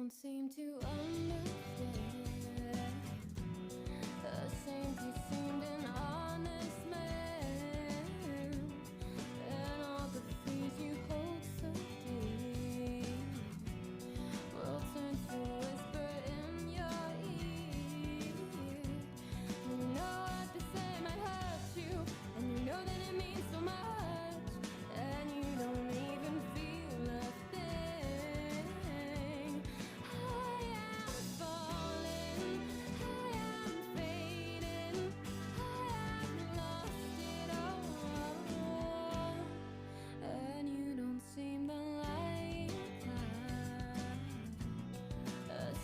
don't seem to understand. The same he seemed an honest man, and all the fears you hold so dear will turn to a whisper in your ear. You know what they say might hurt you, and you know that it means so much, and you don't even feel a thing. I am falling, I am fading, I have lost it all, and you don't seem to like that.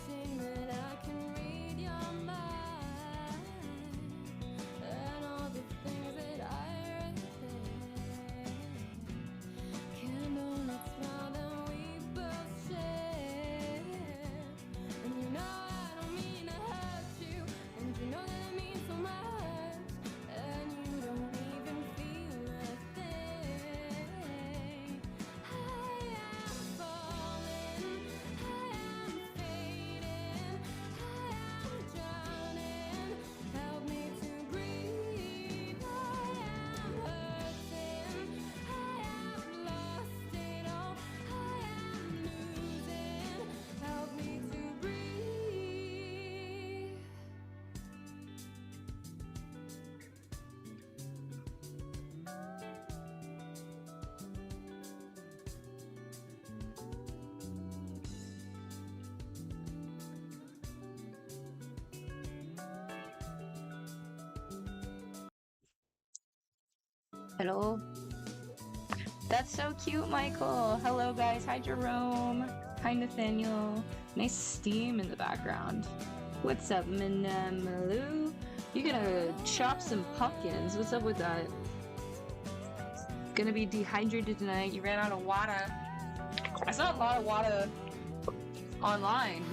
Seeing that I can read your mind, and all the things that I read there can only smile that we both share. And you know I don't mean to hurt you, and you know that it means so much, and you don't even feel a thing. I am falling, I am fading, I am drowning. Help me to breathe. I am hurting, I have lost it all, I am losing. Help me to breathe. Hello. That's so cute, Michael. Hello, guys. Hi, Jerome. Hi, Nathaniel. Nice steam in the background. What's up, Minamalu? You're gonna chop some pumpkins. What's up with that? Gonna be dehydrated tonight. You ran out of water. I saw a lot of water online.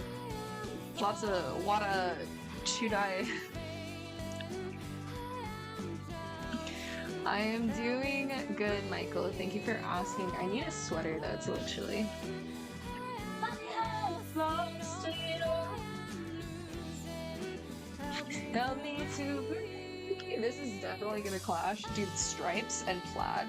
Lots of water should I? I am doing good, Michael. Thank you for asking. I need a sweater though, it's a little chilly. Help me to breathe. This is definitely gonna clash. Dude, stripes and plaid.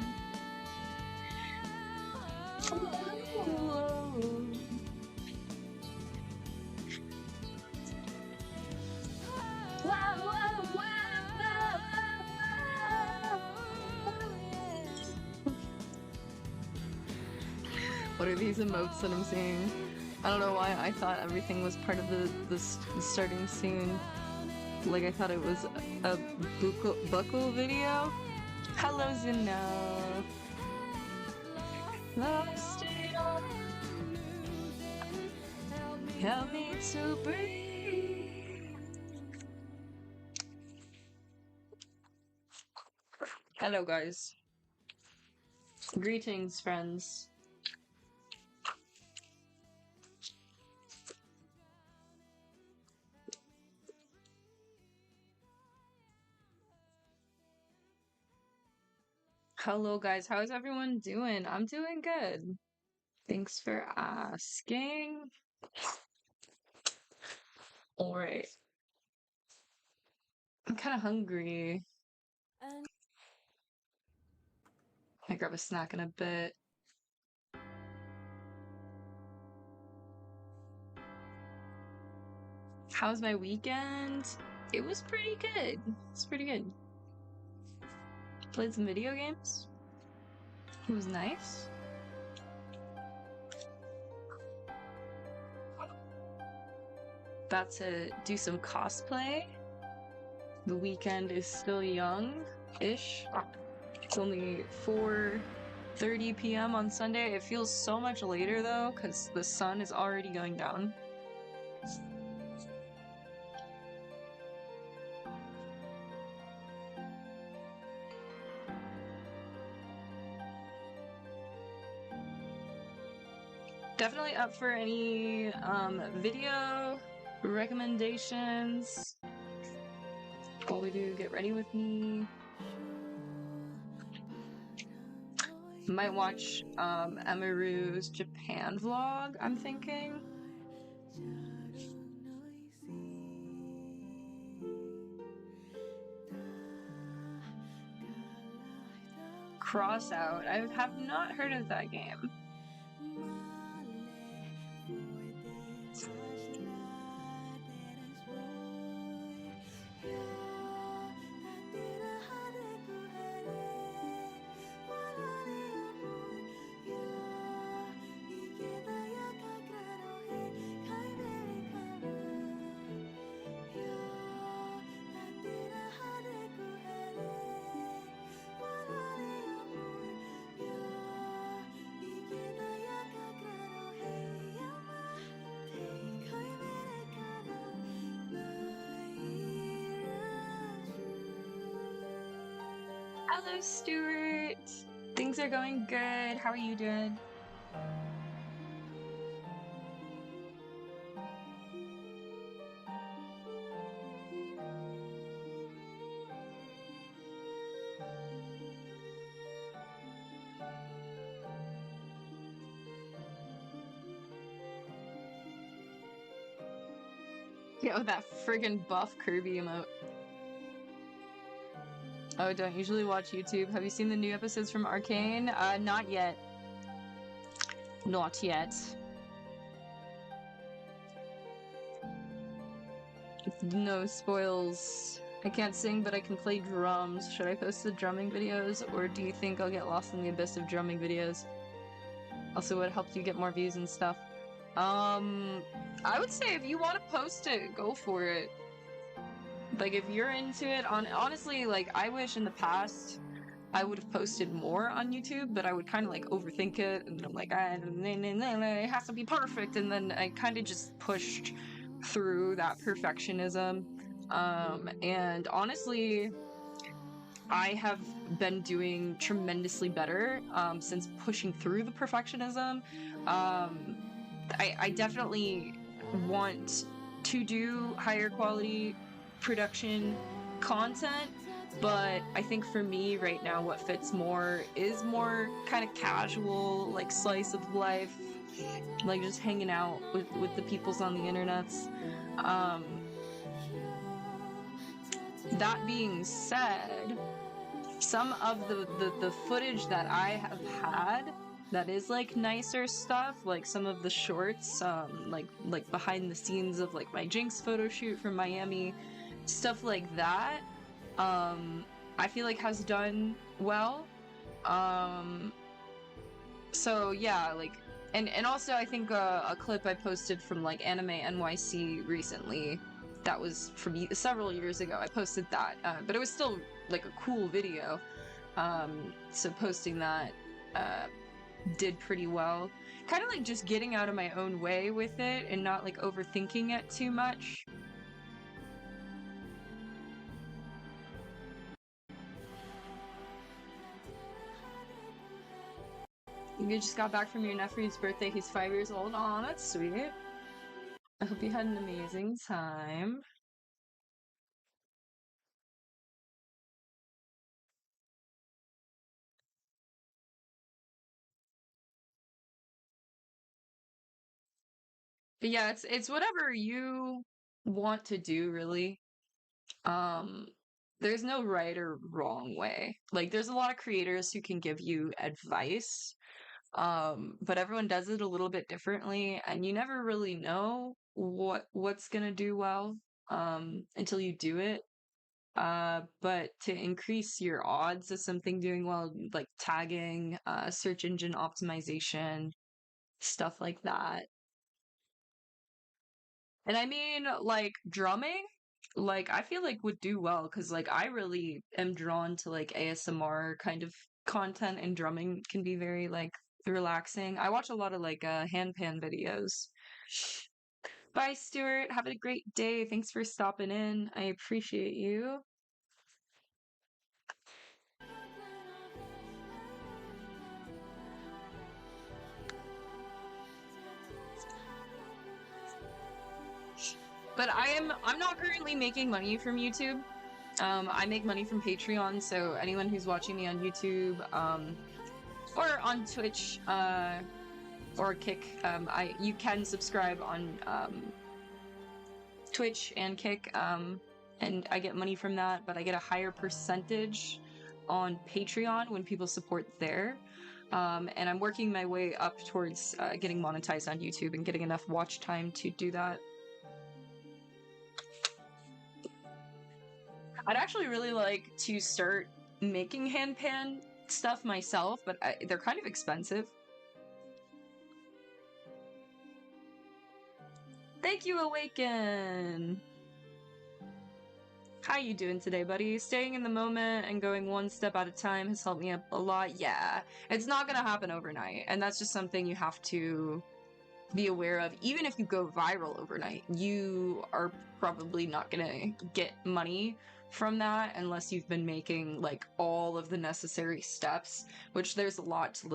What are these emotes that I'm seeing? I don't know why I thought everything was part of the starting scene. Like I thought it was a buckle video. Hello, Zeno. Lost it all. Help me to breathe. Hello, guys. Greetings, friends. Hello, guys. How is everyone doing? I'm doing good. Thanks for asking. All right. I'm kind of hungry. I grab a snack in a bit. How was my weekend? It was pretty good. It's pretty good. Played some video games. It was nice. About to do some cosplay. The weekend is still young-ish. It's only 4:30 p.m. on Sunday. It feels so much later though, because the sun is already going down. Definitely up for any video recommendations. While we do get ready with me. Might watch Emaru's Japan vlog, I'm thinking. Cross Out. I have not heard of that game. Hello, Stuart. Things are going good. How are you doing? Yo, that friggin' buff Kirby emote. Oh, don't usually watch YouTube. Have you seen the new episodes from Arcane? Not yet. Not yet. No spoils. I can't sing, but I can play drums. Should I post the drumming videos, or do you think I'll get lost in the abyss of drumming videos? Also, what helped you get more views and stuff? I would say if you want to post it, go for it. Like, if you're into it, honestly, like, I wish in the past I would have posted more on YouTube, but I would kind of, like, overthink it, and I'm like, it has to be perfect, and then I kind of just pushed through that perfectionism. And honestly, I have been doing tremendously better, since pushing through the perfectionism. I definitely want to do higher quality production content, but I think for me right now what fits more is more kind of casual, like slice of life, like just hanging out with the peoples on the internets. That being said, some of the footage that I have had that is like nicer stuff, like some of the shorts, like behind the scenes of like my Jinx photo shoot from Miami, stuff like that, I feel like has done well. So yeah, like, and also I think a clip I posted from like Anime NYC recently, that was from several years ago. I posted that, but it was still like a cool video. So posting that did pretty well. Kind of like just getting out of my own way with it and not like overthinking it too much. You just got back from your nephew's birthday. He's 5 years old. Aw, that's sweet. I hope you had an amazing time. But yeah, it's whatever you want to do, really. Um, there's no right or wrong way. Like, there's a lot of creators who can give you advice, but everyone does it a little bit differently, and you never really know what's gonna do well, until you do it. But to increase your odds of something doing well, like tagging, search engine optimization, stuff like that. And I mean, like, drumming, like, I feel like would do well because, like, I really am drawn to, like, ASMR kind of content, and drumming can be very, like, relaxing. I watch a lot of, like, handpan videos. Bye, Stuart. Have a great day. Thanks for stopping in. I appreciate you. But I'm not currently making money from YouTube. I make money from Patreon, so anyone who's watching me on YouTube, or on Twitch, or Kick. You can subscribe on Twitch and Kick, and I get money from that, but I get a higher percentage on Patreon when people support there. And I'm working my way up towards getting monetized on YouTube and getting enough watch time to do that. I'd actually really like to start making handpan stuff myself, but they're kind of expensive. Thank you, Awaken! How you doing today, buddy? Staying in the moment and going one step at a time has helped me up a lot. Yeah, it's not gonna happen overnight, and that's just something you have to be aware of. Even if you go viral overnight, you are probably not gonna get money from that unless you've been making like all of the necessary steps, which there's a lot to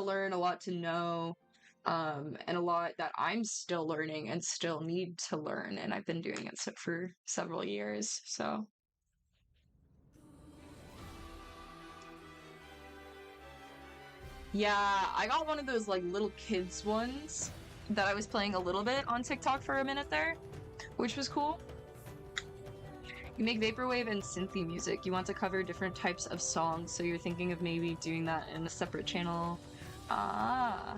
learn, a lot to know, and a lot that I'm still learning and still need to learn, and I've been doing it for several years, so. Yeah, I got one of those like little kids ones that I was playing a little bit on TikTok for a minute there, which was cool. You make vaporwave and synthy music. You want to cover different types of songs, so you're thinking of maybe doing that in a separate channel. Ah.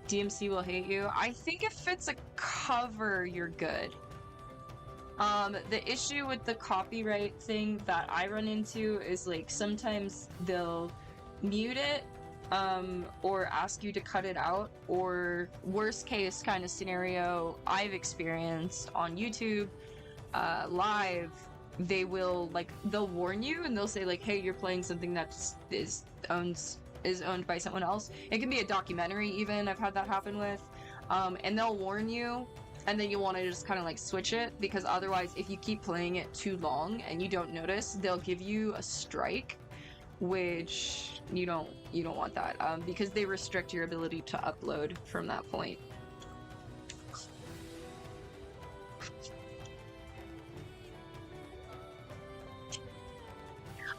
DMC will hate you. I think if it's a cover, you're good. The issue with the copyright thing that I run into is like sometimes they'll mute it, or ask you to cut it out, or worst case kind of scenario I've experienced on YouTube, live, they will they'll warn you and they'll say like, hey, you're playing something that is owned by someone else. It can be a documentary even, I've had that happen with, and they'll warn you, and then you want to just kind of like switch it, because otherwise if you keep playing it too long and you don't notice, they'll give you a strike, which you don't want that, because they restrict your ability to upload from that point.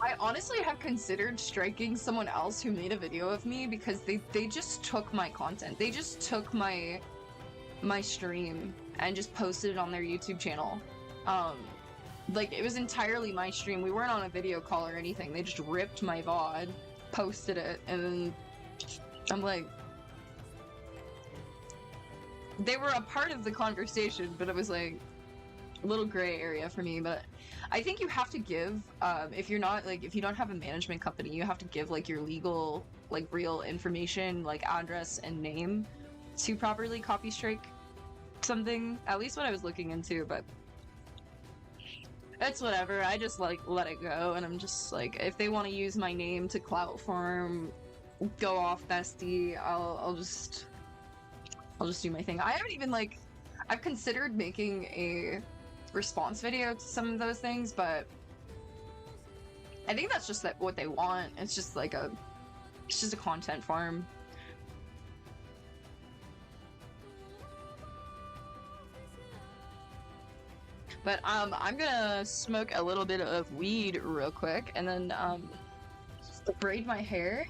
I honestly have considered striking someone else who made a video of me, because they just took my content. They just took my stream and just posted it on their YouTube channel. Like, it was entirely my stream. We weren't on a video call or anything. They just ripped my VOD, posted it, and then I'm like... They were a part of the conversation, but it was like a little gray area for me. But I think you have to give, if you don't have a management company, you have to give like your legal, like real information, like address and name, to properly copy strike something. At least what I was looking into, but it's whatever. I just like let it go, and I'm just like, if they want to use my name to clout farm, go off, bestie. I'll just do my thing. I haven't even I've considered making a response video to some of those things, but I think that's just what they want. It's just like it's just a content farm. But I'm gonna smoke a little bit of weed real quick, and then braid my hair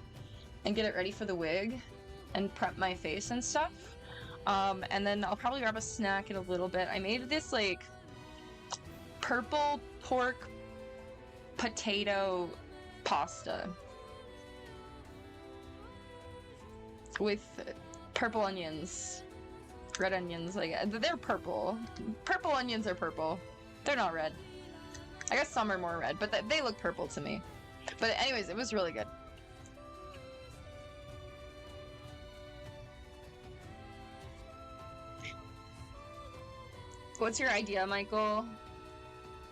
and get it ready for the wig and prep my face and stuff. And then I'll probably grab a snack in a little bit. I made this like purple pork potato pasta with purple onions, red onions. Like, they're purple. Purple onions are purple. They're not red. I guess some are more red, but they look purple to me. But anyways, it was really good. What's your idea, Michael?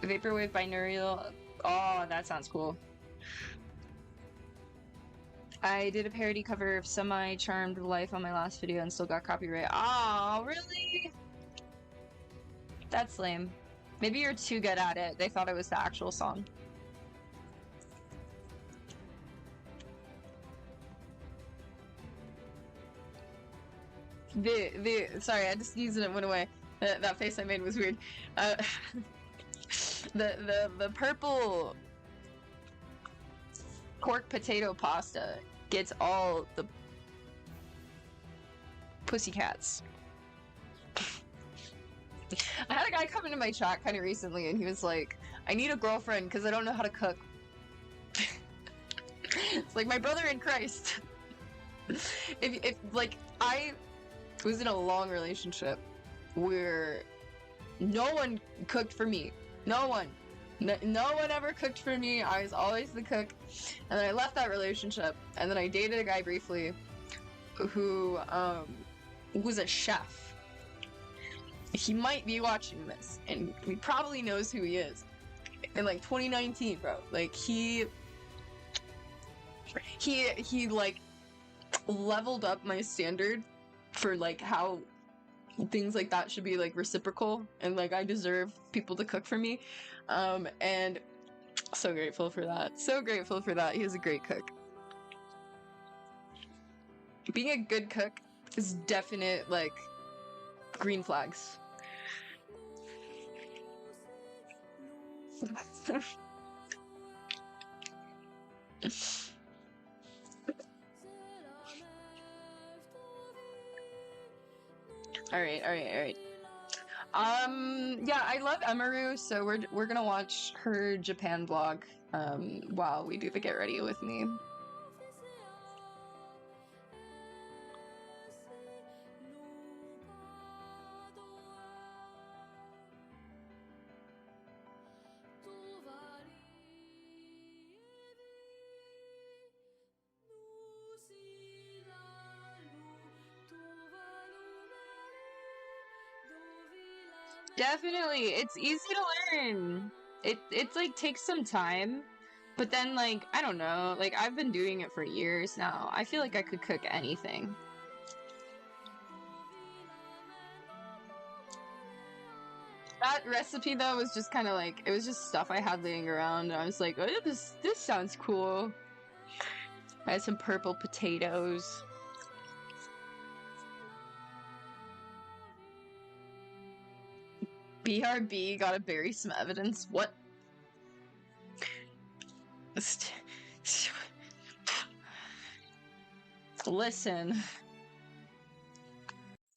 Vaporwave binaural. Oh, that sounds cool. I did a parody cover of Semi Charmed Life on my last video and still got copyright. Oh, really? That's lame. Maybe you're too good at it. They thought it was the actual song. Sorry, I just used it and it went away. That face I made was weird. The purple pork potato pasta gets all the pussycats. I had a guy come into my chat kind of recently, and he was like, "I need a girlfriend because I don't know how to cook." It's like my brother in Christ. if like I was in a long relationship where no one cooked for me. No one. No one ever cooked for me. I was always the cook. And then I left that relationship. And then I dated a guy briefly who was a chef. He might be watching this, and he probably knows who he is. In like 2019, bro. Like he like leveled up my standard for like how things like that should be like reciprocal, and like I deserve people to cook for me. And so grateful for that. So grateful for that. He is a great cook. Being a good cook is definite like green flags. Alright. Yeah, I love Emaru, so we're gonna watch her Japan vlog while we do the get ready with me. Definitely, it's easy to learn. It's like takes some time, but then like I don't know, like I've been doing it for years now. I feel like I could cook anything. That recipe though was just kind of like it was just stuff I had laying around. And I was like, oh, this sounds cool. I had some purple potatoes. BRB gotta bury some evidence. What? Listen.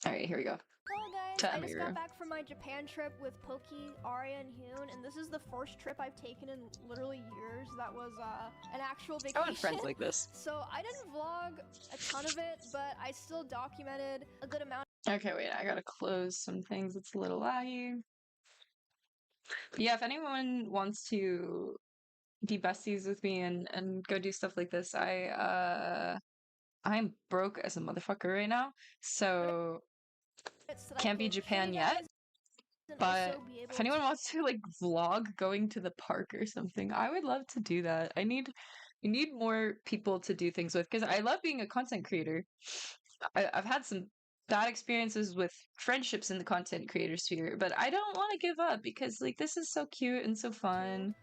Alright, here we go. Hello guys, I just got back from my Japan trip with Poki, Arya, and Hyun, and this is the first trip I've taken in literally years that was an actual vacation. I want friends like this. So I didn't vlog a ton of it, but I still documented a good amount. Okay, wait, I gotta close some things. It's a little laggy. But yeah, if anyone wants to be besties with me and go do stuff like this, I'm broke as a motherfucker right now, so can't be Japan yet. But if anyone wants to like vlog going to the park or something, I would love to do that. I need more people to do things with because I love being a content creator. I've had some bad experiences with friendships in the content creator sphere, but I don't want to give up because like this is so cute and so fun.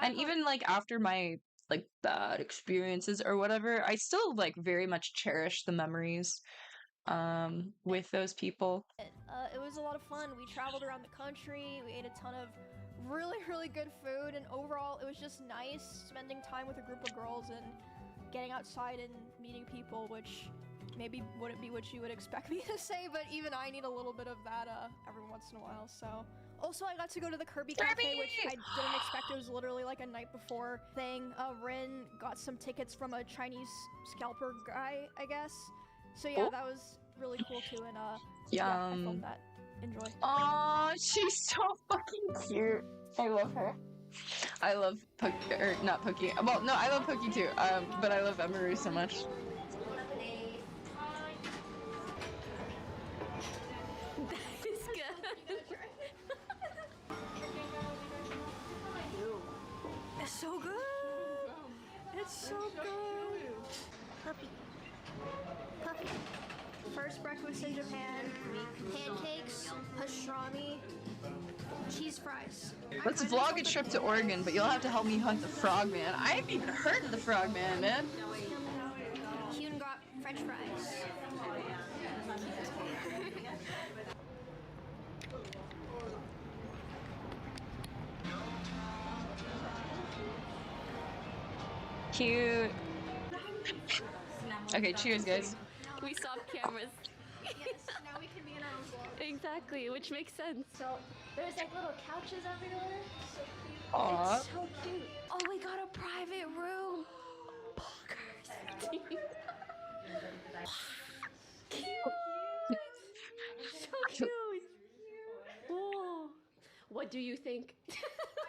And even like after my like bad experiences or whatever, I still like very much cherish the memories with those people. It was a lot of fun. We traveled around the country, we ate a ton of really good food, and overall it was just nice spending time with a group of girls and getting outside and meeting people, which maybe wouldn't be what you would expect me to say, but even I need a little bit of that every once in a while. So also I got to go to the Kirby Cafe, which I didn't expect. It was literally like a night before thing. Rin got some tickets from a Chinese scalper guy, I guess. So yeah, that was really cool too, and yeah, I filmed that. Enjoy. Aw, she's so fucking cute. I love her. I love Poki, or not Poki. Well, no, I love Poki too. But I love Emaru so much. That is good. It's so good. It's so good. Puppy. First breakfast in Japan, pancakes, pastrami, cheese fries. Let's vlog a trip to Oregon, but you'll have to help me hunt the frogman. I haven't even heard of the frogman, man. Hyun got french fries. Cute. Okay, cheers, guys. We stopped cameras. Exactly, which makes sense. So there's like little couches everywhere. So cute. Aw. It's so cute. Oh, we got a private room. Bonkers. Cute. So cute. Whoa. What do you think? I'm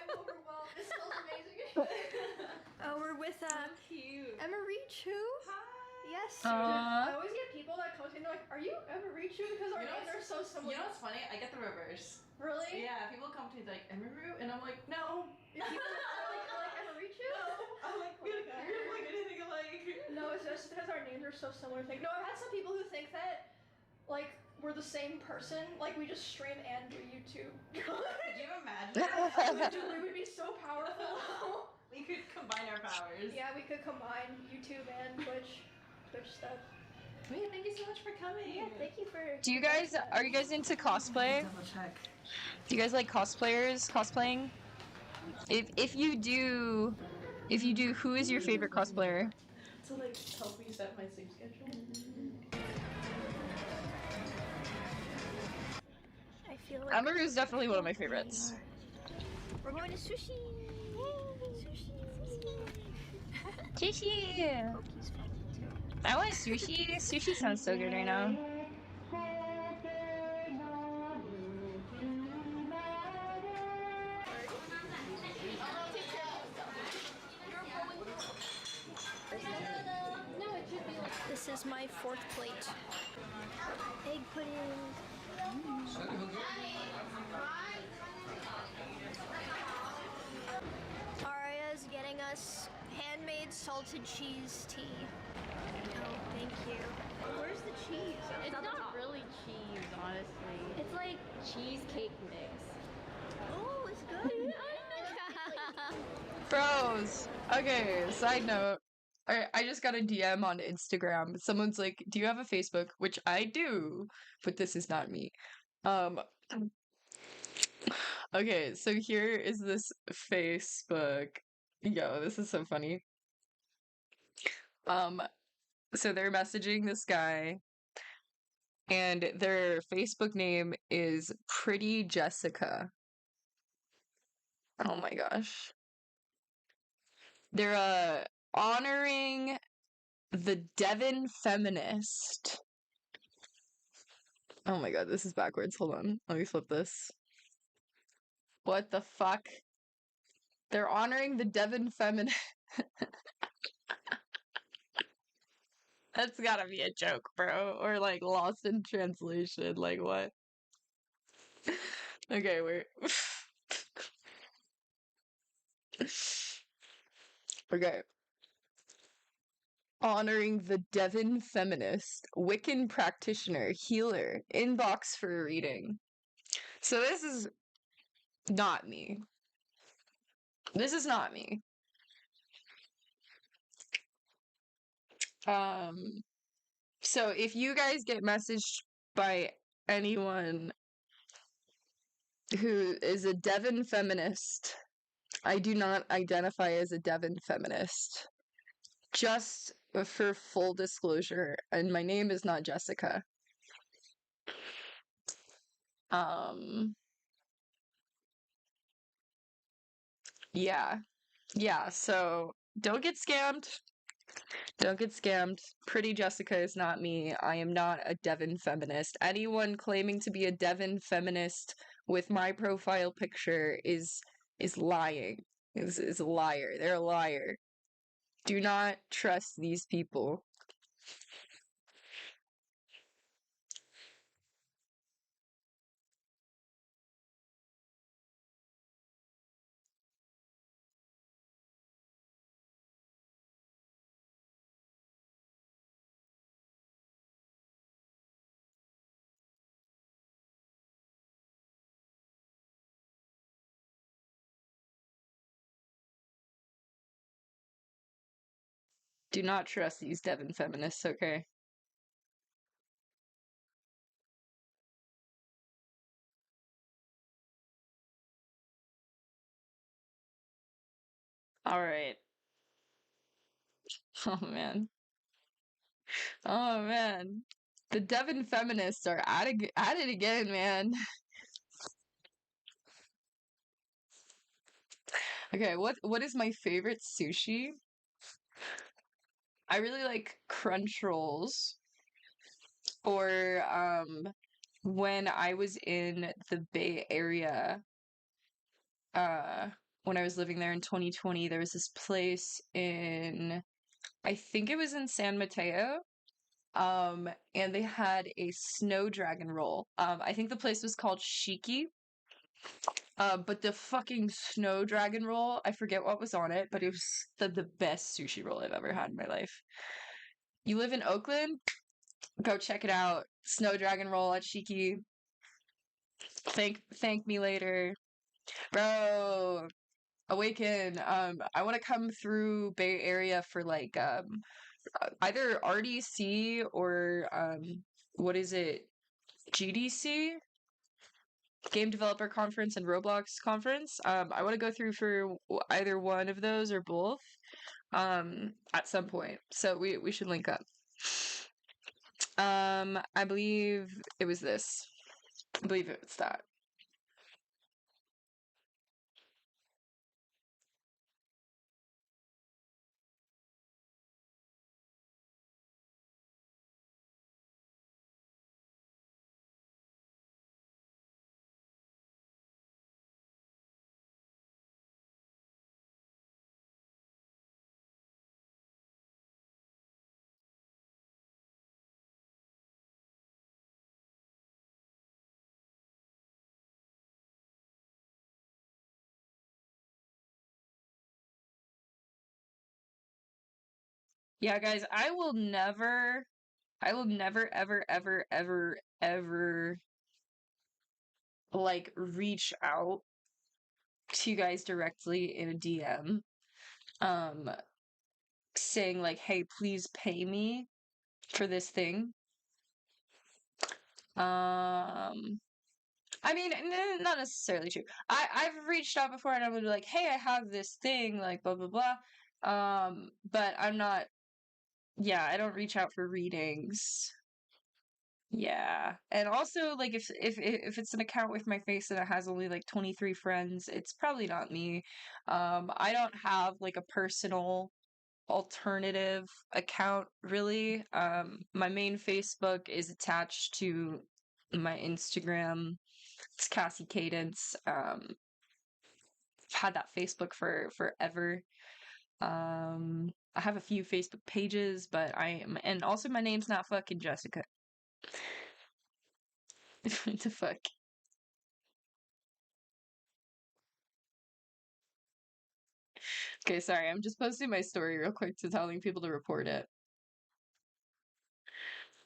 overwhelmed. It smells amazing. Oh, we're with Cute. Emma Richu. Hi. Yes. Aw. I always get people that come to me and they're like, "Are you Emma Richu?" Because our You know names are so similar. You know what's funny? I get the reverse. Really? Yeah, people come to me like Emiru, and I'm like, no. People are like Emma Richu? I'm like, we don't like anything alike. No, it's just because our names are so similar. No, I've had some people who think that, like, we're the same person. Like, we just stream and do YouTube. Could you imagine? Literally, would be so powerful. We could combine our powers. Yeah, we could combine YouTube and Twitch stuff. Wait, thank you so much for coming. Yeah, thank you for. Are you guys into cosplay? Double check. Do you guys like cosplaying? If you do, who is your favorite cosplayer? To like help me set my sleep schedule. I feel like Amaru is definitely one of my favorites. we're going to sushi. Sushi. I want sushi. Sushi sounds so good right now. This is my fourth plate. Egg pudding. Aria's getting us handmade salted cheese tea. Oh, thank you. Where's the cheese? It's not really cheese, honestly. It's like cheesecake mix. Oh, it's good. Bros. Okay, side note. I just got a DM on Instagram. Someone's like, "Do you have a Facebook?" Which I do, but this is not me. Okay, so here is this Facebook. Yo, this is so funny. So they're messaging this guy, and their Facebook name is Pretty Jessica. Oh my gosh. They're honoring the Devon feminist. Oh my god, this is backwards. Hold on. Let me flip this. What the fuck? They're honoring the Devon feminist. That's gotta be a joke, bro. Or like lost in translation. Like what? Okay, wait. Okay. Honoring the Devon feminist, Wiccan practitioner, healer, inbox for a reading. So this is not me. This is not me. So if you guys get messaged by anyone who is a Devon feminist, I do not identify as a Devon feminist. Just for full disclosure, and my name is not Jessica. Yeah, so don't get scammed. Don't get scammed. Pretty Jessica is not me. I am not a Devon feminist. Anyone claiming to be a Devon feminist with my profile picture is lying. Is a liar. They're a liar. Do not trust these people. Do not trust these Devon feminists, okay? Alright. Oh man. Oh man. The Devon feminists are at it again, man. Okay, what is my favorite sushi? I really like crunch rolls. Or when I was in the Bay Area, uh when I was living there in 2020, there was this place in, I think it was in San Mateo. And they had a snow dragon roll. I think the place was called Shiki. But the fucking snow dragon roll, I forget what was on it, but it was the best sushi roll I've ever had in my life. You live in Oakland? Go check it out. Snow dragon roll at Shiki. Thank me later. Bro, awaken. I want to come through Bay Area for like either RDC or what is it? GDC? Game Developer Conference and Roblox Conference. I want to go through for either one of those or both at some point. So we should link up. I believe it was this. I believe it's that. Yeah, guys, I will never, ever, ever, ever, ever like reach out to you guys directly in a DM, um, saying like, "Hey, please pay me for this thing." I mean, not necessarily true. I've reached out before and I'm gonna be like, "Hey, I have this thing, like blah blah blah." But I'm not. Yeah, I don't reach out for readings. Yeah. And also like if it's an account with my face and it has only like 23 friends, it's probably not me. I don't have like a personal alternative account really. My main Facebook is attached to my Instagram. It's Cassie Cadence. I've had that Facebook for forever. I have a few Facebook pages, but and also my name's not fucking Jessica. What the fuck? Okay, sorry. I'm just posting my story real quick to telling people to report it.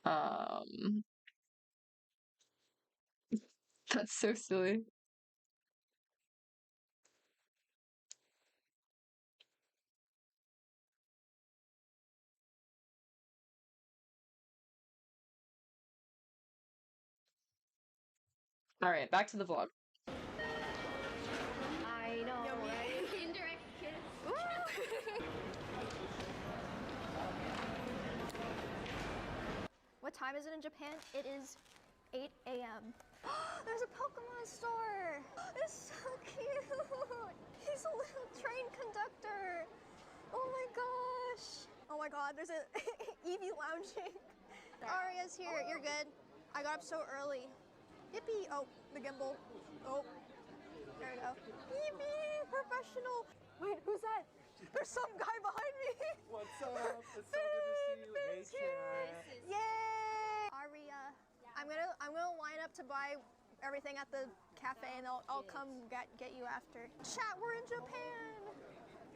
Um, that's so silly. All right, back to the vlog. I know, right? Indirect kiss. What time is it in Japan? It is 8 a.m. There's a Pokemon store! It's so cute! He's a little train conductor! Oh my gosh! Oh my god, there's a Eevee lounging. Aria's here, you're good. I got up so early. Yippee! Oh, the gimbal. Oh, there we go. Eevee! Professional! Wait, who's that? There's some guy behind me! What's up? It's so good to see you. Hey, chat. Yay! Aria, I'm gonna line up to buy everything at the cafe, and I'll come get you after. Chat, we're in Japan.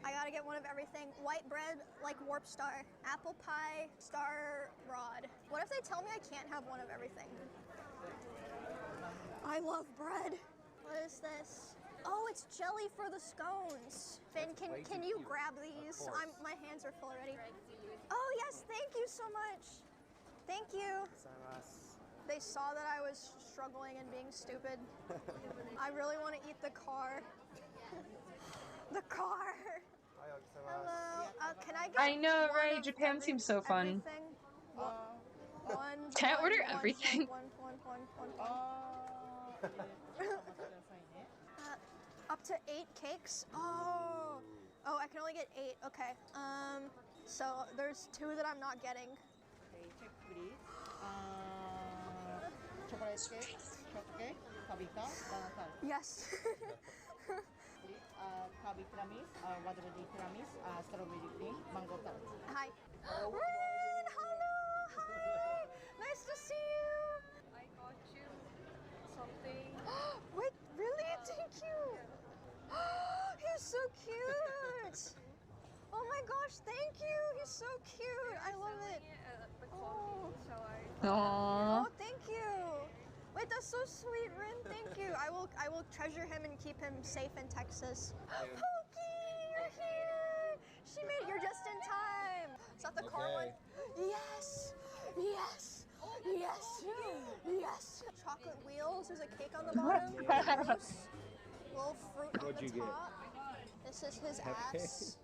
I gotta get one of everything. White bread, like Warp Star. Apple pie, Star Rod. What if they tell me I can't have one of everything? I love bread. What is this? Oh, it's jelly for the scones. Finn, can you grab these? My hands are full already. Oh yes, thank you so much. Thank you. They saw that I was struggling and being stupid. I really want to eat the car. The car. Hello. Can I get I know, one right? of Japan seems so fun. everything? One. Can I order everything? Up to 8 cakes? Oh, I can only get 8. Okay. So there's 2 that I'm not getting. Okay, check please. Chocolate cake, chocolate cake, kabita, banana. Yes. Please, kabi tiramis, watermelon tiramis, strawberry cream, mango tart. Hi. Ryan, hello. Hi. Nice to see you. I got you something. Wait, really? Thank you. He's so cute. Oh my gosh, thank you. He's so cute. I love it. Oh. Aww. Oh, thank you. Wait, that's so sweet, Rin. Thank you. I will treasure him and keep him safe in Texas. Pokey, you're here. You're just in time. Is that the car one? Yes. Yes. Yes. Yes. Chocolate wheels. There's a cake on the bottom. Little fruit on the top. This is his ass.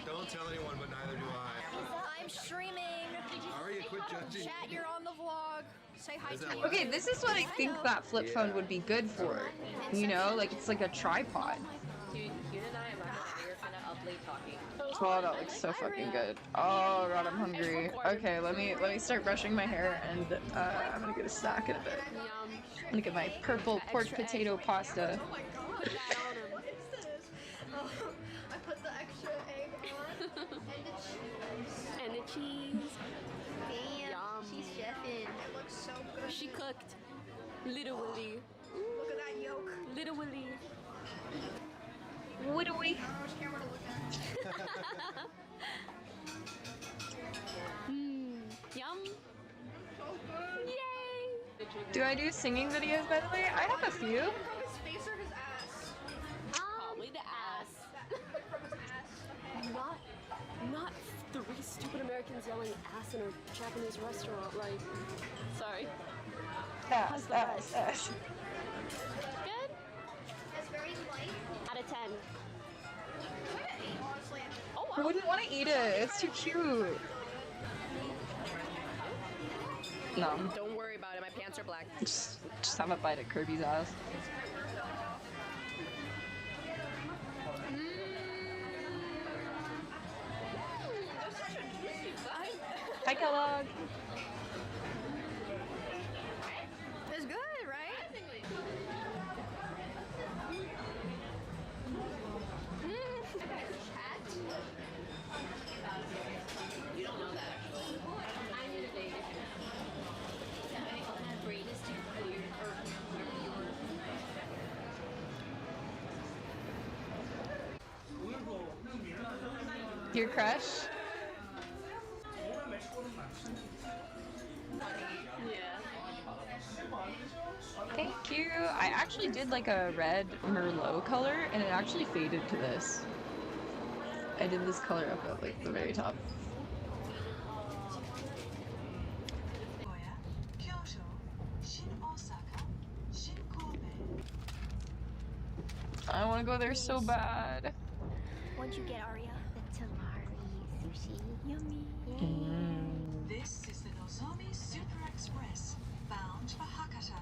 Don't tell anyone, but neither do I. I'm streaming. Aria, quit judging. Chat, you're on the vlog. Say hi Is to that me. what- Okay, this is what I think that flip phone would be good for. You know, like it's like a tripod. Dude, Hugh and I am actually we're kind of up late talking. Oh, that looks so fucking good. Oh god, I'm hungry. Okay, let me start brushing my hair, and I'm gonna get a snack in a bit. Yum. I'm gonna get my purple pork potato pasta. Oh my god. Put that on him. What is this? Oh, I put the extra egg on and the cheese. And the cheese. Damn, Yum. she's chefing. It looks so good. She cooked. Little Willy. Look at that yolk. Little Willy. What do we? I don't know which camera to look at. Yum. So good. Yay. Do I do singing videos, by the way? I have a few. From his face or his ass? Probably the ass. From his ass. Okay. Not 3 stupid Americans yelling ass in a Japanese restaurant. Like, sorry. Ass, ass, ass. Good. It's very light. Out of 10. Honestly. Oh I wow. wouldn't want to eat it. It's too cute. No, Don't worry about it. My pants are black. just have a bite at Kirby's ass. Hi, Kellogg. It's good, right? You don't know that actually. I'm in a day. My brain is too clear. Your crush? Yeah. Thank you. I actually did like a red Merlot color, and it actually faded to this. I did this color up at like the very top. I want to go there so bad. What'd you get, Aria? The tamari sushi. Yummy. This is the Nozomi Super Express, bound for Hakata.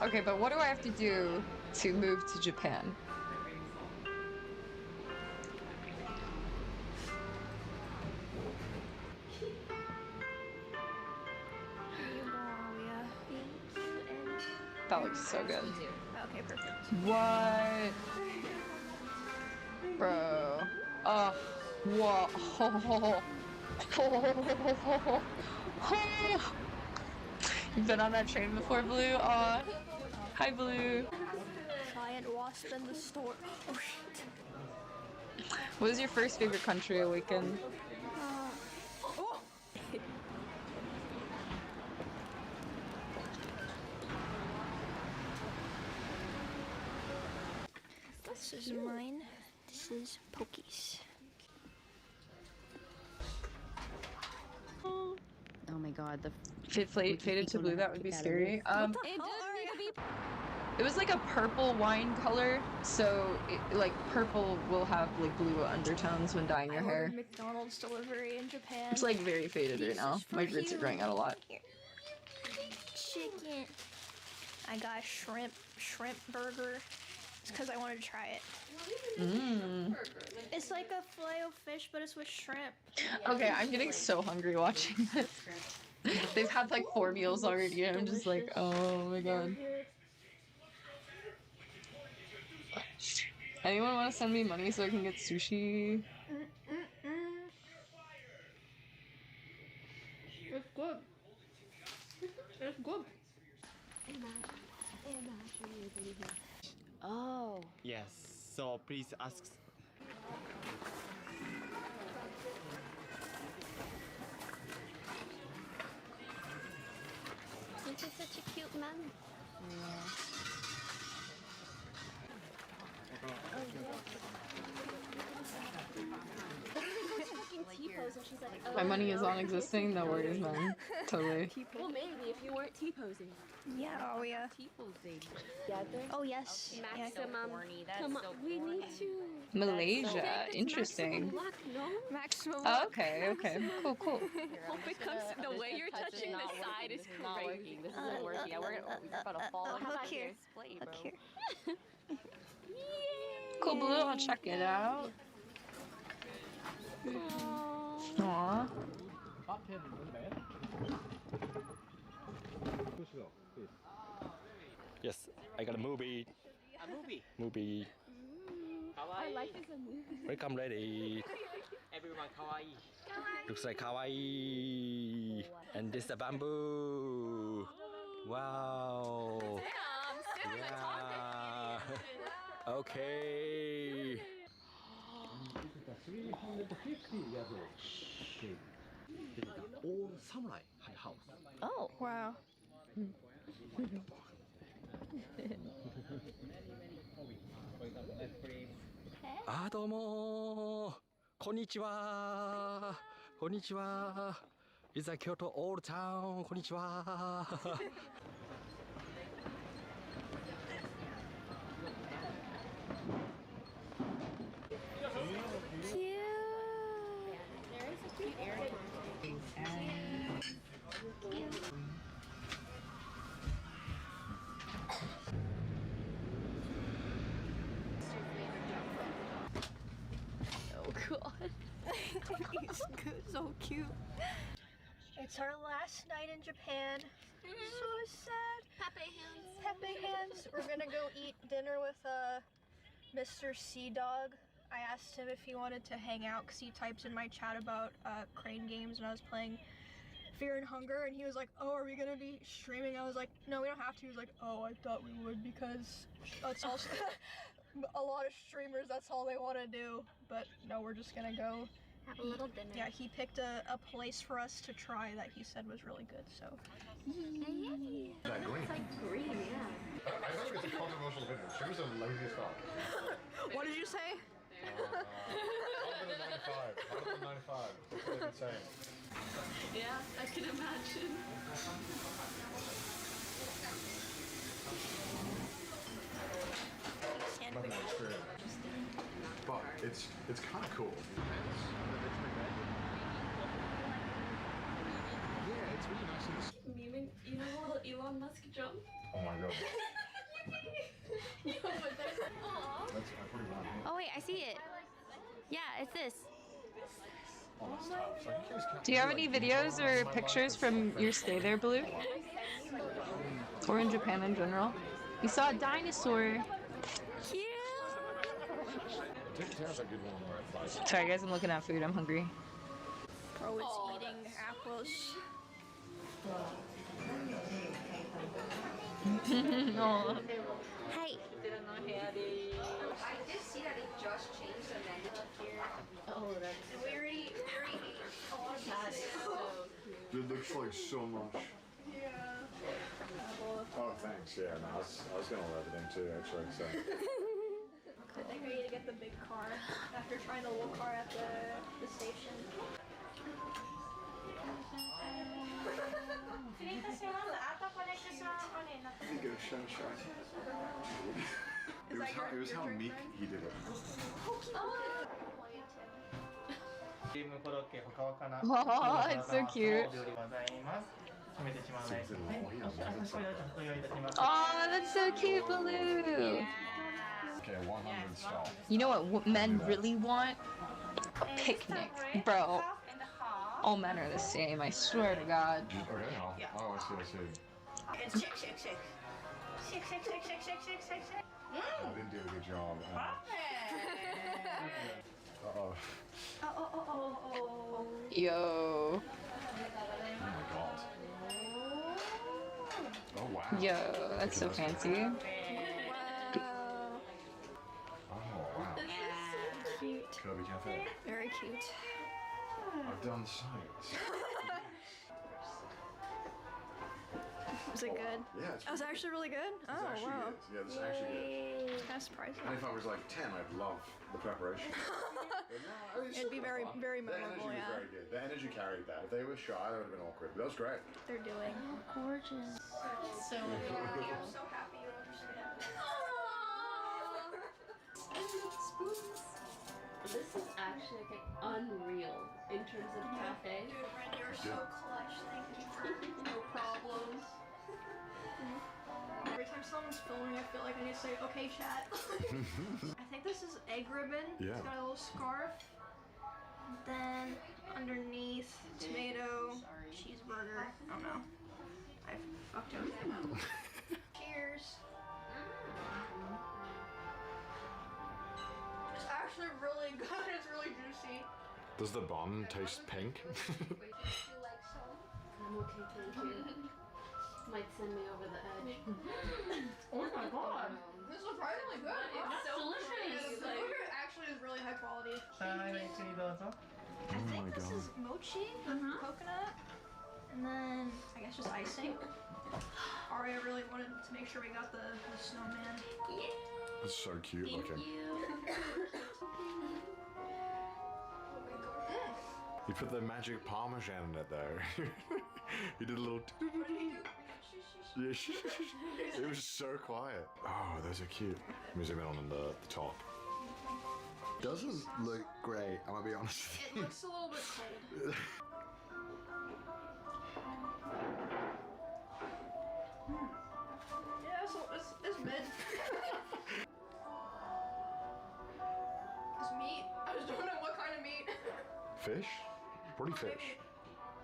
Okay, but what do I have to do to move to Japan? Here you go, Aria. That looks so good. Okay, perfect. What? Bro. Whoa. You've been on that train before, Blue? Aw. Hi, Blue. Giant wasp in the store. Oh shit. What was your first favorite country, Awaken? Oh! This is mine. This is Pokey's. Oh my god, the Faded to blue, that would be scary. It doesn't need to be. It was like a purple wine color, so like purple will have like blue undertones when dyeing your I hair. ordered McDonald's delivery in Japan. It's like very faded right now. My grits are growing out a lot. Chicken. I got a shrimp burger. It's because I wanted to try it. Mmm. It's like a filet of fish, but it's with shrimp. Okay, I'm getting so hungry watching this. They've had like 4 meals already, and I'm just like, oh my god. Anyone want to send me money so I can get sushi? It's good. It's good. Oh. Yes, so please ask. This is such a cute man. T-pose and she's like, My money is non-existing. No worries, man. Totally. well, maybe if you weren't T-posing. Yeah, oh yeah. T-posing. Oh yes. Maximum. That's Come on, so we corny. need to. Malaysia. It's Interesting. maximum luck, no? Maximum. Oh, okay, okay. Cool, cool. Hope it comes. The way you're touching the side is not crazy. working. This isn't working. We're about to fall. How about here. display, Look bro? here. Cool, Blue. I'll check it out. Aww. Yes, I got a movie. A movie. Movie. Our life is a movie. Welcome, lady. Everyone kawaii. Looks like kawaii. And this is the bamboo. Wow. Yeah. Okay. 350 years old. All samurai had house. Oh. Wow. あ、どうも。こんにちは。こんにちは。It's a Kyoto Old Town. こんにちは。He's good, so cute. It's our last night in Japan. So sad. Pepe hands. We're gonna go eat dinner with Mr. Sea Dog. I asked him if he wanted to hang out because he types in my chat about crane games, and I was playing Fear and Hunger, and he was like, "Oh, are we gonna be streaming?" I was like, "No, we don't have to." He was like, "Oh, I thought we would because that's also a lot of streamers. That's all they want to do." But no, we're just gonna go Have a little dinner. Yeah, he picked a place for us to try that he said was really good. So. That green. It's like green, yeah. I don't think it's a controversial opinion. Streamers are lazy as fuck. What did you say? Harder than 95. Harder than 95. That's what I've been saying. Yeah, I can imagine. Nothing extreme. But it's kind of cool. Yeah, it's really nice in this. Memeing, you know how Elon Musk jump? Oh my god. That's That's pretty wild. Oh wait, I see it. Yeah, it's this. Oh, that's tough. So I think he was Do you have any videos or pictures from your stay there, Blue? Or in Japan in general? You saw a dinosaur. Cute. There's a good one where it flies. Sorry guys, I'm looking at food. I'm hungry. Bro is eating apples. Aw. Hey. I did see that it just changed the menu here. Oh, that's And we already ate a lot of pieces. It looks like so much. Yeah. Oh, thanks. Yeah, no, I was gonna let it in too, actually. So. I think we need to get the big car after trying the little car at the station. Here you go, Shay. It was how meek he did it. Oh, it's so cute. Oh, that's so cute, Baloo. Okay, 100 stall. You know what men really want? A picnic, bro. All men are the same, I swear to God. Okay, oh, I see. It's shake, shake, shake. Shake, shake, shake, shake, shake, shake, shake, shake. I didn't do a good job. Uh-oh. Yo. Oh my god. Oh wow. Yo, that's so fancy. Wow. Oh wow. This is so cute. Kirby Cafe. Very cute. I've done sites. Was it good? Yeah, it's That was actually really good? It's Oh, actually wow. good. Yeah, this is actually good. It's kind of surprising. And if I was like 10, I'd love the preparation. But no, it was It'd be super very, fun. very The energy memorable, was yeah. very good. The energy carried that. If they were shy, that would have been awkward. But that was great. They're doing. Gorgeous. So I'm so happy you understand. This is actually like unreal in terms of cafe. Dude, Ren, you're so clutch. Thank you. No problem. Every time someone's filming, I feel like I need to say, okay, chat. I think this is egg ribbon. Yeah. It's got a little scarf. Then underneath, tomato, cheeseburger. I don't know. I fucked everything up. Cheers. It's actually really good. It's really juicy. Does the bun taste pink? I'm okay, thank you. Might send me over the edge. Oh my god. This is surprisingly good. It's so delicious. The food actually is really high quality. I Oh think my this god. is mochi with coconut. And then I guess just icing. Aria really wanted to make sure we got the snowman. Yeah. It's so cute looking. You put the magic parmesan in it though. You did a little. Yeah, it was so quiet. Oh, those are cute. Let me zoom in on the top. Doesn't look great, I'm gonna be honest with It you. looks a little bit cold. Yeah, so it's mid. It's meat. I was doing it. What kind of meat? Fish? Probably fish.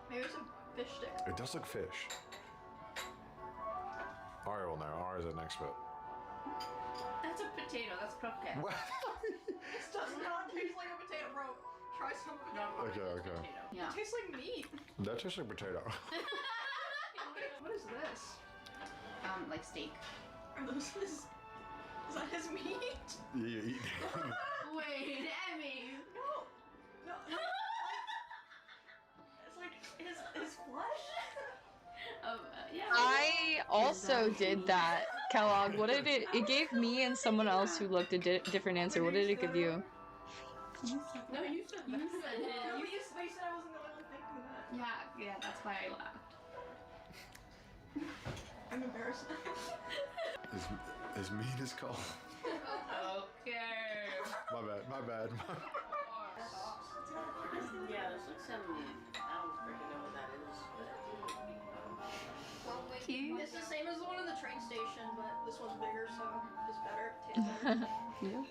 Maybe it's a fish stick. It does look fish. Aria will know. Aria's an expert. That's a potato, that's croquette. This does not taste like a potato, bro. Try some of it. Okay. Yeah. It tastes like meat. That tastes like potato. What is this? Like steak. Are those his? Is that his meat? Yeah, you eat. Wait, Emmy! No. It's like his flesh. Yeah. I also did that, Kellogg. What did it? It gave me and someone else who looked a different answer. What did it give you? No, you said that. You said it. No, but you said I wasn't the only one thinking that. Yeah, that's why I laughed. I'm embarrassed. As mean as coal. Okay. My bad. Yeah, this looks I don't freaking know what that is. Cute. It's the same as the one in the train station, but this one's bigger, so it's better. Tastes better. Yeah.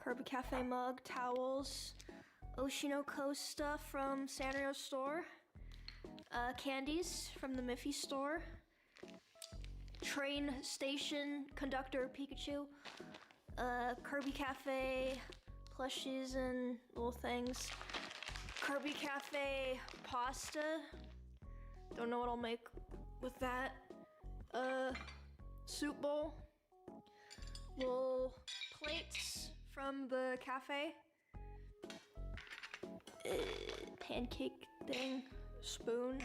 Kirby Cafe mug, towels, Oshinoko stuff from Sanrio store, candies from the Miffy store, train station conductor Pikachu, Kirby Cafe plushies and little things, Kirby Cafe pasta, don't know what I'll make with that, soup bowl, little plates from the cafe, pancake thing, spoon,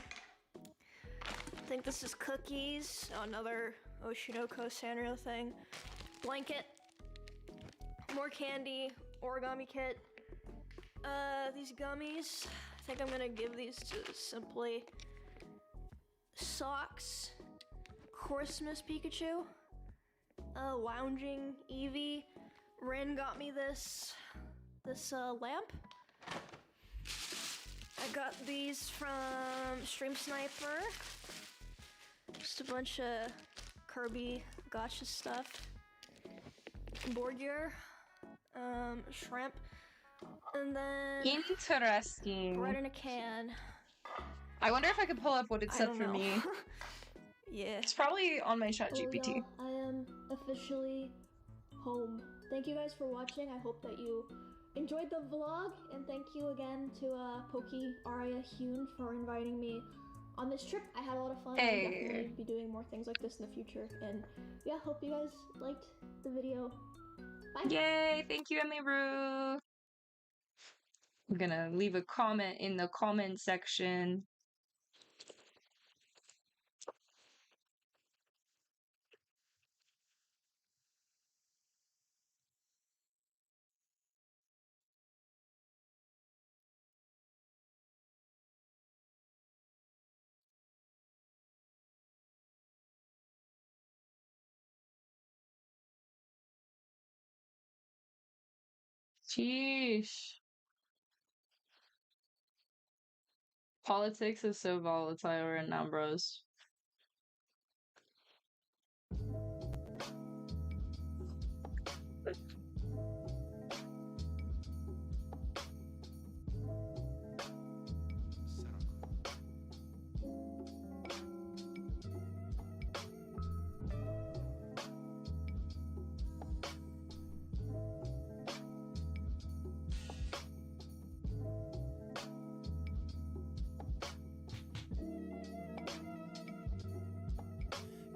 think this is cookies. Oh, another Oshinoko Sanrio thing. Blanket. More candy. Origami kit. These gummies. I think I'm gonna give these to Simply. Socks. Christmas Pikachu. Lounging Eevee. Rin got me this lamp. I got these from Stream Sniper. Just a bunch of Kirby gotcha stuff. Board gear. Shrimp. And then Interesting. bread in a can. I wonder if I could pull up what it I said don't for know. me. Yeah. It's probably on my chat GPT. Y'all, I am officially home. Thank you guys for watching. I hope that you enjoyed the vlog, and thank you again to Pokey Aria Hune for inviting me on this trip. I had a lot of fun. I'll definitely be doing more things like this in the future. And yeah, hope you guys liked the video. Bye. Yay! Thank you, Emiru. I'm gonna leave a comment in the comment section. Sheesh. Politics is so volatile right now, bros.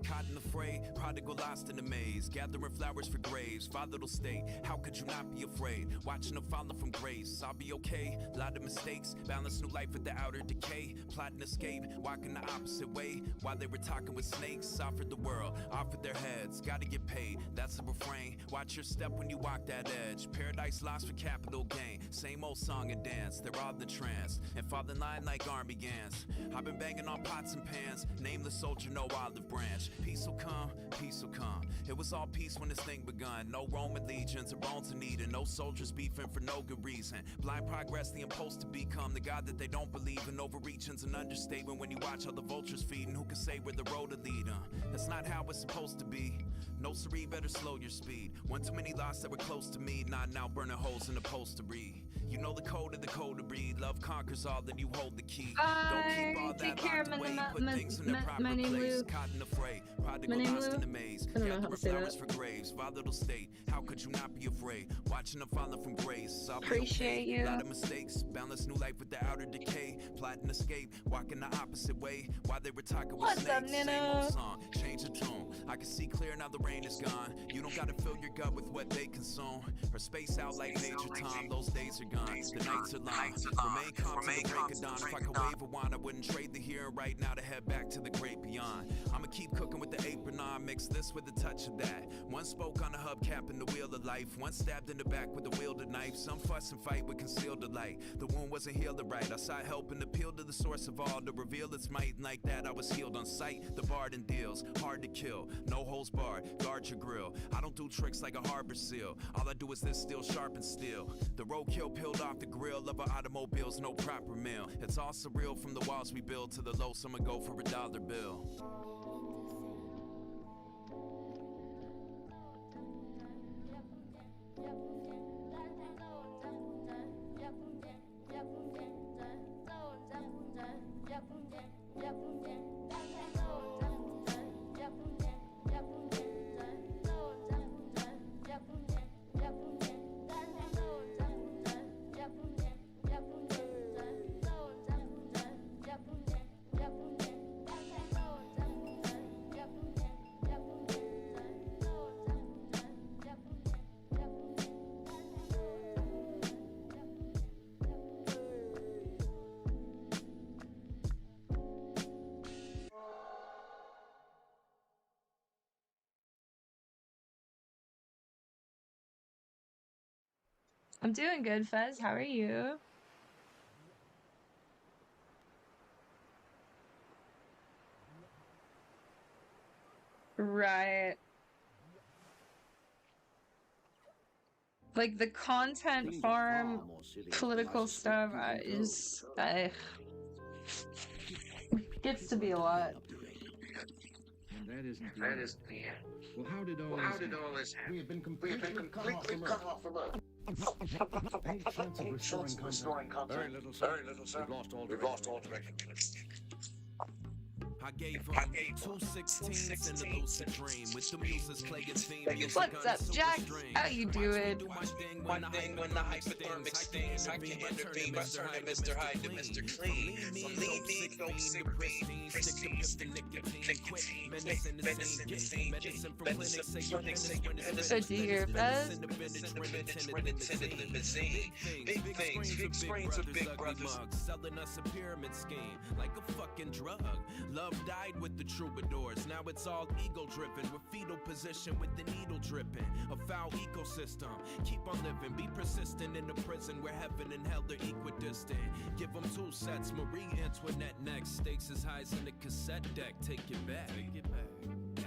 Caught in the fray, prodigal lost in the maze, gathering flowers for graves, father'll stay, how could you not be afraid, watching them falling from grace, I'll be okay, lot of mistakes, balance new life with the outer decay, plotting escape, walking the opposite way, while they were talking with snakes, offered the world, offered their heads, gotta get paid, that's the refrain, watch your step when you walk that edge, paradise lost for capital gain, same old song and dance, they're all the trance, and fall in line like army gants, I've been banging on pots and pans, name the soldier, no olive branch, peace will come, peace will come. It was all peace when this thing begun. No Roman legions or bones in Eden. No soldiers beefing for no good reason. Blind progress, the impulse to become the God that they don't believe in. Overreaching's an understatement when you watch all the vultures feeding. Who can say where the road to lead them? That's not how it's supposed to be. No siree, better slow your speed. One too many lost that were close to me. Not now burning holes in the post to read. You know the code of the code to breed. Love conquers all, then you hold the key. Don't keep all that locked away. Put things in their proper place. Caught in the fray, prodigal lost in the maze. Gathering flowers for graves, volatile state. How could you not be afraid? Watching them falling from grace. I'll be Appreciate okay. you. Lot of mistakes, balance new life with the outer decay. Plotting escape, walking the opposite way. While they were talking with What's up, snakes. Same Nina? old song, change the tune. I can see clear now the rain is gone. You don't gotta fill your gut with what they consume. Or space out like Major Tom. Those days are gone. The nights are long. Remain calm till the break of dawn. If I could wave a wand, I wouldn't trade the here and right now to head back to the great beyond. I'ma keep cooking with the apron on. Mix this with a touch of that. One spoke on the hubcap and the wheel of life. One stabbed in the back with a wielded knife. Some fuss and fight with concealed delight. The wound wasn't healed right. I sought help and appealed to the source of all to reveal its might. And like that, I was healed on sight. The bard and deals, hard to kill. No holes barred, guard your grill. I don't do tricks like a harbor seal. All I do is this steel sharp and steel. The roadkill peeled off the grill of our automobiles, no proper meal. It's all surreal from the walls we build to the low some go for a dollar bill. I'm doing good, Fez. How are you? Right. Like the content farm political stuff is gets to be a lot. That isn't the end. Well, how did all this happen? We have been completely cut off from Earth. 8 chance of restoring contact. Very little, sir. We've lost all direction. I gave her 216s and a lucid dream with the muses playing theme music. What's up, Jack? How you doing? One thing when the hypothermic stings, I can intervene by turning Mr. Hyde to Mr. Clean. From lean meat, no sick bean, pristine, nicotine, medicine from clinics, say good to hear, Fez. Big things, big screens of big brothers. Selling us a pyramid scheme like a fucking drug. Love died with the troubadours, now it's all ego-driven. With fetal position with the needle dripping. A foul ecosystem, keep on living. Be persistent in the prison where heaven and hell are equidistant. Give them 2 sets, Marie Antoinette next. Stakes as high as in the cassette deck, take it back.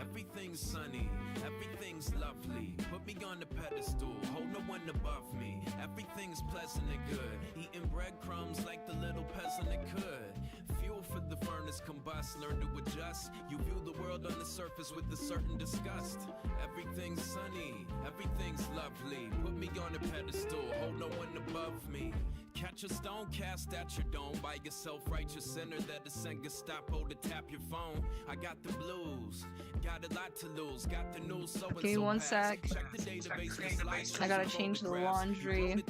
Everything's sunny, everything's lovely. Put me on the pedestal, hold no one above me. Everything's pleasant and good, eating breadcrumbs like the little peasant that could. Fuel for the furnace combust, learn to adjust. You view the world on the surface with a certain disgust. Everything's sunny, everything's lovely. Put me on a pedestal, hold no one above me. Catch a stone cast at your dome by your self-righteous sinner that'll send Gestapo to tap your phone. I got the blues, got a lot to lose, got the news so and so. Okay, one sec. Check the database. I gotta change the laundry.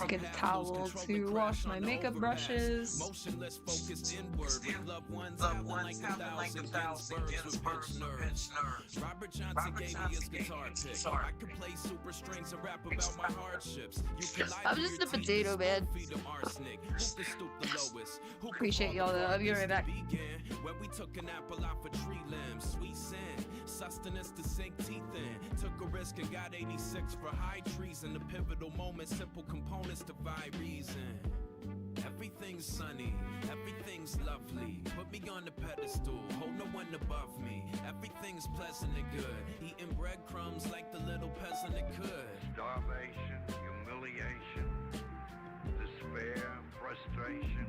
Get a towel to wash my makeup brushes. Motionless, focused inward with loved ones having like a thousand Ginsbergs with pinch nerves. Robert Johnson gave me his guitar pick. I could play super strings and rap about my hardships. I'm just a potato, man. Appreciate y'all though. I'll be right back. Where we took an apple off a tree limb, sweet sin, sustenance to sink teeth in. Took a risk and got 86 for high treason. The pivotal moment, simple components divide reason. Everything's sunny, everything's lovely. Put me on the pedestal, hold no one above me. Everything's pleasant and good, eating breadcrumbs like the little peasant that could. Starvation, humiliation, despair, frustration,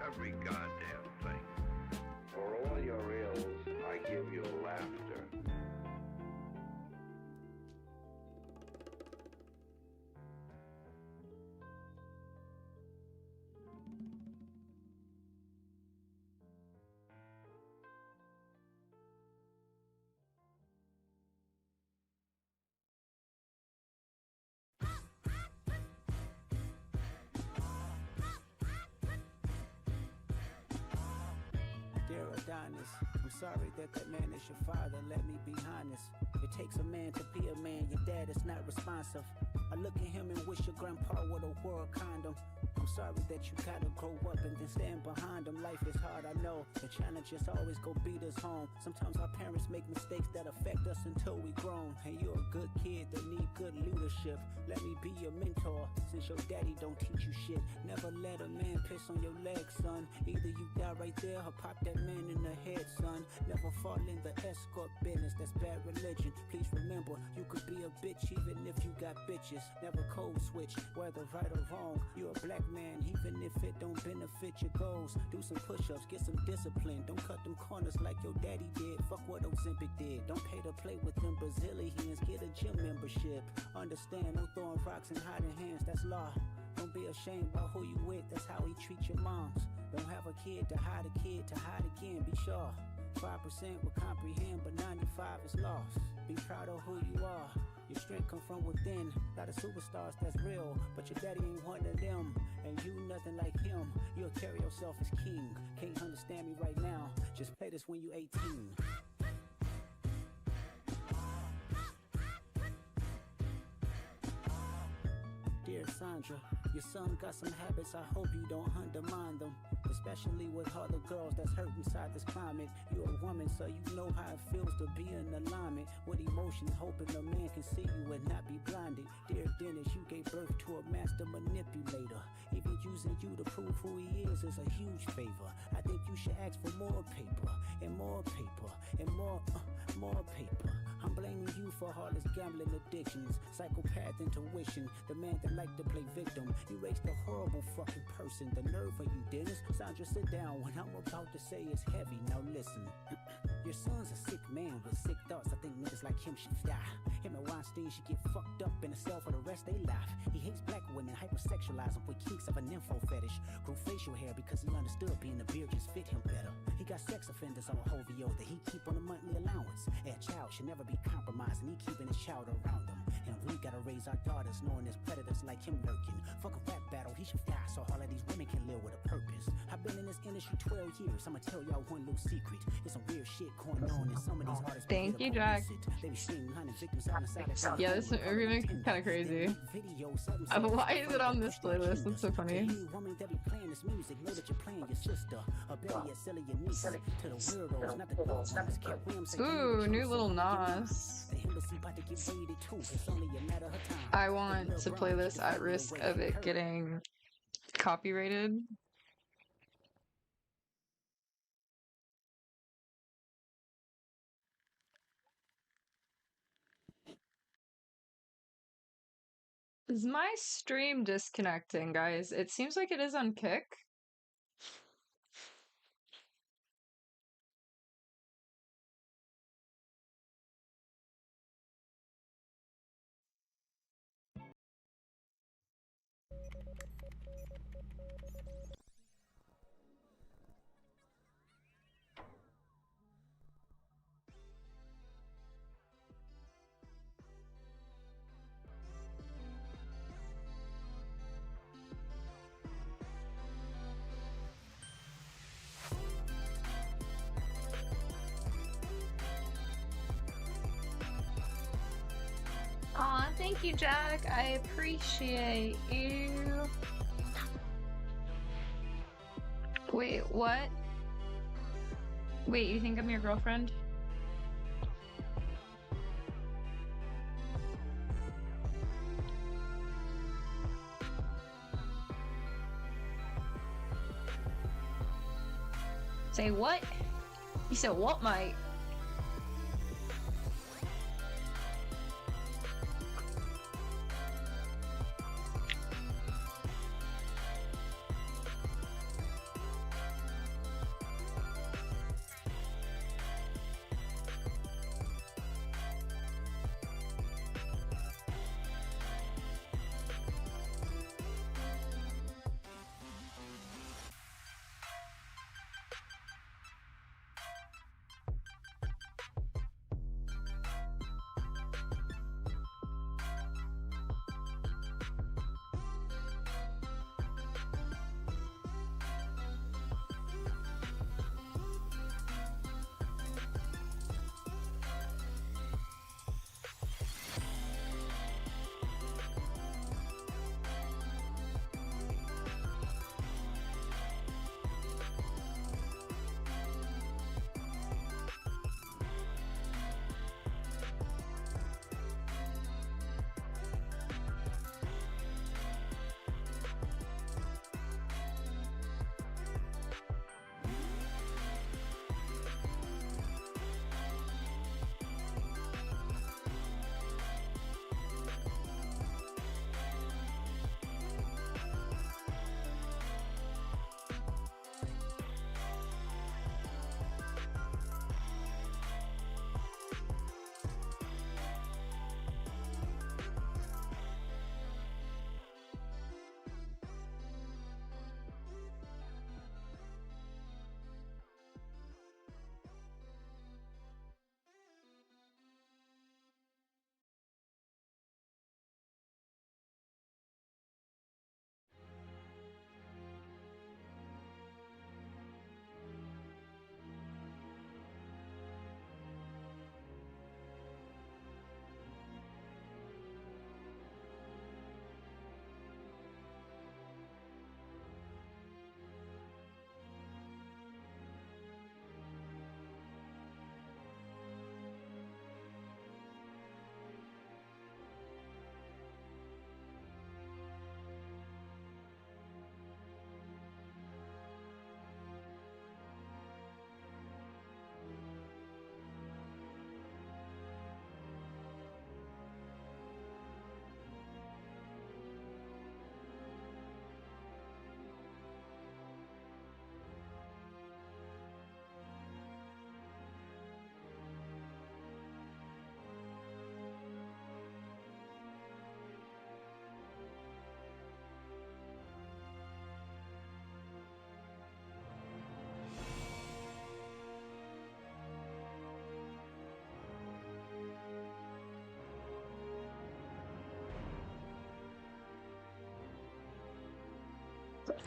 every goddamn thing. For all your ills, I give you laughter. Adonis, I'm sorry that man is your father, let me be honest. It takes a man to be a man, your dad is not responsive. I look at him and wish your grandpa would have wore a condom. I'm sorry that you gotta grow up and then stand behind him. Life is hard, I know, and China just always go beat us home. Sometimes our parents make mistakes that affect us until we grown. And you're a good kid that need good leadership. Let me be your mentor, since your daddy don't teach you shit. Never let a man piss on your leg, son. Either you die right there or pop that man in the head, son. Never fall in the escort business, that's bad religion. Please remember, you could be a bitch even if you got bitches. Never code switch, whether right or wrong. You're a black man, even if it don't benefit your goals. Do some push-ups, get some discipline. Don't cut them corners like your daddy did. Fuck what Ozempic did. Don't pay to play with them Brazilians. Get a gym membership. Understand, no throwing rocks and hiding hands, that's law. Don't be ashamed about who you with, that's how he treat your moms. Don't have a kid to hide again, be sure. 5% will comprehend, but 95 is lost. Be proud of who you are. Your strength come from within. Lot of superstars that's real, but your daddy ain't one of them. And you nothing like him. You'll carry yourself as king. Can't understand me right now. Just play this when you 18. Dear Sandra, your son got some habits, I hope you don't undermine them. especially with other girls that's hurt inside this climate. You're a woman, so you know how it feels to be in alignment with emotions, hoping a man can see you and not be blinded. Dear Dennis, you gave birth to a master manipulator. Even using you to prove who he is a huge favor. I think you should ask for more paper, and more paper, and more paper. I'm blaming you for heartless gambling addictions, psychopath intuition, the man that liked to play victim. You raised a horrible fucking person. The nerve of you, Dennis. Sandra, sit down. What I'm about to say is heavy. Now listen. Your son's a sick man with sick thoughts. I think niggas like him should die. Him and Weinstein should get fucked up in a cell for the rest of their life. He hates black women, hypersexualize them with kinks of an info fetish. Grew facial hair because he understood being a beard just fit him better. He got sex offenders on a Hovio that he keep on a monthly allowance. A child should never be compromised, and he keeping his child around him. And we gotta raise our daughters knowing there's predators like him lurking. Fuck a rap battle, he should die so all of these women can live with a purpose. I've been in this industry 12 years. I'ma tell y'all one little secret. There's some weird shit going on, and some of these artists Thank you, Jack. They be seeing hunting victims out inside. Yeah, this remix is kind of crazy. Why is it on this playlist? That's so funny. Woman that be playing this music, know that you're playing your sister. A belly yet selling your niece to the weirdos, not the dogs. Ooh, new little Nas. I want to play this at risk of it getting copyrighted. Is my stream disconnecting, guys? It seems like it is on Kick. Aw, thank you, Jack. I appreciate you. Wait, what? Wait, you think I'm your girlfriend? Say what? You said what, mate?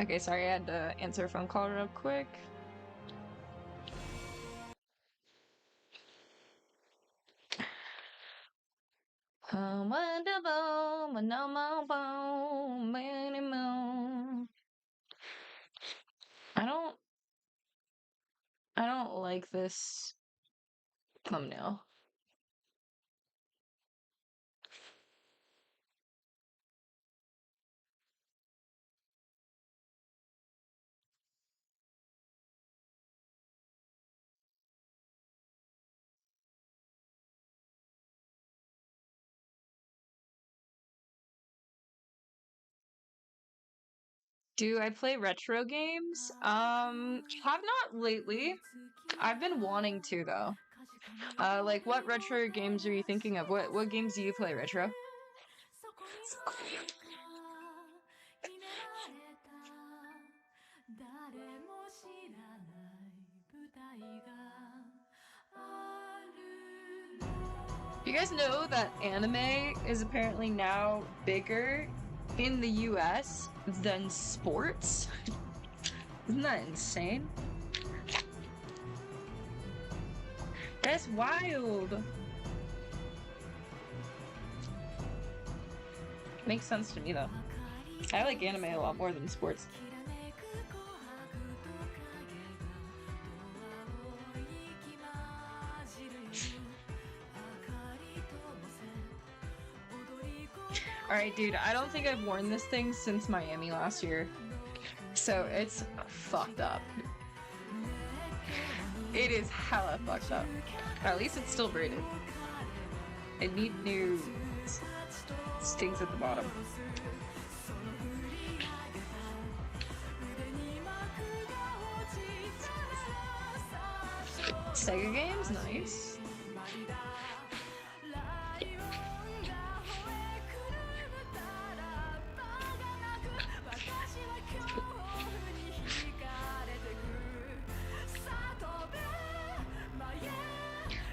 Okay, sorry, I had to answer a phone call real quick. I don't like this thumbnail. Do I play retro games? Have not lately. I've been wanting to though. Like what retro games are you thinking of? What games do you play retro? You guys know that anime is apparently now bigger in the US than sports? Isn't that insane? That's wild. Makes sense to me though. I like anime a lot more than sports. Alright, dude, I don't think I've worn this thing since Miami last year. So it's fucked up. It is hella fucked up. At least it's still braided. It needs new stings at the bottom. Sega games? Nice.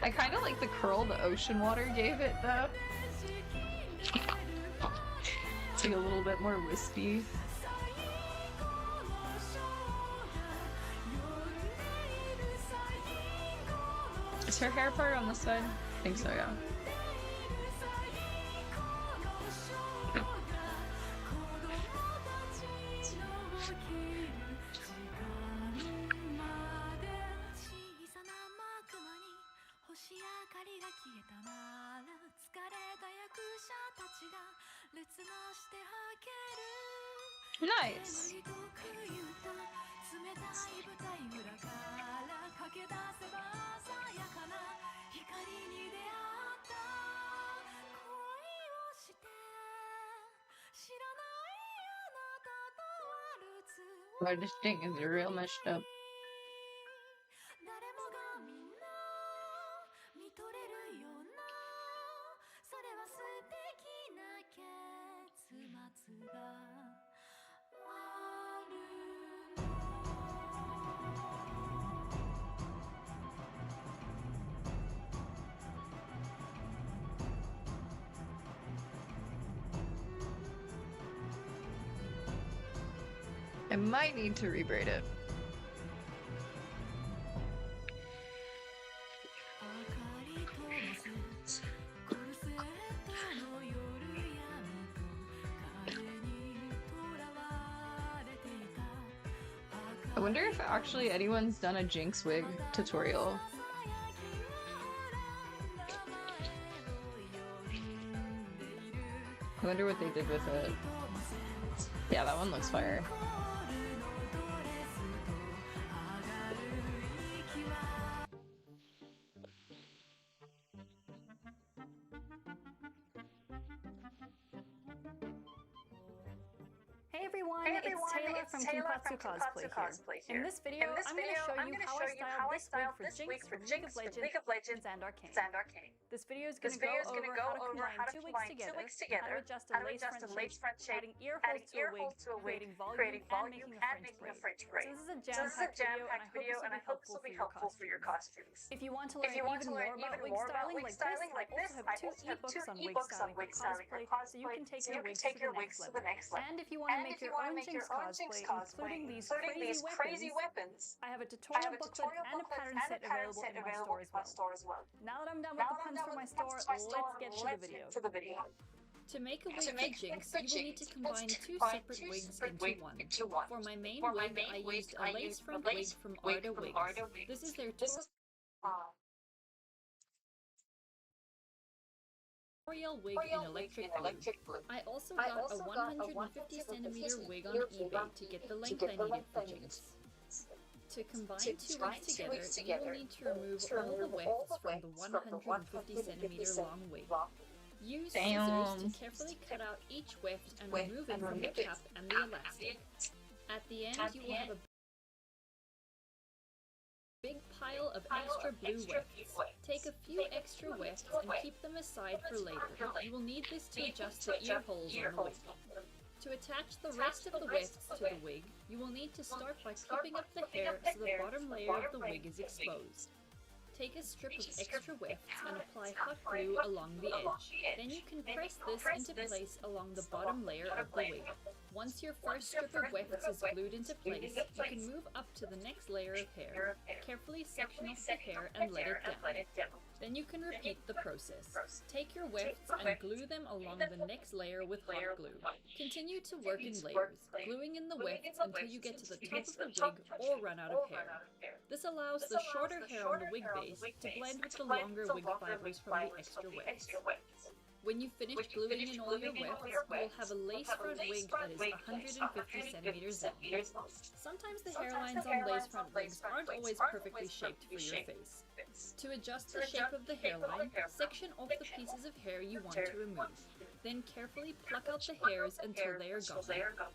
I kind of like the curl the ocean water gave it though. It's like a little bit more wispy. Is her hair part on this side? I think so, yeah. Nice. But this thing is real messed up. I might need to rebraid it. I wonder if actually anyone's done a Jinx wig tutorial. I wonder what they did with it. Yeah, that one looks fire. Hey everyone, it's Taylor from Kinpatsu Cosplay here. In this video, I'm going to show you how I styled this wig for Jinx from League of Legends and Arcane. This video is going to go over how to combine two wigs together, how to adjust a lace front shape, adding ear holes to a wig, creating volume, and making a French braid. So this is a jam-packed video, and I hope this will be helpful for your costumes. If you want to learn even more about wig styling like this, I also have two ebooks on wig styling for cosplay, so you can take your wigs to the next level. And if you want to make your your own Jinx cosplay, including these crazy weapons, I have a tutorial booklet and a pattern set available in my store as well. Now that I'm done with the puns for my store, let's get to the video. To make a wig for Jinx, you will need to combine two separate wigs into one. For my main wig, I used a lace front wig from Arda Wigs. This is their tutorial wig in electric blue. I also got a 150cm wig on eBay to get the length I needed for Jinx. To combine two wigs together, you will need to remove all the wefts from the 150cm long wig. Use scissors to carefully cut out each weft and remove it from the cap and the elastic. At the end, you will have a big pile of extra blue wefts. Take a few extra wefts and keep them aside for later. You will need this to adjust the ear holes on the wig. To attach the rest of the wefts to the wig, you will need to start by clipping up the hair so the bottom layer of the wig is exposed. Take a strip of extra wefts and apply hot glue along the edge. Then you can press this into place along the bottom layer of the wig. Once your first strip of wefts is glued into place, you can move up to the next layer of hair. Carefully section off the hair and let it down. Then you can repeat the process. Take your wefts and glue them along the next layer with hot glue. Continue to work in layers, gluing in the wefts until you get to the top of the wig or run out of hair. This allows the shorter hair on the wig base to blend with the longer wig fibers from the extra wefts. When you finish gluing in all your wefts, you will have a lace front wig that is 150cm long. Sometimes the hairlines on lace front wigs aren't always perfectly shaped for your face. To adjust the shape of the hairline, section off the pieces of hair you want to remove. Then carefully pluck out the hairs until they are gone.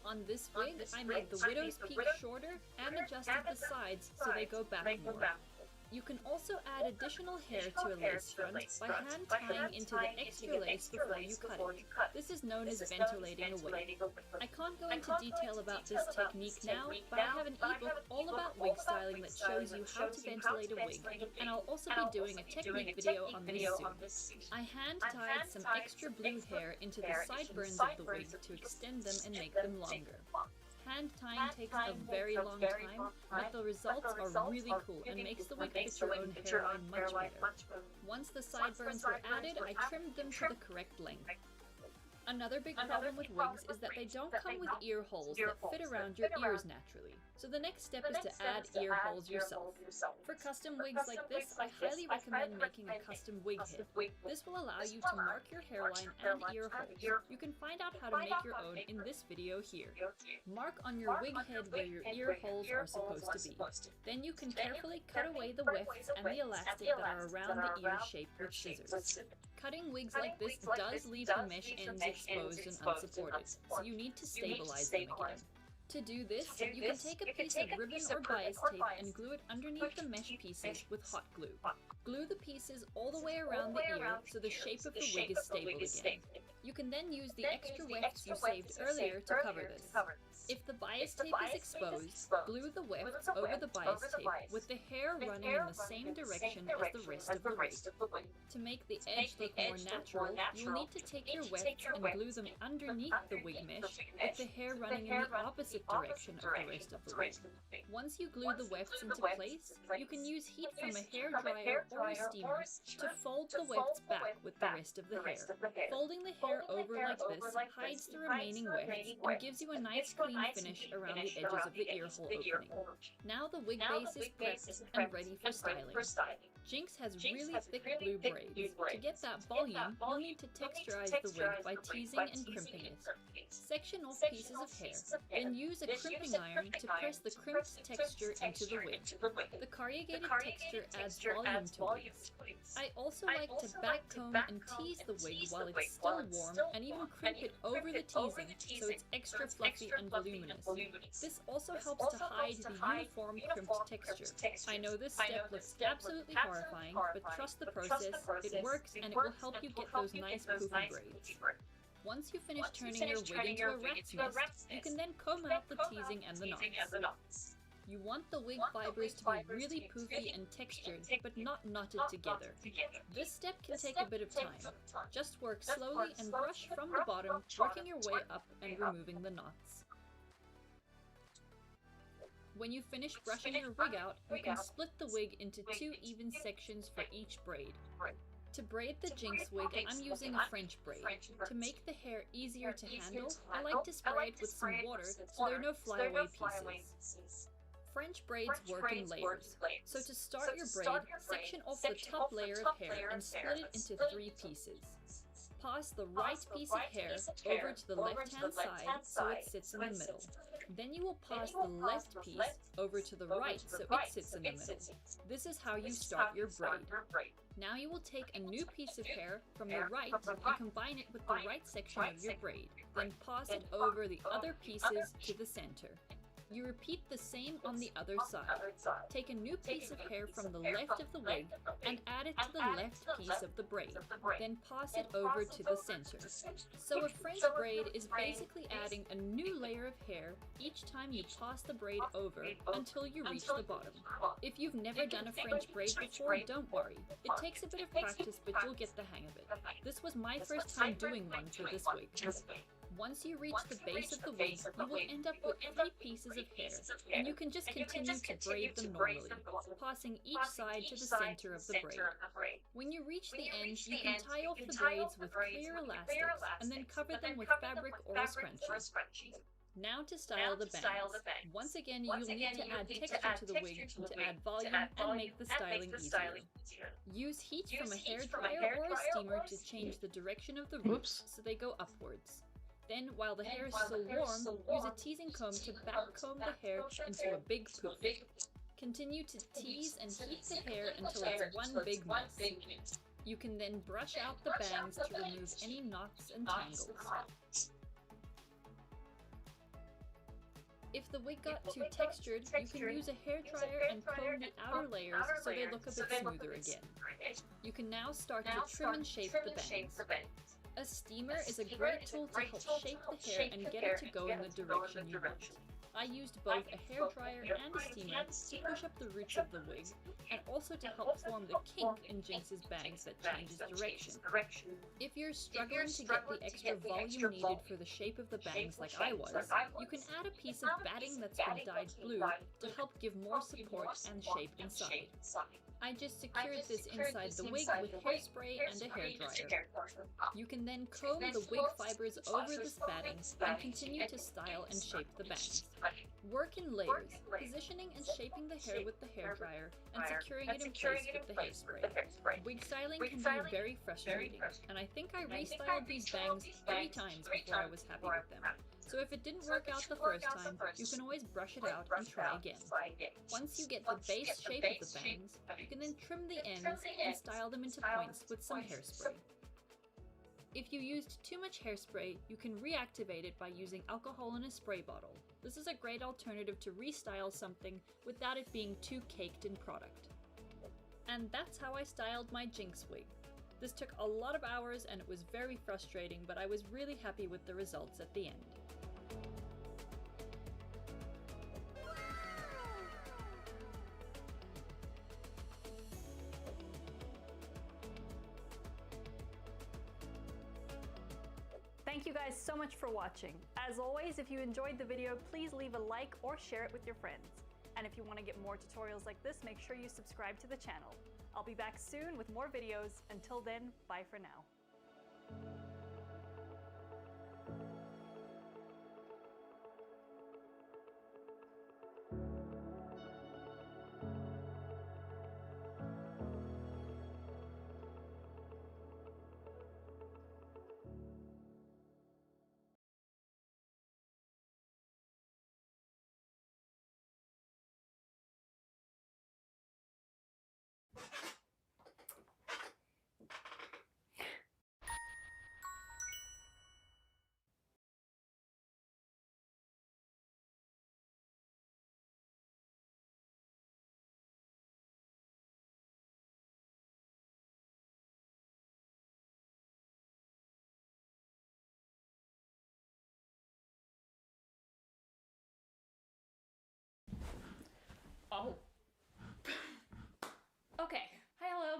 On this wig, I made the widow's peak shorter and adjusted the sides so they go back more. You can also add additional hair to a lace front by hand tying into the extra lace before you cut it. This is known as ventilating a wig. I can't go into detail about this technique now, but I have an ebook all about wig styling that shows you how to ventilate a wig, and I'll also be doing a technique video on this soon. I hand tied some extra blue hair into the sideburns of the wig to extend them and make them longer. Hand tying takes a very long time, but the results are really cool and makes the wig fit your own hairline much better. Once the sideburns were added, I trimmed them to the correct length. Another big problem with wigs is that they don't come with ear holes that fit around your ears naturally. So the next step is to add ear holes yourself. For custom wigs like this, I highly recommend making a custom wig head. This will allow you to mark your hairline and ear holes. You can find out how to make your own in this video here. Mark on your wig head where your ear holes are supposed to be. Then you can carefully cut away the wefts and the elastic that are around the ear shape with scissors. Cutting wigs like this does leave the mesh ends exposed and unsupported, so you need to stabilize them again. To do this, you can take a piece of ribbon or bias tape and glue it underneath the mesh pieces with hot glue. Glue the pieces all the way around the ear so the shape of the wig is stable again. You can then use the extra wefts you saved earlier to cover this. If the bias tape is exposed, glue the wefts over the bias tape with the hair running in the same direction as the rest of the wig. To make the edge look more natural, you'll need to take your wefts and glue them underneath the wig mesh with the hair running in the opposite direction of the rest of the wig. Once you glue the wefts into place, you can use heat from a hairdryer or a steamer to fold the wefts back with the rest of the hair. Folding the hair over like this hides the remaining wefts and gives you a nice clean finish around the edges of the ear hole opening. Now the wig base is prepped and ready for styling. Jinx has really thick blue braids. To get that volume, you'll need to texturize the wig by teasing and crimping it. Section off pieces of hair, then use a crimping iron to press the crimped texture into the wig. The corrugated texture adds volume to wigs. I also like to back comb and tease the wig while it's still warm and even crimp it over the teasing so it's extra fluffy and voluminous. This also helps to hide the uniform crimped texture. I know this step looks absolutely horrifying, but trust the process, it works and it will help you get those nice poofy braids. Once you finish turning your wig into a rat's nest, you can then comb out the teasing and the knots. You want the wig fibers to be really poofy and textured, but not knotted together. This step can take a bit of time. Just work slowly and brush from the bottom, working your way up and removing the knots. When you finish brushing your wig out, you can split the wig into 2 even sections for each braid. To braid the Jinx wig, I'm using a French braid. To make the hair easier to handle, I like to spray it with some water so there are no flyaway pieces. French braids work in layers. So to start your braid, section off the top layer of hair and split it into 3 pieces. Pass the right piece of hair over to the left-hand side so it sits in the middle. Then you will pass the left piece over to the right so it sits in the middle. This is how you start your braid. Now you will take a new piece of hair from the right and combine it with the right section of your braid. Then pass it over the other pieces to the center. You repeat the same on the other side. Take a new piece of hair from the left of the wig and add it to the left piece of the braid. Then pass it over to the center. So a French braid is basically adding a new layer of hair each time you pass the braid over until you reach the bottom. If you've never done a French braid before, don't worry. It takes a bit of practice, but you'll get the hang of it. This was my first time doing one for this wig. Once you reach the base of the wig, you will end up with 3 pieces of hair, and you can just continue to braid them normally, passing each side to the center of the braid. When you reach the end, you can tie off the braids with clear elastics, and then cover them with fabric or a scrunchie. Now to style the bangs. Once again, you'll need to add texture to the wig to add volume and make the styling easier. Use heat from a hairdryer or a steamer to change the direction of the roots so they go upwards. Then, while the hair is still warm, use a teasing comb to back-comb the hair into a big poof. Continue to tease and heat the hair until it's one big mess. You can then brush out the bangs to remove any knots and tangles. If the wig got too textured, you can use a hairdryer and comb the outer layers so they look a bit smoother again. You can now start to trim and shape the bangs. A steamer is a great tool to help shape the hair and get it to go in the direction you want. I used both a hairdryer and a steamer to push up the roots of the wig, and also to help form the kink in Jinx's bangs that changes direction. If you're struggling to get the extra volume needed for the shape of the bangs like I was, you can add a piece of batting that's been dyed blue to help give more support and shape inside. I just secured this inside the wig with hairspray and a hairdryer. You can then comb the wig fibers over this batting and continue to style and shape the bangs. Work in layers, positioning and shaping the hair with the hairdryer and securing it in place with the hairspray. Wig styling can be very frustrating, and I think I restyled these bangs 3 times before I was happy with them. So if it didn't work out the first time, you can always brush it out and try again. Once you get the base shape of the bangs, you can then trim the ends and style them into points with some hairspray. If you used too much hairspray, you can reactivate it by using alcohol in a spray bottle. This is a great alternative to restyle something without it being too caked in product. And that's how I styled my Jinx wig. This took a lot of hours and it was very frustrating, but I was really happy with the results at the end. Thank you guys so much for watching. As always, if you enjoyed the video, please leave a like or share it with your friends. And if you want to get more tutorials like this, make sure you subscribe to the channel. I'll be back soon with more videos. Until then, bye for now.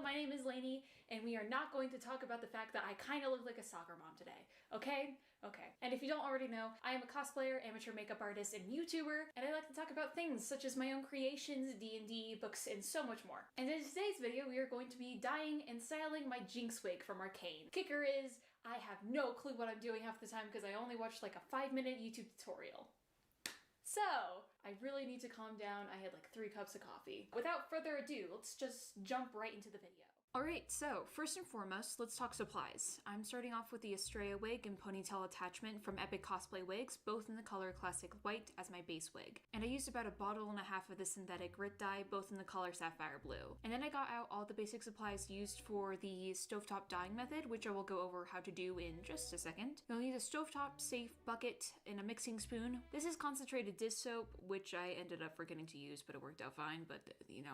my name is Lainey, and we are not going to talk about the fact that I kind of look like a soccer mom today, okay? Okay. And if you don't already know, I am a cosplayer, amateur makeup artist, and YouTuber, and I like to talk about things such as my own creations, D&D, books, and so much more. And in today's video, we are going to be dyeing and styling my Jinx wig from Arcane. Kicker is, I have no clue what I'm doing half the time because I only watched like a 5-minute YouTube tutorial. So, I really need to calm down. I had like 3 cups of coffee. Without further ado, let's just jump right into the video. Alright, so first and foremost, let's talk supplies. I'm starting off with the Estrella wig and ponytail attachment from Epic Cosplay Wigs, both in the color Classic White as my base wig. And I used about 1.5 bottles of the synthetic grit dye, both in the color Sapphire Blue. And then I got out all the basic supplies used for the stovetop dyeing method, which I will go over how to do in just a second. You'll need a stovetop safe bucket and a mixing spoon. This is concentrated dish soap, which I ended up forgetting to use, but it worked out fine, but you know,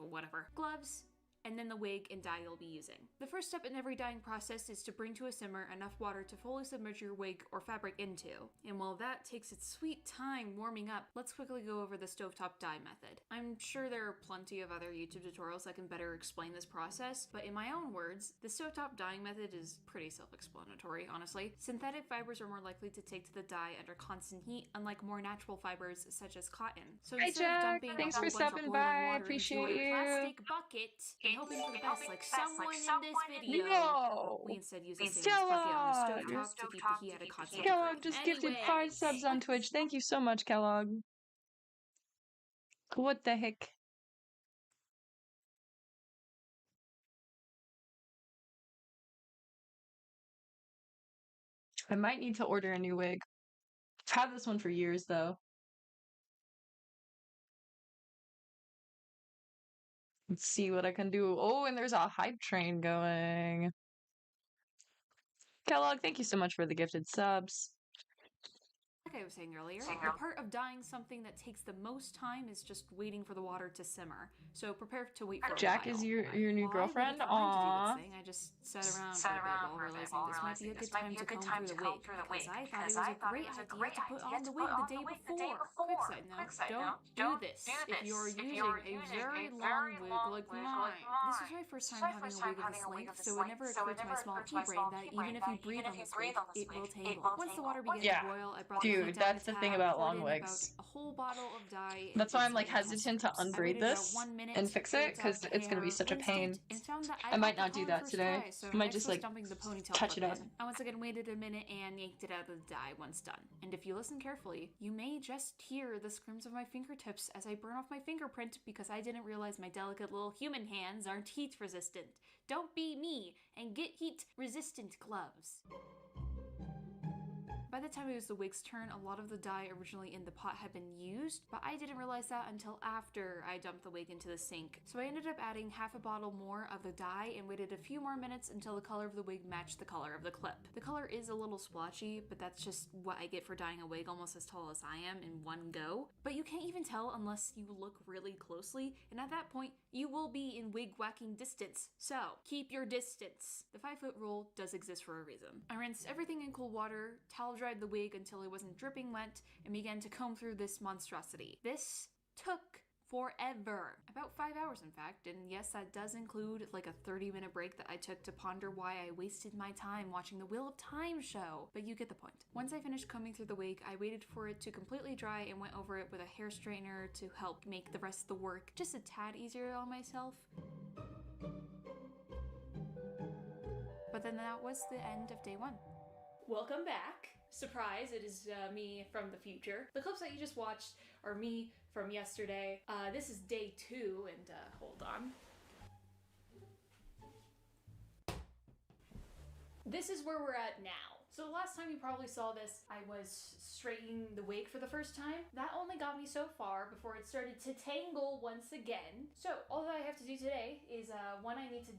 whatever. Gloves, and then the wig and dye you'll be using. The first step in every dyeing process is to bring to a simmer enough water to fully submerge your wig or fabric into. And while that takes its sweet time warming up, let's quickly go over the stovetop dye method. I'm sure there are plenty of other YouTube tutorials that can better explain this process, but in my own words, the stovetop dyeing method is pretty self-explanatory, honestly. Synthetic fibers are more likely to take to the dye under constant heat, unlike more natural fibers such as cotton. So Hi instead of Jack, dumping thanks a whole for bunch of stopping boiling by. water Appreciate into a you. plastic bucket and hoping for the best, like someone in this video, No. we instead use the same bucket on a stovetop to keep the heat at a constant Kellogg degree. just gifted 5 subs on Twitch. Thank you so much, Kellogg. What the heck? I might need to order a new wig. I've had this one for years, though. Let's see what I can do. Oh, and there's a hype train going. Kellogg, thank you so much for the gifted subs. Like I was saying earlier, the part of dyeing something that takes the most time is just waiting for the water to simmer. So prepare to wait for Jack a while. is your new girlfriend? Aww. I just sat around for a bit while realizing this might be a good time to comb through the wig, because I thought it was a great idea to put on the wig the day before. Quick side note, don't do this if you're using a very long wig like mine. This was my first time having a wig of this length, so it never occurred to my small pea brain that even if you breathe on this wig, it will tangle. Once the water began to boil, I brought the Dude, that's the thing about long wigs. a whole bottle of dye. That's why I'm like hesitant to unbraid this and fix it, because it's gonna be such a pain. I might not do that today. I might just like touch it up. I once again waited a minute and yanked it out of the dye once done. And if you listen carefully, you may just hear the screams of my fingertips as I burn off my fingerprint because I didn't realize my delicate little human hands aren't heat resistant. Don't be me and get heat resistant gloves. By the time it was the wig's turn, a lot of the dye originally in the pot had been used, but I didn't realize that until after I dumped the wig into the sink. So I ended up adding 1/2 bottle more of the dye and waited a few more minutes until the color of the wig matched the color of the clip. The color is a little splotchy, but that's just what I get for dyeing a wig almost as tall as I am in one go. But you can't even tell unless you look really closely, and at that point, you will be in wig whacking distance. So keep your distance. The 5-foot rule does exist for a reason. I rinsed everything in cool water, towel dried the wig until it wasn't dripping wet, and began to comb through this monstrosity. This took forever. About 5 hours, in fact, and yes, that does include like a 30-minute break that I took to ponder why I wasted my time watching the Wheel of Time show, but you get the point. Once I finished combing through the wig, I waited for it to completely dry and went over it with a hair straightener to help make the rest of the work just a tad easier on myself. But then that was the end of day 1. Welcome back. Surprise, it is me from the future. The clips that you just watched are me from yesterday. This is day 2, and hold on. This is where we're at now. So the last time you probably saw this, I was straightening the wig for the first time. That only got me so far before it started to tangle once again. So all that I have to do today is, one, I need to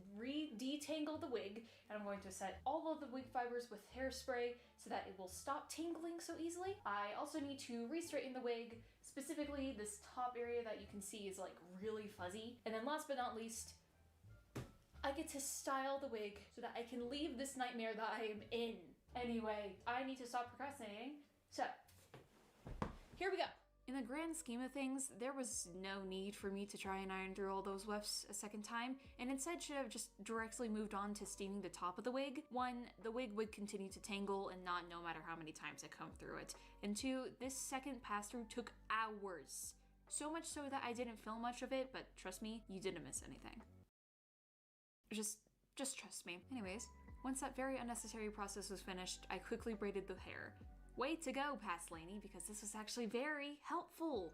detangle the wig, and I'm going to set all of the wig fibers with hairspray so that it will stop tangling so easily. I also need to re-straighten the wig, specifically this top area that you can see is like really fuzzy. And then last but not least, I get to style the wig so that I can leave this nightmare that I am in. Anyway, I need to stop procrastinating, so here we go. In the grand scheme of things, there was no need for me to try and iron through all those wefts a second time, and instead should have just directly moved on to steaming the top of the wig. One, the wig would continue to tangle and not no matter how many times I combed through it. And two, this second pass through took hours. So much so that I didn't film much of it, but trust me, you didn't miss anything. Just trust me. Anyways, once that very unnecessary process was finished, I quickly braided the hair. Way to go, Past Laney, because this was actually very helpful.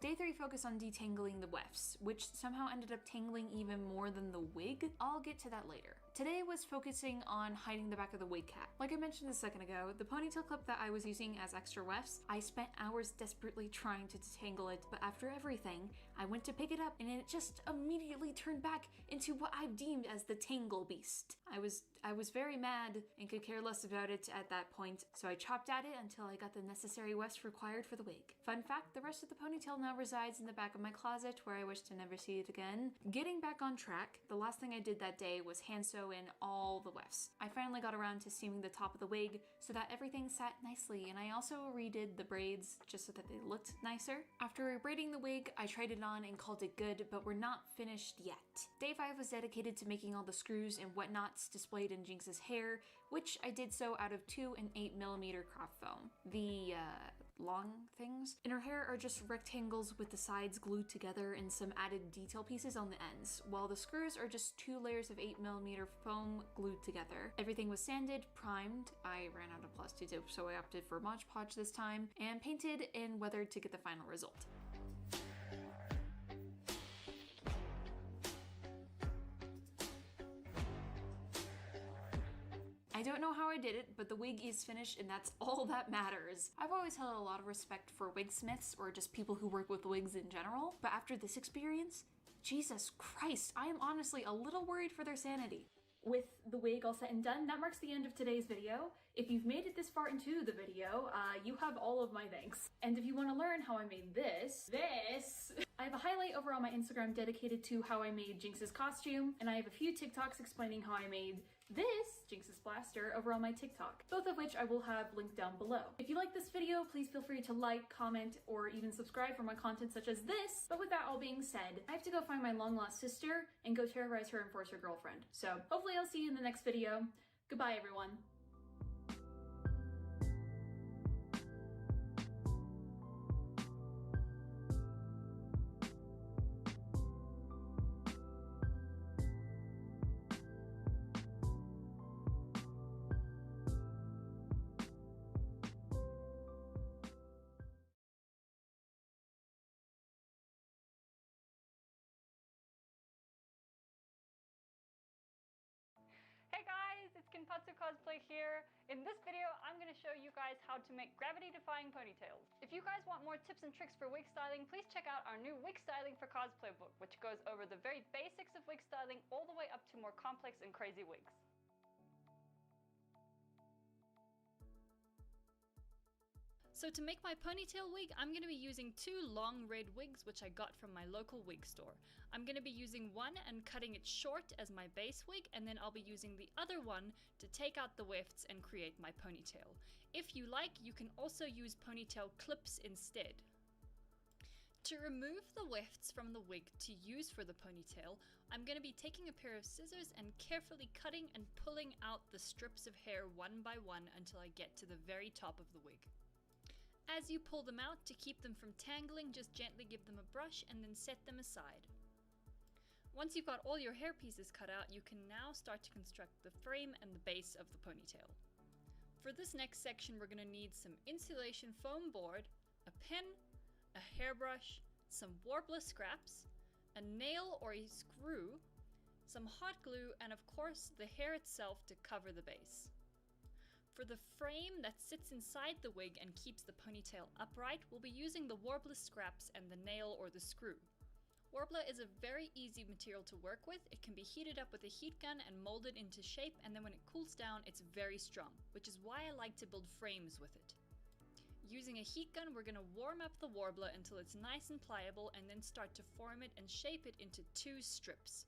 Day 3 focused on detangling the wefts, which somehow ended up tangling even more than the wig. I'll get to that later. Today was focusing on hiding the back of the wig cap. Like I mentioned a second ago, the ponytail clip that I was using as extra wefts, I spent hours desperately trying to detangle it, but after everything, I went to pick it up and it just immediately turned back into what I've deemed as the tangle beast. I was very mad and could care less about it at that point, so I chopped at it until I got the necessary wefts required for the wig. Fun fact, the rest of the ponytail now resides in the back of my closet where I wish to never see it again. Getting back on track, the last thing I did that day was hand sew in all the wefts. I finally got around to steaming the top of the wig so that everything sat nicely, and I also redid the braids just so that they looked nicer. After braiding the wig, I tried it on and called it good, but we're not finished yet. Day 5 was dedicated to making all the screws and whatnots displayed in Jinx's hair, which I did so out of 2 and 8mm craft foam. The long things in her hair are just rectangles with the sides glued together and some added detail pieces on the ends, while the screws are just 2 layers of 8mm foam glued together. Everything was sanded, primed, I ran out of plastic tip so I opted for Mod Podge this time, and painted and weathered to get the final result. I don't know how I did it, but the wig is finished and that's all that matters. I've always held a lot of respect for wig smiths or just people who work with wigs in general, but after this experience, Jesus Christ, I am honestly a little worried for their sanity. With the wig all set and done, that marks the end of today's video. If you've made it this far into the video, you have all of my thanks. And if you want to learn how I made this, I have a highlight over on my Instagram dedicated to how I made Jinx's costume, and I have a few TikToks explaining how I made this, Jinx's blaster, over on my TikTok, both of which I will have linked down below. If you like this video, please feel free to like, comment, or even subscribe for more content such as this. But with that all being said, I have to go find my long-lost sister and go terrorize her and force her girlfriend. So hopefully I'll see you in the next video. Goodbye, everyone. Hey guys, it's Kinpatsu Cosplay here. In this video, I'm going to show you guys how to make gravity-defying ponytails. If you guys want more tips and tricks for wig styling, please check out our new Wig Styling for Cosplay book, which goes over the very basics of wig styling all the way up to more complex and crazy wigs. So to make my ponytail wig, I'm going to be using 2 long red wigs which I got from my local wig store. I'm going to be using one and cutting it short as my base wig, and then I'll be using the other one to take out the wefts and create my ponytail. If you like, you can also use ponytail clips instead. To remove the wefts from the wig to use for the ponytail, I'm going to be taking a pair of scissors and carefully cutting and pulling out the strips of hair one by one until I get to the very top of the wig. As you pull them out, to keep them from tangling, just gently give them a brush and then set them aside. Once you've got all your hair pieces cut out, you can now start to construct the frame and the base of the ponytail. For this next section, we're going to need some insulation foam board, a pen, a hairbrush, some warbler scraps, a nail or a screw, some hot glue, and of course the hair itself to cover the base. For the frame that sits inside the wig and keeps the ponytail upright, we'll be using the warbler scraps and the nail or the screw. Warbler is a very easy material to work with. It can be heated up with a heat gun and molded into shape, and then when it cools down, it's very strong, which is why I like to build frames with it. Using a heat gun, we're going to warm up the warbler until it's nice and pliable, and then start to form it and shape it into 2 strips.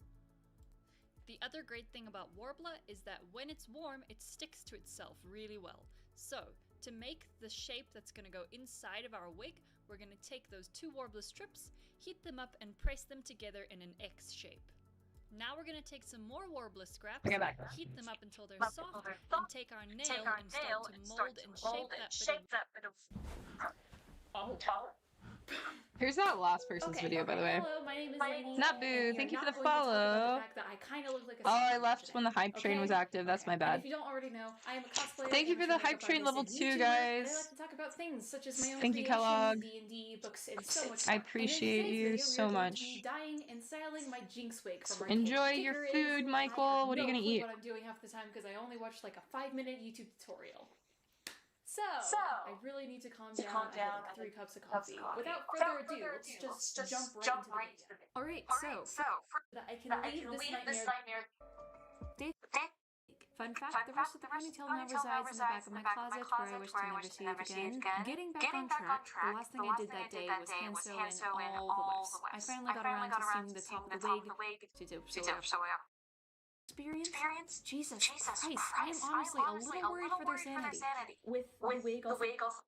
The other great thing about Warbler is that when it's warm, it sticks to itself really well. So, to make the shape that's going to go inside of our wig, we're going to take those 2 Warbler strips, heat them up, and press them together in an X shape. Now we're going to take some more Warbler scraps, heat them up until they're soft, and take our nail and start to mold and shape that bit of... Oh. Here's that last person's video, by the way. Hello, my name is Lainey. Nabu, thank you for the Going to talk about follow. the fact that I kind of look like a Oh, I Sailor left today. when the hype train was active. That's my And bad. if you don't already know, I am a cosplayer. Thank you for the hype train level 2, guys. And I like to talk about things such as my own Thank you, creations, Kellogg. D&D, books, and so much I more. appreciate you so much. Be dyeing and styling my Jinx wig from our Enjoy your food, Michael. What are you gonna eat? What I'm doing half the time because I only watched like a 5-minute YouTube tutorial. So, I really need to calm down. I had like 3 cups of coffee. Without further ado, let's just jump right into the video. Alright, so that I can leave this nightmare. Fun fact, the rest of the ponytail now resides in the back of my closet where I wish to never see it again. Getting back on track, the last thing I did that day was hand sew in all the whips. I finally got around to seeing the top of the wig. Experience? Jesus Christ, I am honestly a little worried for their sanity. With the wig also.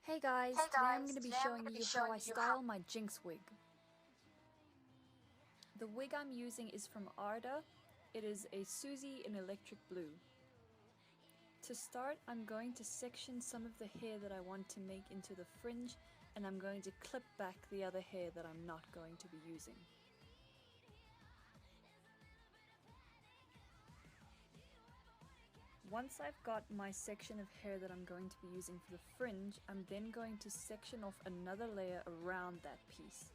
Hey guys, today I'm going to be showing you how I style my Jinx wig. The wig I'm using is from Arda. It is a Susie in electric blue. To start, I'm going to section some of the hair that I want to make into the fringe, and I'm going to clip back the other hair that I'm not going to be using. Once I've got my section of hair that I'm going to be using for the fringe, I'm then going to section off another layer around that piece.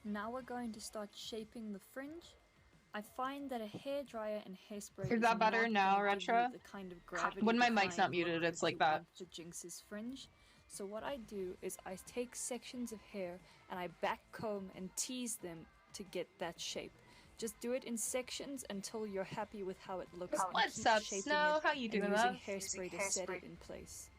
Now we're going to start shaping the fringe. I find that a hairdryer and hairspray Is that better now, Retro? The kind of gravity when my mic's not behind muted, what it's like you that. want for Jinx's fringe. So what I do is I take sections of hair and I back comb and tease them to get that shape. Just do it in sections until you're happy with how it looks. What's up, Snow? How you doing, love? Using hairspray to set it in place.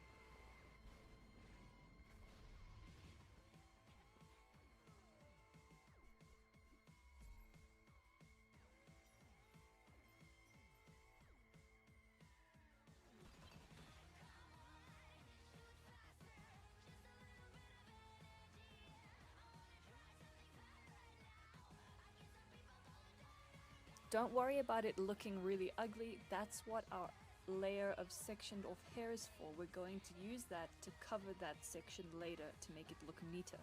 Don't worry about it looking really ugly. That's what our layer of sectioned off hair is for. We're going to use that to cover that section later to make it look neater.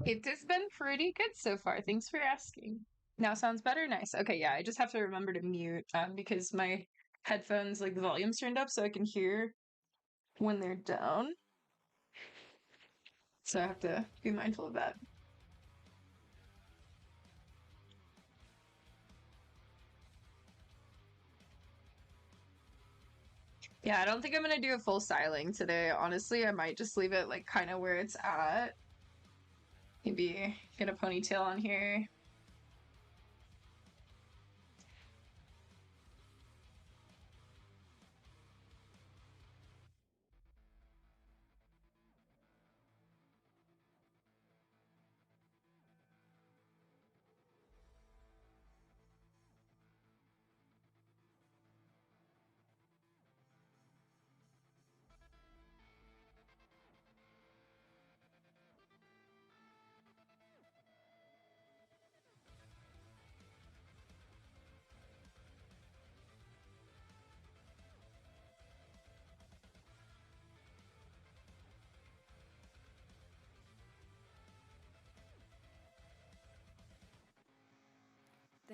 It has been pretty good so far. Thanks for asking. Now sounds better? Nice. Okay, yeah, I just have to remember to mute because my headphones, like, the volume's turned up so I can hear when they're down. So I have to be mindful of that. Yeah, I don't think I'm gonna do a full styling today. Honestly, I might just leave it, like, kind of where it's at. Maybe get a ponytail on here.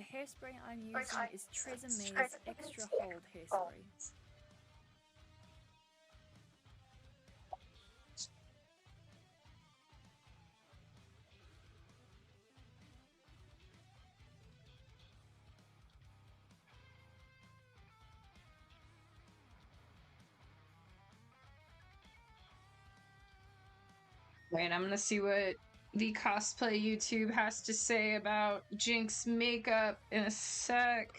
The hairspray I'm using is Trezeme's Extra Hold hairspray. Wait, I'm gonna see what the cosplay YouTube has to say about Jinx makeup in a sec.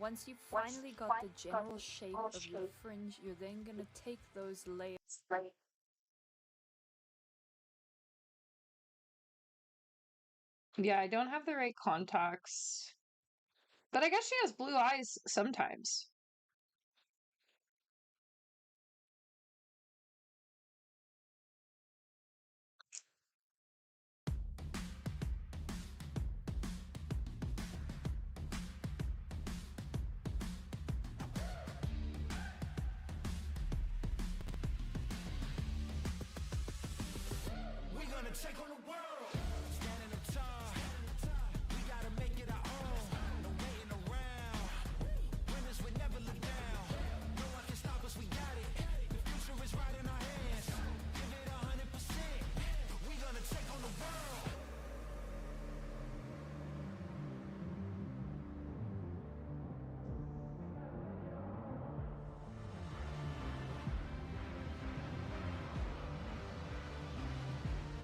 Once you've finally got the general shape of your fringe, you're then gonna take those layers. Yeah, I don't have the right contacts. But I guess she has blue eyes sometimes. We're gonna take on the world. Standing up tall. We gotta make it our own. No waiting around. Winners will never look down. No one can stop us, we got it. The future is right in our hands. Give it 100%. We're gonna take on the world.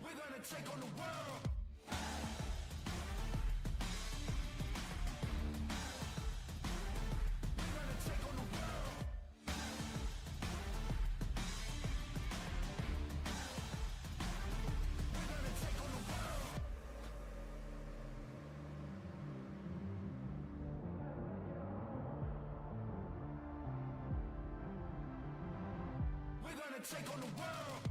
We're gonna take on the world. We're gonna take on the world. We're gonna take on the world. We're gonna take on the world.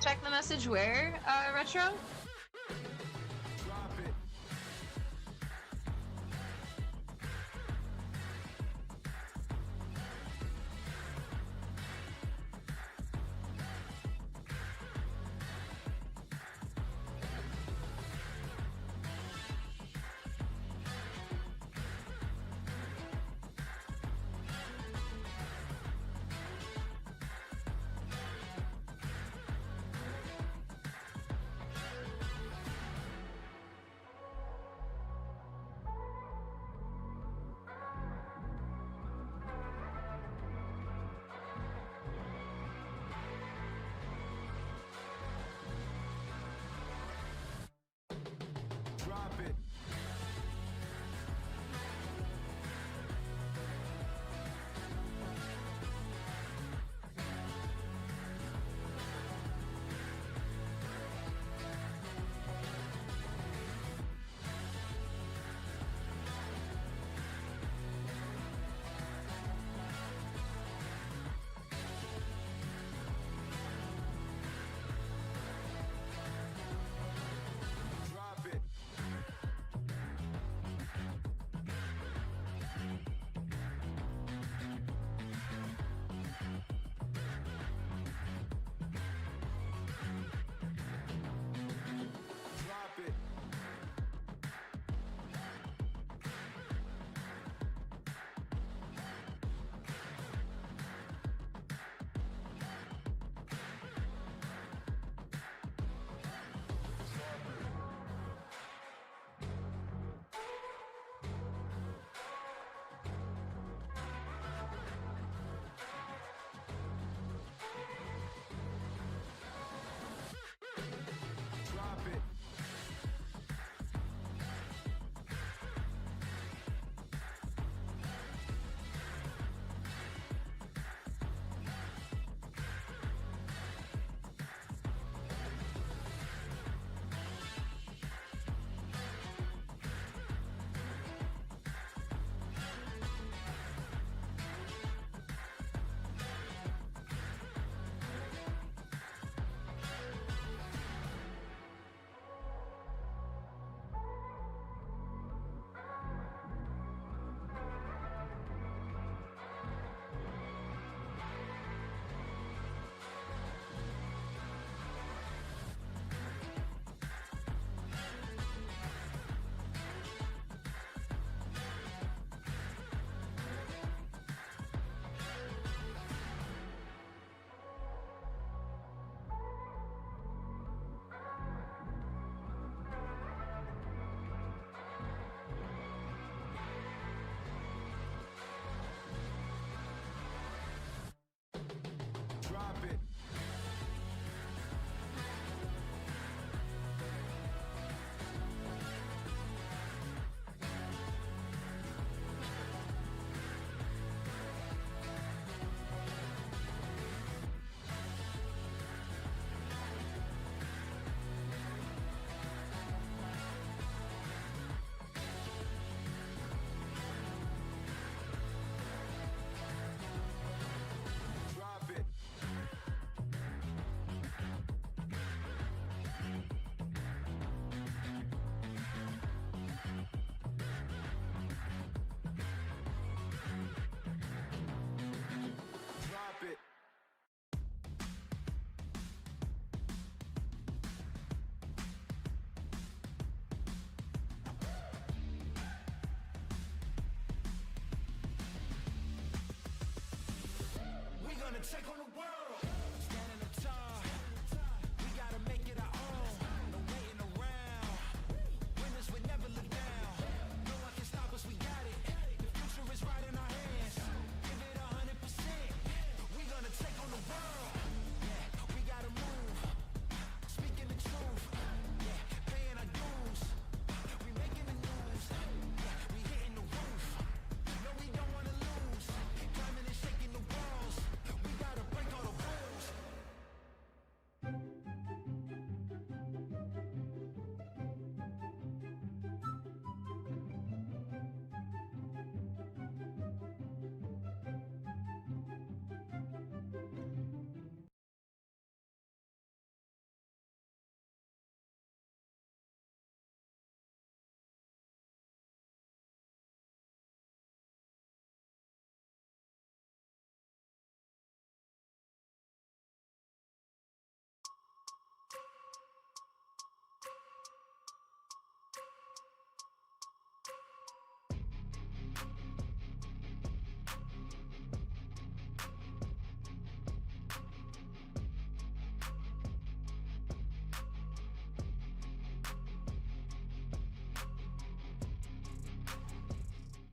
Check the message where, Retro? Drop it. gonna take on the world. Standing tall, we gotta make it our own. No waiting around. Winners would never look down. No one can stop us, we got it. The future is right in our hands. Give it 100%. We gonna take on the world. Yeah, we gotta move. Speaking the truth. Yeah, paying our dues. We making the news. Yeah, we hitting the roof. No, we don't wanna lose. Climbing and shaking the walls. We gotta break all the rules.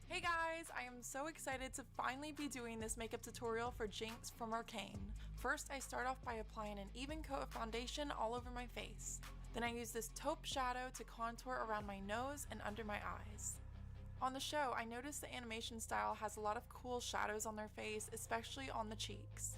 Hey guys, I am so excited to finally be doing this makeup tutorial for Jinx from Arcane. First, I start off by applying an even coat of foundation all over my face. Then I use this taupe shadow to contour around my nose and under my eyes. On the show, I noticed the animation style has a lot of cool shadows on their face, especially on the cheeks.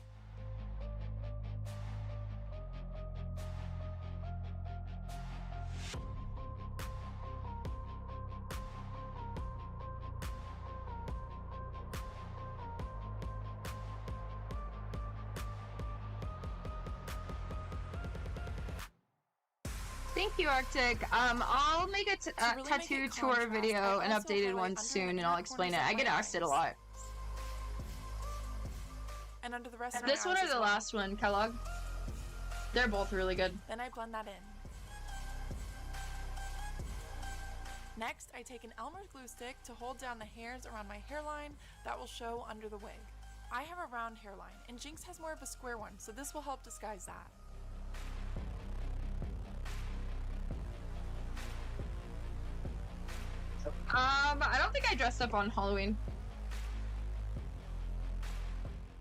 Thank you, Arctic. I'll make a really tattoo make it tour contrast, video, I an also updated highlight one under soon, the and inner I'll explain it. corners I of get my asked it a eyes. lot. And under the rest of my This one eyes or as the well. last one, Kellogg? They're both really good. Then I blend that in. Next, I take an Elmer's glue stick to hold down the hairs around my hairline that will show under the wig. I have a round hairline, and Jinx has more of a square one, so this will help disguise that. I don't think I dressed up on Halloween.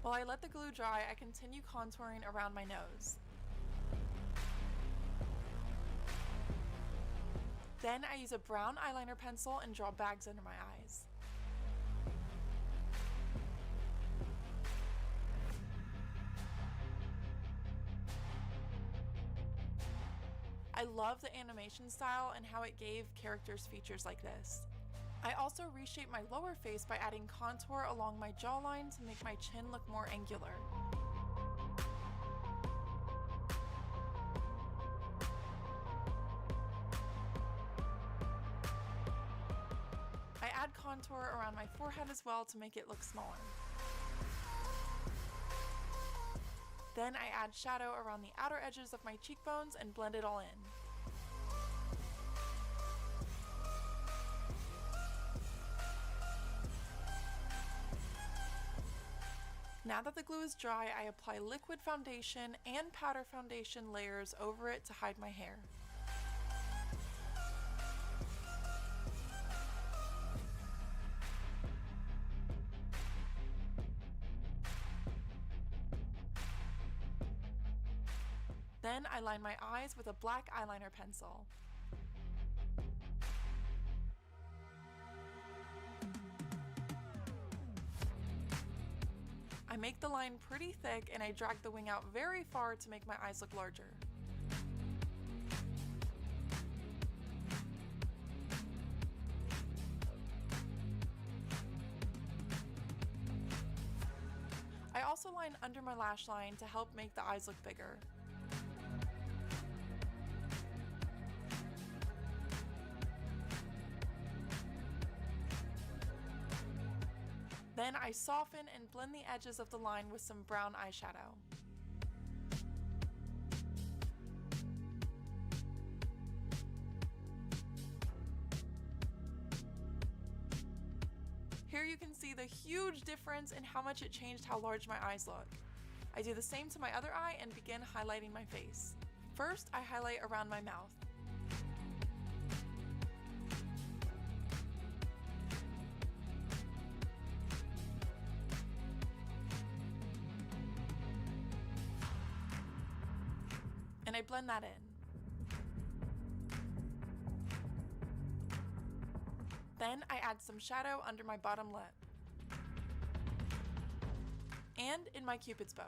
While I let the glue dry, I continue contouring around my nose. Then I use a brown eyeliner pencil and draw bags under my eyes. I love the animation style and how it gave characters features like this. I also reshaped my lower face by adding contour along my jawline to make my chin look more angular. I add contour around my forehead as well to make it look smaller. Then I add shadow around the outer edges of my cheekbones and blend it all in. Now that the glue is dry, I apply liquid foundation and powder foundation layers over it to hide my hair. Then I line my eyes with a black eyeliner pencil. I make the line pretty thick and I drag the wing out very far to make my eyes look larger. I also line under my lash line to help make the eyes look bigger. Then I soften and blend the edges of the line with some brown eyeshadow. Here you can see the huge difference in how much it changed how large my eyes look. I do the same to my other eye and begin highlighting my face. First, I highlight around my mouth. And I blend that in. Then I add some shadow under my bottom lip. And in my Cupid's bow.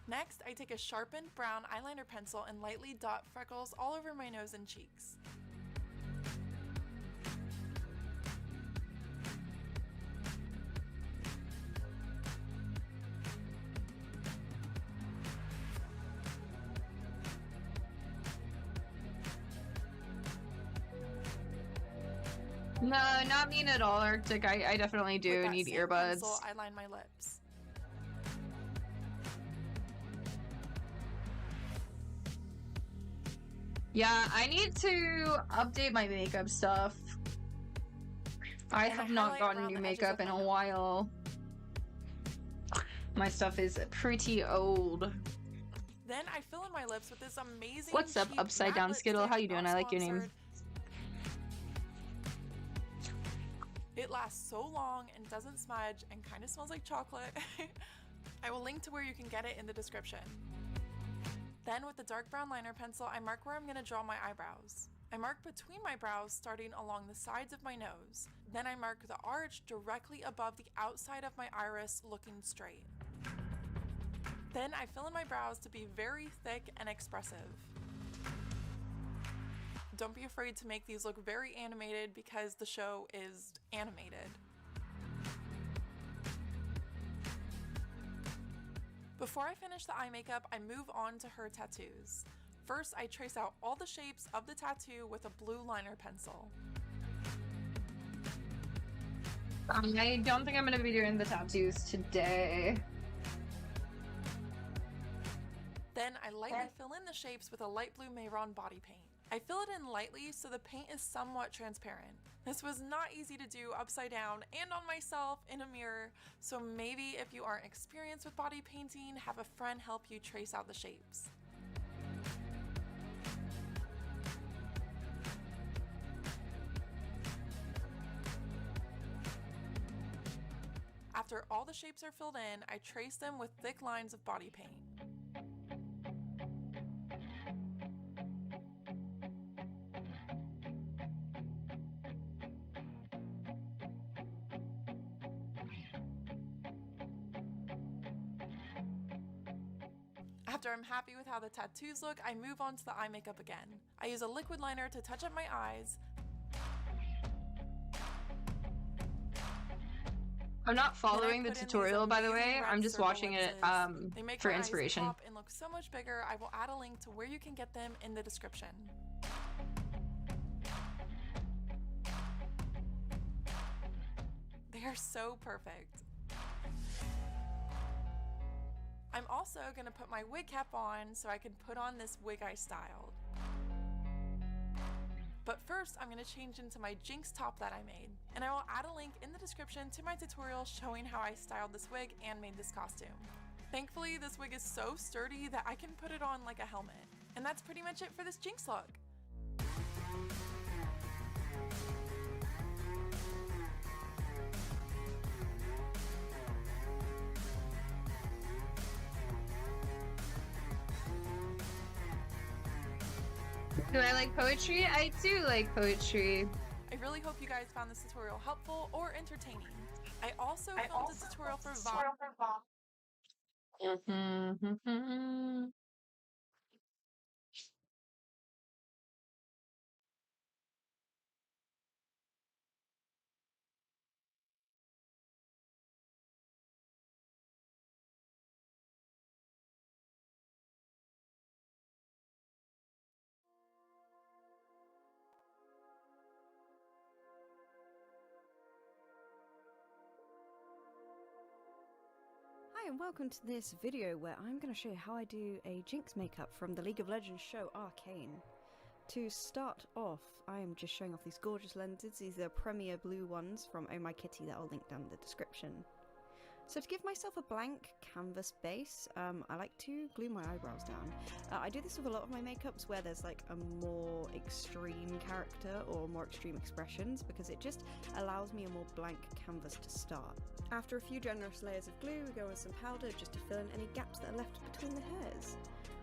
Next, I take a sharpened brown eyeliner pencil and lightly dot freckles all over my nose and cheeks. No, not mean at all, Arctic. I definitely do need earbuds. Pencil, I line my lips. Yeah, I need to update my makeup stuff. I have not gotten new makeup in a while. My stuff is pretty old. Then I fill in my lips with this amazing What's up, Upside Down Skittle? How you doing? I like your name. It lasts so long and doesn't smudge and kind of smells like chocolate. I will link to where you can get it in the description. Then with the dark brown liner pencil, I mark where I'm going to draw my eyebrows. I mark between my brows starting along the sides of my nose. Then I mark the arch directly above the outside of my iris looking straight. Then I fill in my brows to be very thick and expressive. Don't be afraid to make these look very animated because the show is animated. Before I finish the eye makeup, I move on to her tattoos. First, I trace out all the shapes of the tattoo with a blue liner pencil. I don't think I'm going to be doing the tattoos today. Then I lightly fill in the shapes with a light blue Mayron body paint. I fill it in lightly so the paint is somewhat transparent. This was not easy to do upside down and on myself in a mirror, so maybe if you aren't experienced with body painting, have a friend help you trace out the shapes. After all the shapes are filled in, I trace them with thick lines of body paint. After I'm happy with how the tattoos look, I move on to the eye makeup again. I use a liquid liner to touch up my eyes. I'm not following the tutorial, by the way. I'm just watching it They make for my eyes inspiration. pop and look so much bigger. I will add a link to where you can get them in the description. They are so perfect. I'm also going to put my wig cap on so I can put on this wig I styled. But first, I'm going to change into my Jinx top that I made, and I will add a link in the description to my tutorial showing how I styled this wig and made this costume. Thankfully, this wig is so sturdy that I can put it on like a helmet. And that's pretty much it for this Jinx look. Do I like poetry? I do like poetry. I really hope you guys found this tutorial helpful or entertaining. I also filmed a tutorial for Vaughn. Hi and welcome to this video where I'm going to show you how I do a Jinx makeup from the League of Legends show Arcane. To start off, I am just showing off these gorgeous lenses. These are Premier Blue ones from Oh My Kitty that I'll link down in the description. So to give myself a blank canvas base, I like to glue my eyebrows down. I do this with a lot of my makeups where there's like a more extreme character or more extreme expressions, because it just allows me a more blank canvas to start. After a few generous layers of glue, we go with some powder just to fill in any gaps that are left between the hairs.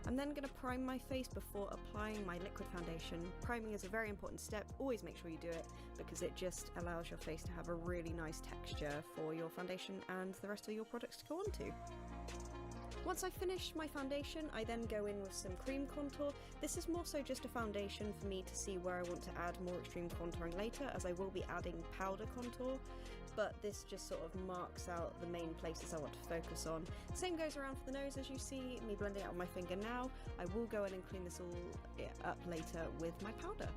I'm then going to prime my face before applying my liquid foundation. Priming is a very important step, always make sure you do it, because it just allows your face to have a really nice texture for your foundation and the rest of your products to go on to. Once I've finished my foundation, I then go in with some cream contour. This is more so just a foundation for me to see where I want to add more extreme contouring later, as I will be adding powder contour, but this just sort of marks out the main places I want to focus on. Same goes around for the nose, as you see me blending out with my finger now. I will go in and clean this all up later with my powder.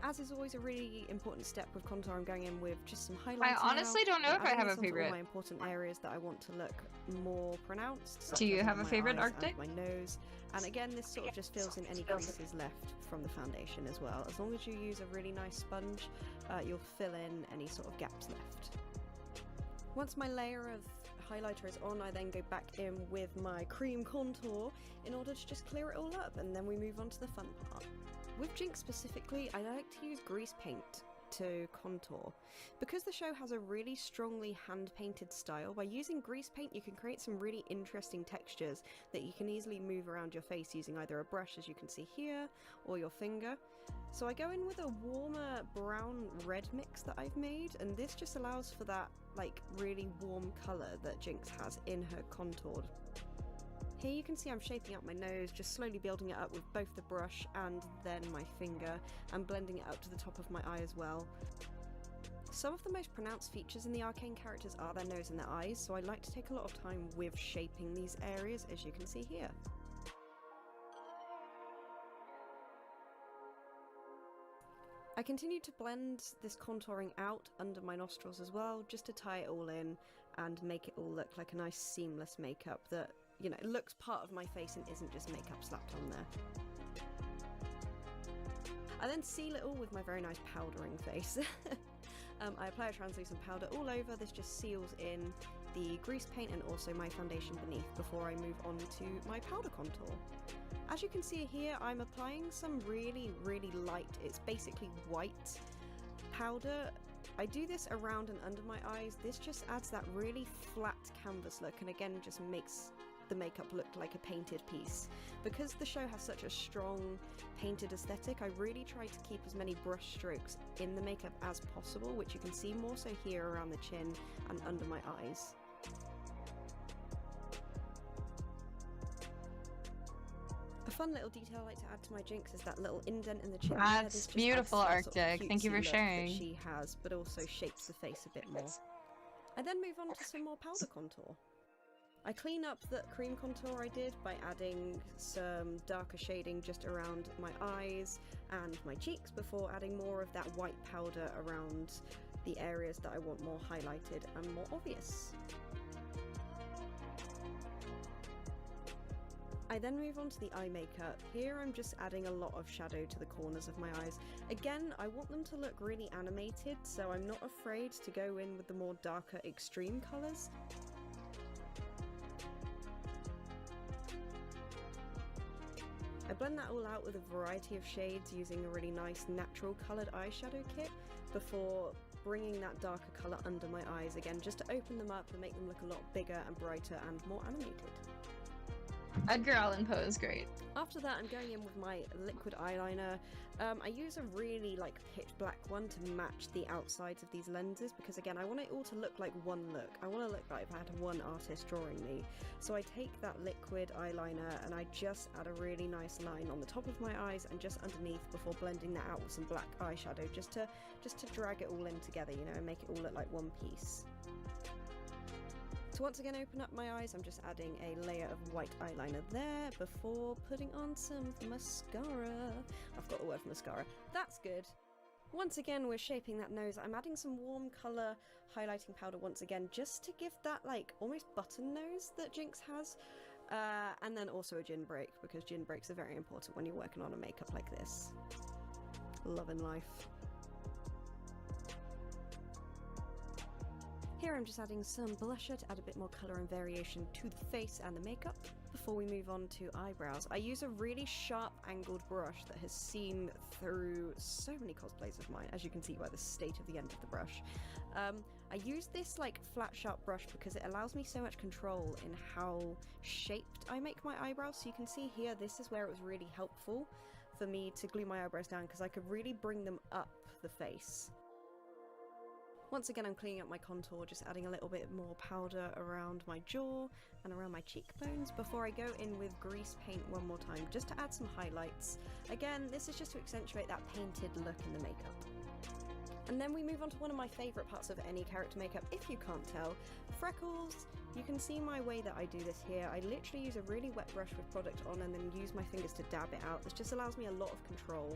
As is always a really important step with contour, I'm going in with just some highlights. I honestly don't know if I have a favorite. All my important areas that I want to look more pronounced. Do you have a favorite Arctic? My nose, and again, this sort of just fills in any creases left from the foundation as well. As long as you use a really nice sponge, you'll fill in any sort of gaps left. Once my layer of highlighter is on, I then go back in with my cream contour in order to just clear it all up, and then we move on to the fun part. With Jinx specifically, I like to use grease paint to contour. Because the show has a really strongly hand-painted style, by using grease paint you can create some really interesting textures that you can easily move around your face using either a brush, as you can see here, or your finger. So I go in with a warmer brown-red mix that I've made, and this just allows for that like really warm colour that Jinx has in her contour. Here you can see I'm shaping up my nose, just slowly building it up with both the brush and then my finger, and blending it up to the top of my eye as well. Some of the most pronounced features in the Arcane characters are their nose and their eyes, so I like to take a lot of time with shaping these areas, as you can see here. I continue to blend this contouring out under my nostrils as well, just to tie it all in and make it all look like a nice seamless makeup that, you know, it looks part of my face and isn't just makeup slapped on there. I then seal it all with my very nice powdering face. I apply a translucent powder all over. This just seals in the grease paint and also my foundation beneath before I move on to my powder contour. As you can see here, I'm applying some really, really light, it's basically white powder. I do this around and under my eyes. This just adds that really flat canvas look, and again just makes the makeup look like a painted piece. Because the show has such a strong painted aesthetic, I really try to keep as many brush strokes in the makeup as possible, which you can see more so here around the chin and under my eyes. A fun little detail I like to add to my Jinx is that little indent in the chin. That's beautiful, Arctic. Thank you for sharing. That she has, but also shapes the face a bit more. I then move on to some more powder contour. I clean up the cream contour I did by adding some darker shading just around my eyes and my cheeks before adding more of that white powder around the areas that I want more highlighted and more obvious. I then move on to the eye makeup. Here I'm just adding a lot of shadow to the corners of my eyes. Again, I want them to look really animated, so I'm not afraid to go in with the more darker extreme colours. I blend that all out with a variety of shades using a really nice natural coloured eyeshadow kit before bringing that darker colour under my eyes again, just to open them up and make them look a lot bigger and brighter and more animated. Edgar Allan Poe is great. After that, I'm going in with my liquid eyeliner. I use a really pitch black one to match the outsides of these lenses, because again, I want it all to look like one look. I want to look like if I had one artist drawing me. So I take that liquid eyeliner and I just add a really nice line on the top of my eyes and just underneath before blending that out with some black eyeshadow, just to drag it all in together, you know, and make it all look like one piece. To once again open up my eyes, I'm just adding a layer of white eyeliner there before putting on some mascara. I've got the word for mascara. That's good. Once again, we're shaping that nose. I'm adding some warm colour highlighting powder once again, just to give that almost button nose that Jinx has. And then also a gin break, because gin breaks are very important when you're working on a makeup like this. Love and life. Here I'm just adding some blusher to add a bit more colour and variation to the face and the makeup. Before we move on to eyebrows, I use a really sharp angled brush that has seen through so many cosplays of mine, as you can see by the state of the end of the brush. I use this like flat sharp brush because it allows me so much control in how shaped I make my eyebrows. So you can see here, this is where it was really helpful for me to glue my eyebrows down because I could really bring them up the face. Once again, I'm cleaning up my contour, just adding a little bit more powder around my jaw and around my cheekbones before I go in with grease paint one more time, just to add some highlights. Again, this is just to accentuate that painted look in the makeup. And then we move on to one of my favourite parts of any character makeup, if you can't tell, freckles. You can see my way that I do this here. I literally use a really wet brush with product on and then use my fingers to dab it out. This just allows me a lot of control.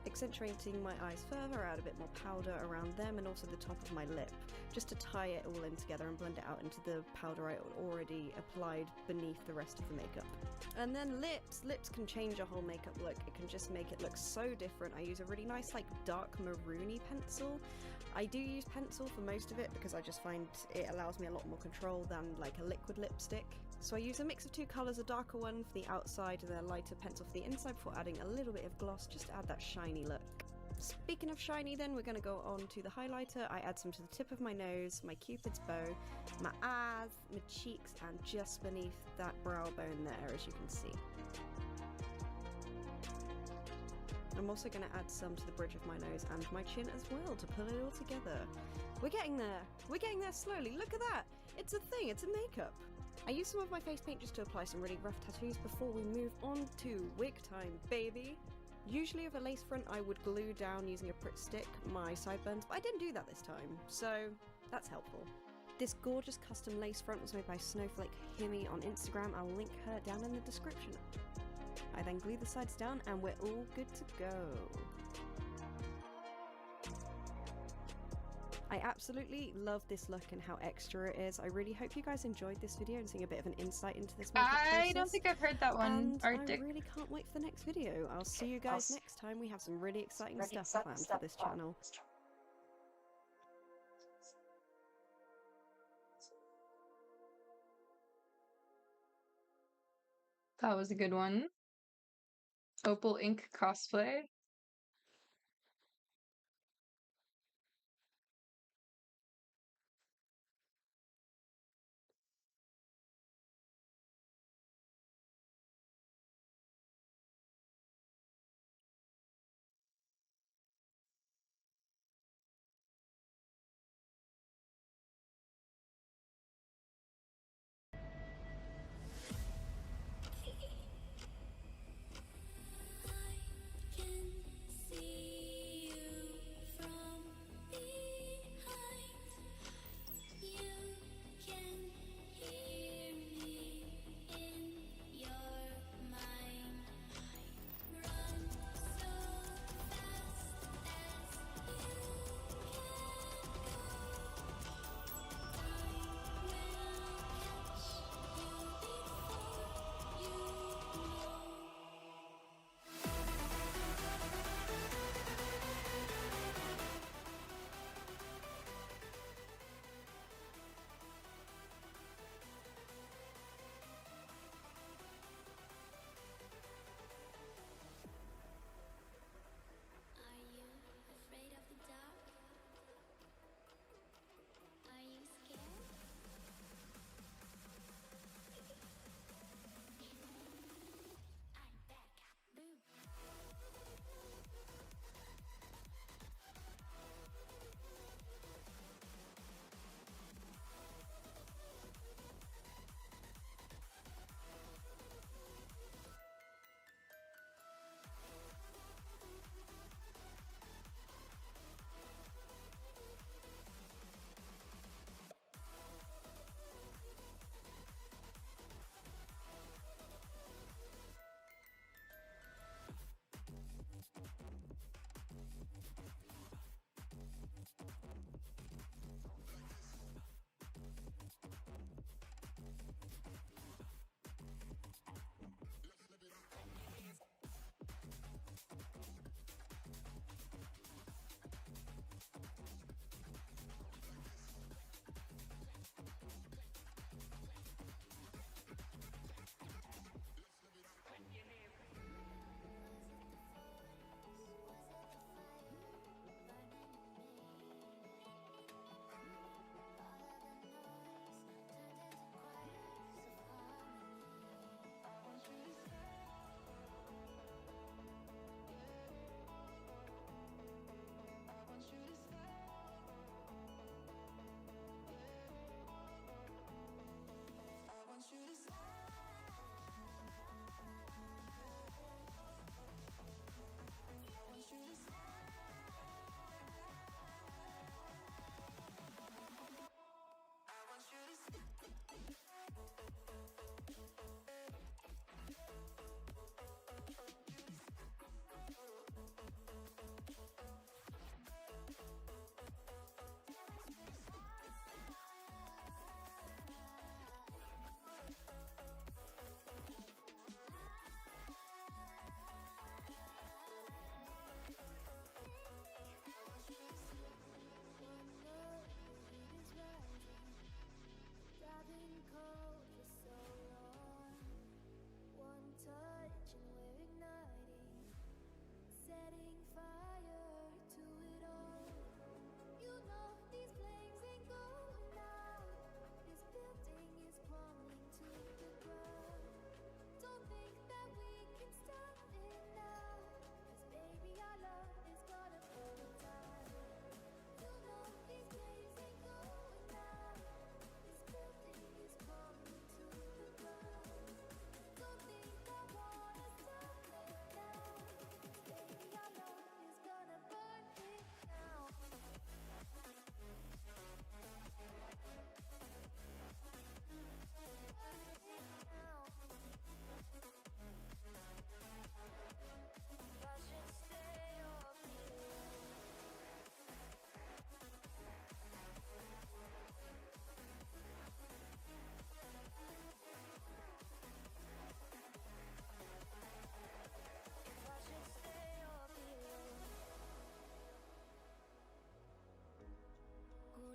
Accentuating my eyes further, I add a bit more powder around them and also the top of my lip, just to tie it all in together and blend it out into the powder I already applied beneath the rest of the makeup. And then lips. Lips can change a whole makeup look. It can just make it look so different. I use a really nice like dark maroony pencil. I do use pencil for most of it because I just find it allows me a lot more control than like a liquid lipstick. So I use a mix of two colours, a darker one for the outside and a lighter pencil for the inside before adding a little bit of gloss just to add that shiny look. Speaking of shiny then, we're going to go on to the highlighter. I add some to the tip of my nose, my cupid's bow, my eyes, my cheeks and just beneath that brow bone there, as you can see. I'm also going to add some to the bridge of my nose and my chin as well to pull it all together. We're getting there! We're getting there slowly, look at that! It's a thing, it's a makeup! I use some of my face paint just to apply some really rough tattoos before we move on to wig time, baby! Usually with a lace front I would glue down using a Pritt stick my sideburns, but I didn't do that this time, so that's helpful. This gorgeous custom lace front was made by Snowflake Himi on Instagram. I'll link her down in the description. I then glue the sides down and we're all good to go. I absolutely love this look and how extra it is. I really hope you guys enjoyed this video and seeing a bit of an insight into this makeup process. I don't think I've heard that one. And Arctic. I really can't wait for the next video. I'll see you guys next time. We have some really exciting stuff planned for this channel. That was a good one. Opal Ink cosplay.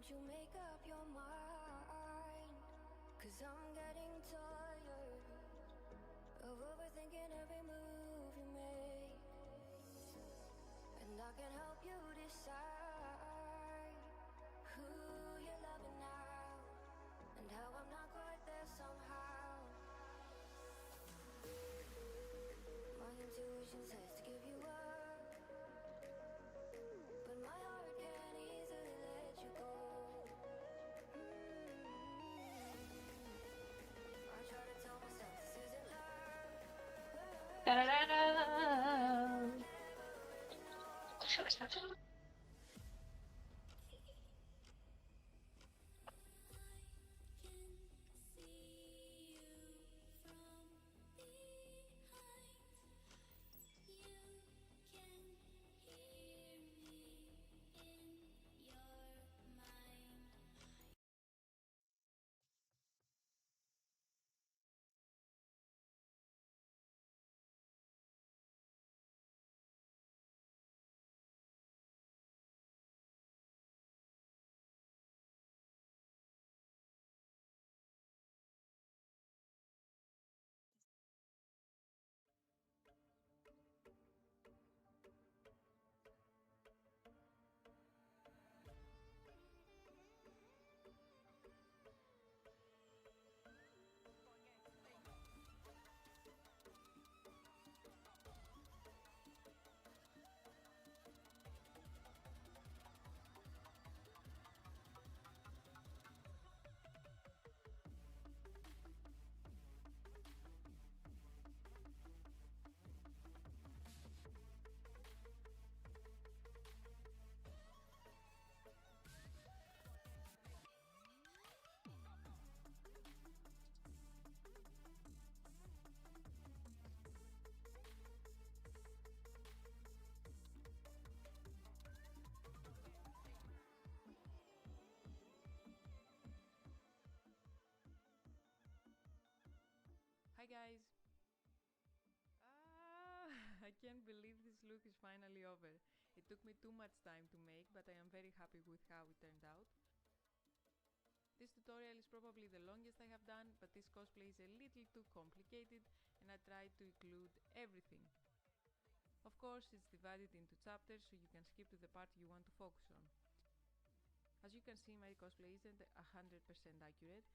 you make up your mind? 'Cause I'm getting tired of overthinking every move you make. And I can help you decide who you're loving now, and how I'm not quite there somehow. My intuition says to give you up, but my heart can't easily let you go. I try to tell myself this isn't love. Da-da-da-da. Hi guys! I can't believe this look is finally over. It took me too much time to make, but I am very happy with how it turned out. This tutorial is probably the longest I have done, but this cosplay is a little too complicated and I tried to include everything. Of course, it's divided into chapters so you can skip to the part you want to focus on. As you can see, my cosplay isn't 100% accurate,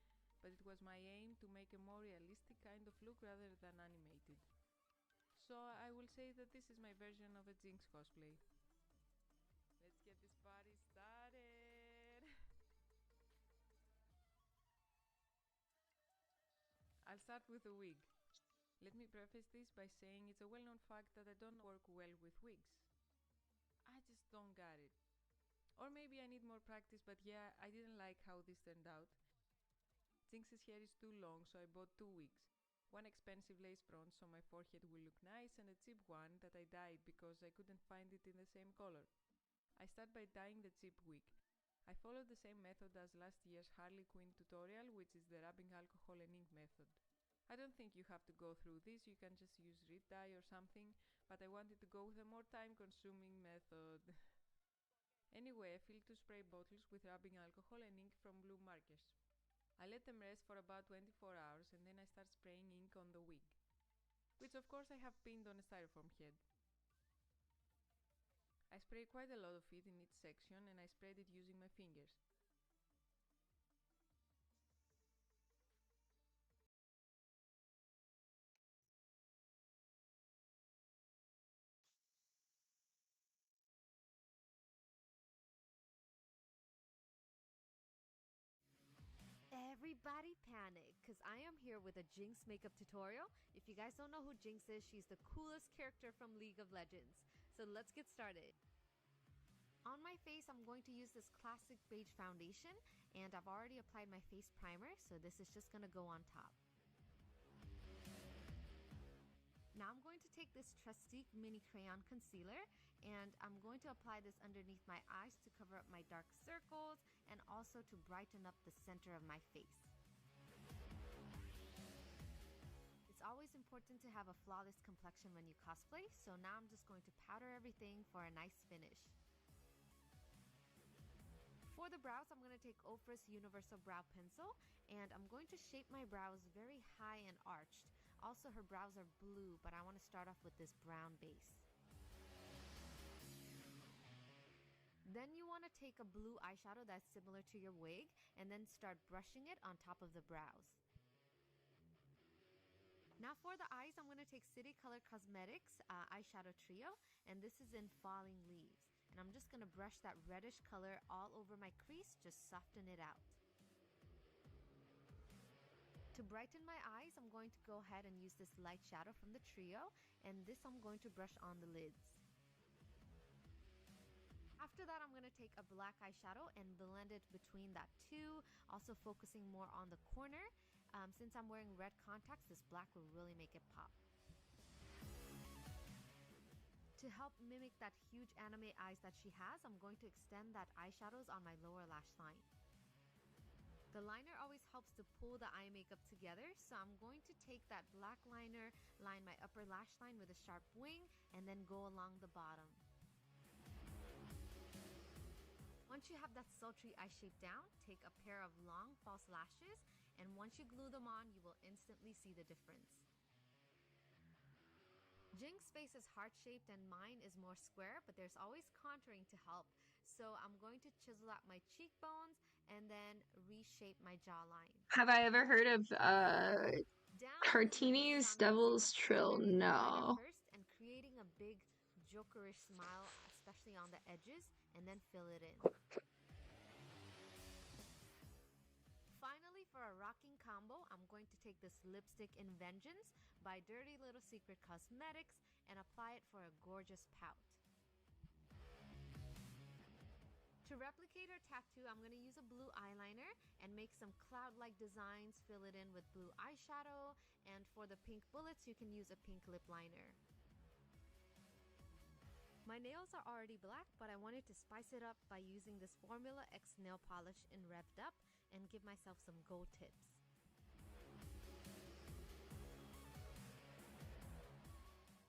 but it was my aim to make a more realistic kind of look rather than animated. So I will say that this is my version of a Jinx cosplay. Let's get this party started! I'll start with the wig. Let me preface this by saying it's a well-known fact that I don't work well with wigs. I just don't got it. Or maybe I need more practice, but yeah, I didn't like how this turned out. Jinx's hair is too long, so I bought two wigs. One expensive lace bronze so my forehead will look nice, and a cheap one that I dyed because I couldn't find it in the same color. I start by dyeing the cheap wig. I followed the same method as last year's Harley Quinn tutorial, which is the rubbing alcohol and ink method. I don't think you have to go through this, you can just use red dye or something, but I wanted to go with a more time-consuming method. Anyway, I filled 2 spray bottles with rubbing alcohol and ink from blue markers. I let them rest for about 24 hours and then I start spraying ink on the wig, which of course I have pinned on a styrofoam head. I spray quite a lot of it in each section and I spread it using my fingers. Everybody panic, cause I am here with a Jinx makeup tutorial. If you guys don't know who Jinx is, she's the coolest character from League of Legends. So let's get started. On my face, I'm going to use this classic beige foundation, and I've already applied my face primer, so this is just gonna go on top. Now I'm going to take this Trustique mini crayon concealer and I'm going to apply this underneath my eyes to cover up my dark circles and also to brighten up the center of my face. It's always important to have a flawless complexion when you cosplay, so now I'm just going to powder everything for a nice finish. For For the brows, I'm going to take Ofra's Universal Brow Pencil, and I'm going to shape my brows very high and arched. Also, her brows are blue, but I want to start off with this brown base. Then you want to take a blue eyeshadow that's similar to your wig, and then start brushing it on top of the brows. Now for the eyes, I'm going to take City Color Cosmetics eyeshadow trio, and this is in Falling Leaves. And I'm just going to brush that reddish color all over my crease, just soften it out. To brighten my eyes, I'm going to go ahead and use this light shadow from the trio, and this I'm going to brush on the lids. After that, I'm going to take a black eyeshadow and blend it between that too, also focusing more on the corner. Since I'm wearing red contacts, this black will really make it pop. To help mimic that huge anime eyes that she has, I'm going to extend that eyeshadows on my lower lash line. The liner always helps to pull the eye makeup together, so I'm going to take that black liner, line my upper lash line with a sharp wing, and then go along the bottom. Once you have that sultry eye shape down, take a pair of long false lashes, and once you glue them on, you will instantly see the difference. Jinx's face is heart-shaped and mine is more square, but there's always contouring to help. So I'm going to chisel out my cheekbones and then reshape my jawline. Have I ever heard of Cartini's Devil's Trill? No. First, and creating a big jokerish smile, especially on the edges, and then fill it in. Finally, for a rocking combo, I'm going to take this lipstick in Vengeance by Dirty Little Secret Cosmetics and apply it for a gorgeous pout. To replicate her tattoo, I'm going to use a blue eyeliner and make some cloud-like designs, fill it in with blue eyeshadow, and for the pink bullets, you can use a pink lip liner. My nails are already black, but I wanted to spice it up by using this Formula X nail polish in Rev'd Up and give myself some gold tips.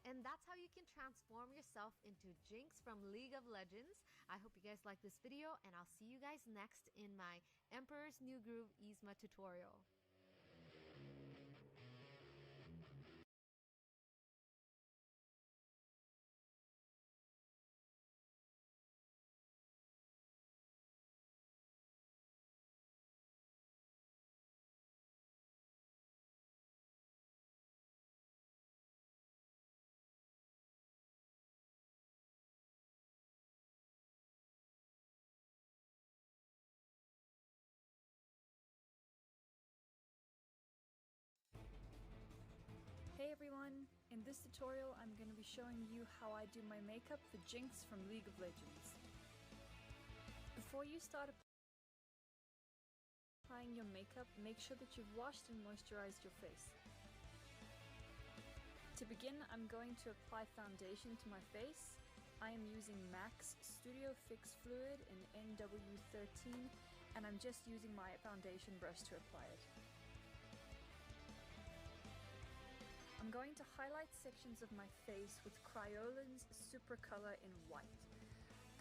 And that's how you can transform yourself into Jinx from League of Legends. I hope you guys like this video, and I'll see you guys next in my Emperor's New Groove Yzma tutorial. Hey everyone! In this tutorial I'm going to be showing you how I do my makeup for Jinx from League of Legends. Before you start applying your makeup, make sure that you've washed and moisturized your face. To begin, I'm going to apply foundation to my face. I am using MAC's Studio Fix Fluid in NW13, and I'm just using my foundation brush to apply it. I'm going to highlight sections of my face with Cryolan's Super Color in white.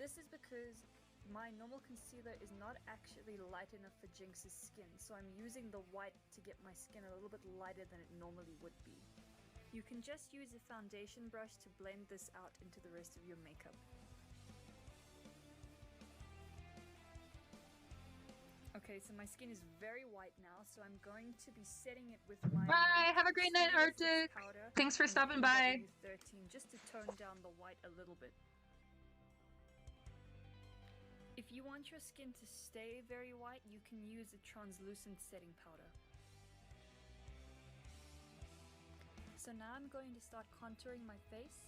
This is because my normal concealer is not actually light enough for Jinx's skin, so I'm using the white to get my skin a little bit lighter than it normally would be. You can just use a foundation brush to blend this out into the rest of your makeup. Okay, so my skin is very white now, so I'm going to be setting it with my Bye! Have a great night, Arctic! Thanks for stopping by! NW13 just to tone down the white a little bit. If you want your skin to stay very white, you can use a translucent setting powder. So now I'm going to start contouring my face.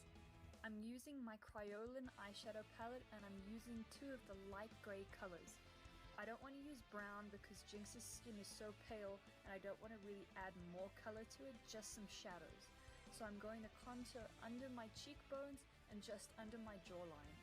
I'm using my Cryolan eyeshadow palette and I'm using two of the light grey colors. I don't want to use brown because Jinx's skin is so pale and I don't want to really add more color to it, just some shadows. So I'm going to contour under my cheekbones and just under my jawline.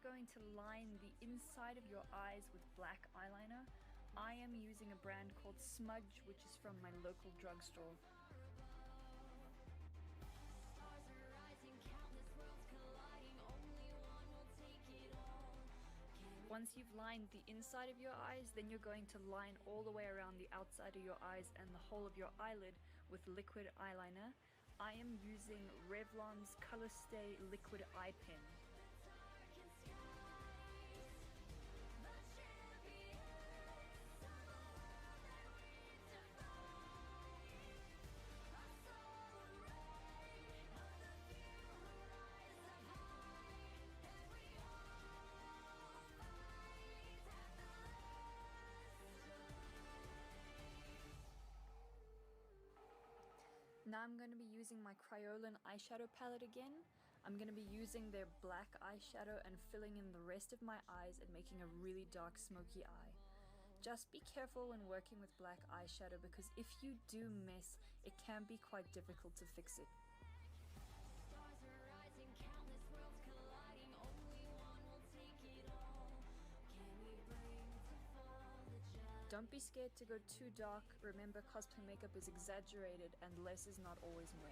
you're going to line the inside of your eyes with black eyeliner. I am using a brand called Smudge, which is from my local drugstore. Once you've lined the inside of your eyes, then you're going to line all the way around the outside of your eyes and the whole of your eyelid with liquid eyeliner. I am using Revlon's Color Stay Liquid Eye Pen. Now I'm going to be using my Kryolan eyeshadow palette again. I'm going to be using their black eyeshadow and filling in the rest of my eyes and making a really dark smoky eye. Just be careful when working with black eyeshadow because if you do miss, it can be quite difficult to fix it. Don't be scared to go too dark. Remember, cosplay makeup is exaggerated and less is not always more.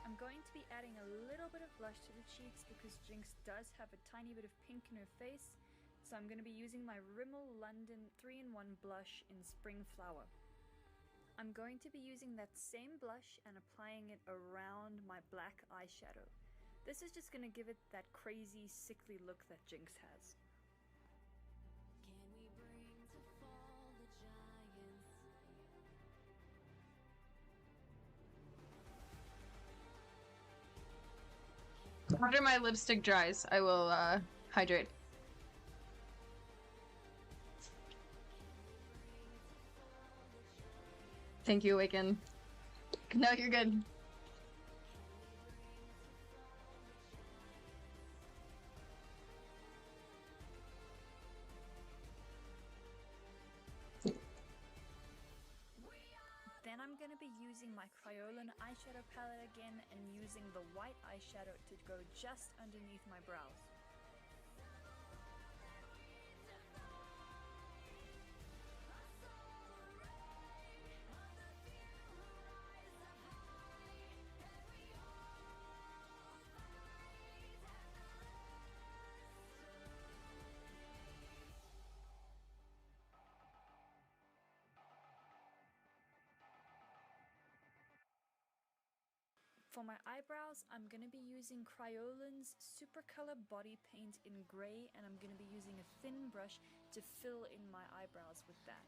I'm going to be adding a little bit of blush to the cheeks because Jinx does have a tiny bit of pink in her face, so I'm going to be using my Rimmel London 3-in-1 blush in Spring Flower. I'm going to be using that same blush and applying it around my black eyeshadow. This is just going to give it that crazy, sickly look that Jinx has. After my lipstick dries, I will hydrate. Thank you, Awaken. No, you're good. Then I'm going to be using my Kryolan eyeshadow palette again and using the white eyeshadow to go just underneath my brows. For my eyebrows, I'm going to be using Kryolan's Super Color Body Paint in grey, and I'm going to be using a thin brush to fill in my eyebrows with that.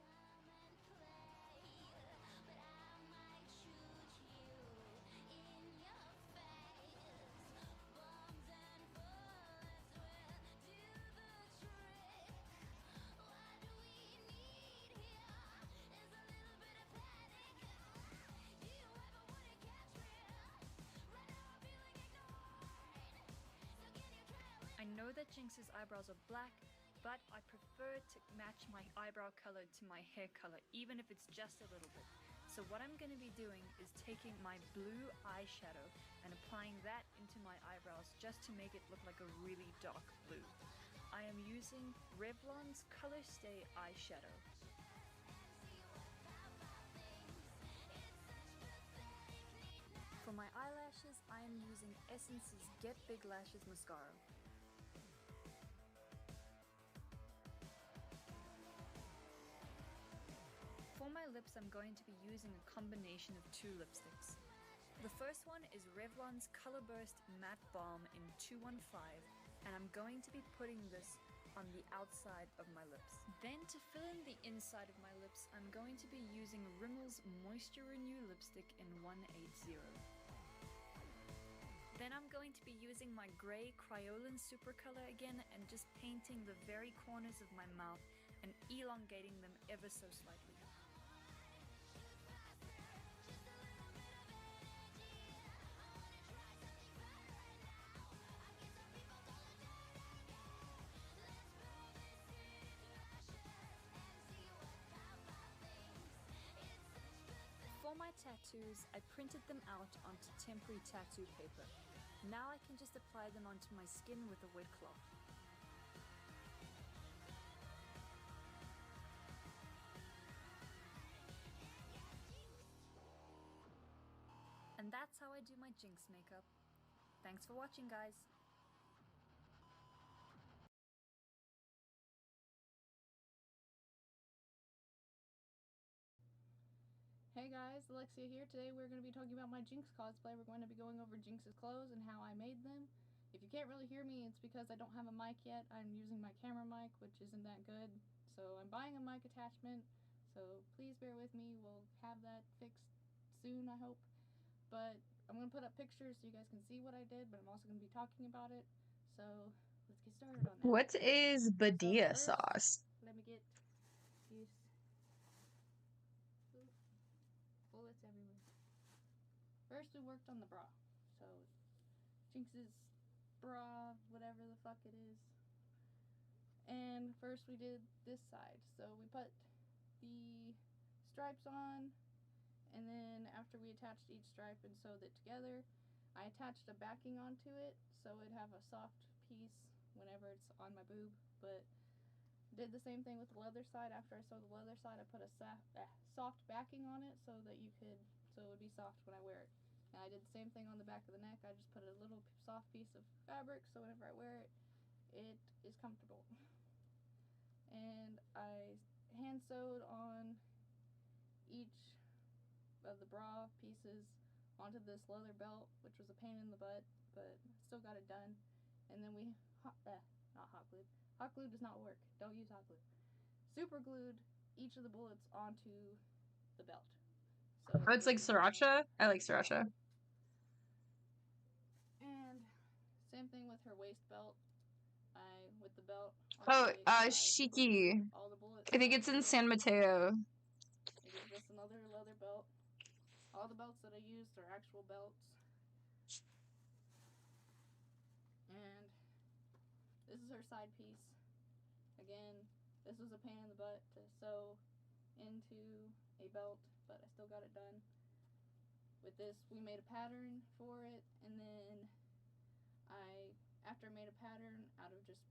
I know that Jinx's eyebrows are black, but I prefer to match my eyebrow color to my hair color, even if it's just a little bit. So what I'm going to be doing is taking my blue eyeshadow and applying that into my eyebrows just to make it look like a really dark blue. I am using Revlon's Color Stay eyeshadow. For my eyelashes, I am using Essence's Get Big Lashes mascara. For my lips, I'm going to be using a combination of two lipsticks. The first one is Revlon's Color Burst Matte Balm in 215, and I'm going to be putting this on the outside of my lips. Then to fill in the inside of my lips, I'm going to be using Rimmel's Moisture Renew lipstick in 180. Then I'm going to be using my grey Kryolan Super Color again and just painting the very corners of my mouth and elongating them ever so slightly. tattoos, I printed them out onto temporary tattoo paper. Now I can just apply them onto my skin with a wet cloth. And that's how I do my Jinx makeup. Thanks for watching, guys. Hey guys, Alexia here. Today we're going to be talking about my Jinx cosplay. We're going to be going over Jinx's clothes and how I made them. If you can't really hear me, it's because I don't have a mic yet. I'm using my camera mic, which isn't that good. So I'm buying a mic attachment, so please bear with me. We'll have that fixed soon, I hope. But I'm going to put up pictures so you guys can see what I did, but I'm also going to be talking about it. So let's get started on that. What is Badia first, sauce? Let me get these bullets everywhere. First we worked on the bra. So Jinx's bra, whatever the fuck it is. And first we did this side. So we put the stripes on, and then after we attached each stripe and sewed it together, I attached a backing onto it so it'd have a soft piece whenever it's on my boob. But did the same thing with the leather side. After I sewed the leather side, I put a soft backing on it so that so it would be soft when I wear it. And I did the same thing on the back of the neck. I just put a little soft piece of fabric so whenever I wear it, it is comfortable. And I hand sewed on each of the bra pieces onto this leather belt, which was a pain in the butt, but still got it done. And then we not hot glued. Hot glue does not work. Don't use hot glue. Super glued each of the bullets onto the belt. So Oh, it's like sriracha? I like sriracha. And same thing with her waist belt. With the belt. Oh, Shiki. All the bullets. I think it's in San Mateo. It is just another leather belt. All the belts that I used are actual belts. And this is her side piece. Again, this was a pain in the butt to sew into a belt, but I still got it done. With this, we made a pattern for it, and then after I made a pattern out of just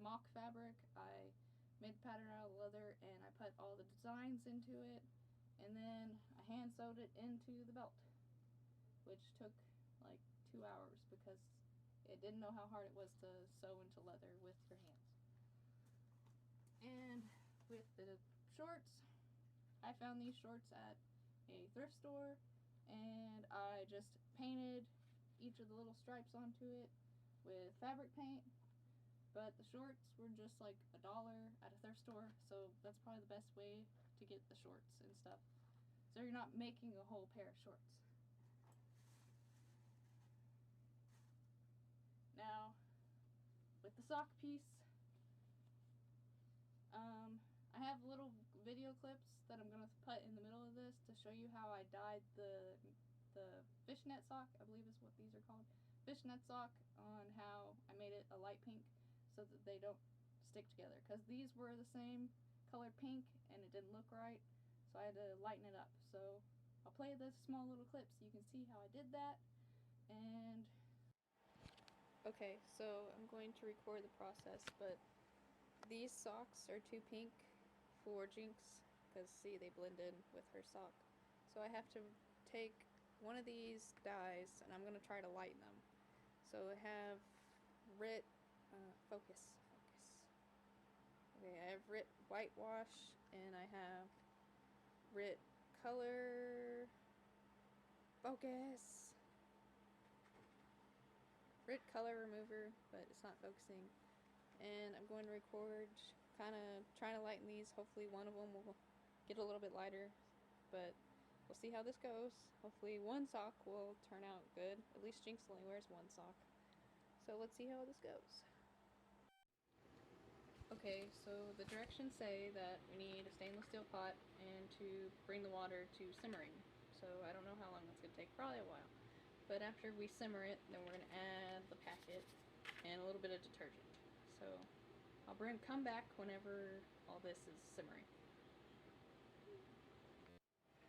mock fabric, I made the pattern out of leather, and I put all the designs into it, and then I hand sewed it into the belt, which took like 2 hours because it didn't know how hard it was to sew into leather with your hands. And with the shorts, I found these shorts at a thrift store, and I just painted each of the little stripes onto it with fabric paint. But the shorts were just like $1 at a thrift store, so that's probably the best way to get the shorts and stuff. So you're not making a whole pair of shorts. Now, with the sock piece, I have little video clips that I'm going to put in the middle of this to show you how I dyed the fishnet sock, I believe is what these are called. Fishnet sock, on how I made it a light pink so that they don't stick together. Because these were the same color pink and it didn't look right, so I had to lighten it up. So I'll play this small little clip so you can see how I did that. And okay, so I'm going to record the process, but these socks are too pink for Jinx because see, they blend in with her sock. So I have to take one of these dyes and I'm going to try to lighten them. So I have focus. Okay, I have Rit whitewash and I have Rit color focus. Rit color remover, but it's not focusing. And I'm going to record, kind of trying to lighten these. Hopefully one of them will get a little bit lighter, but we'll see how this goes. Hopefully one sock will turn out good. At least Jinx only wears one sock. So let's see how this goes. Okay, so the directions say that we need a stainless steel pot and to bring the water to simmering. So I don't know how long that's going to take, probably a while. But after we simmer it, then we're going to add the packet and a little bit of detergent. So I'll come back whenever all this is simmering.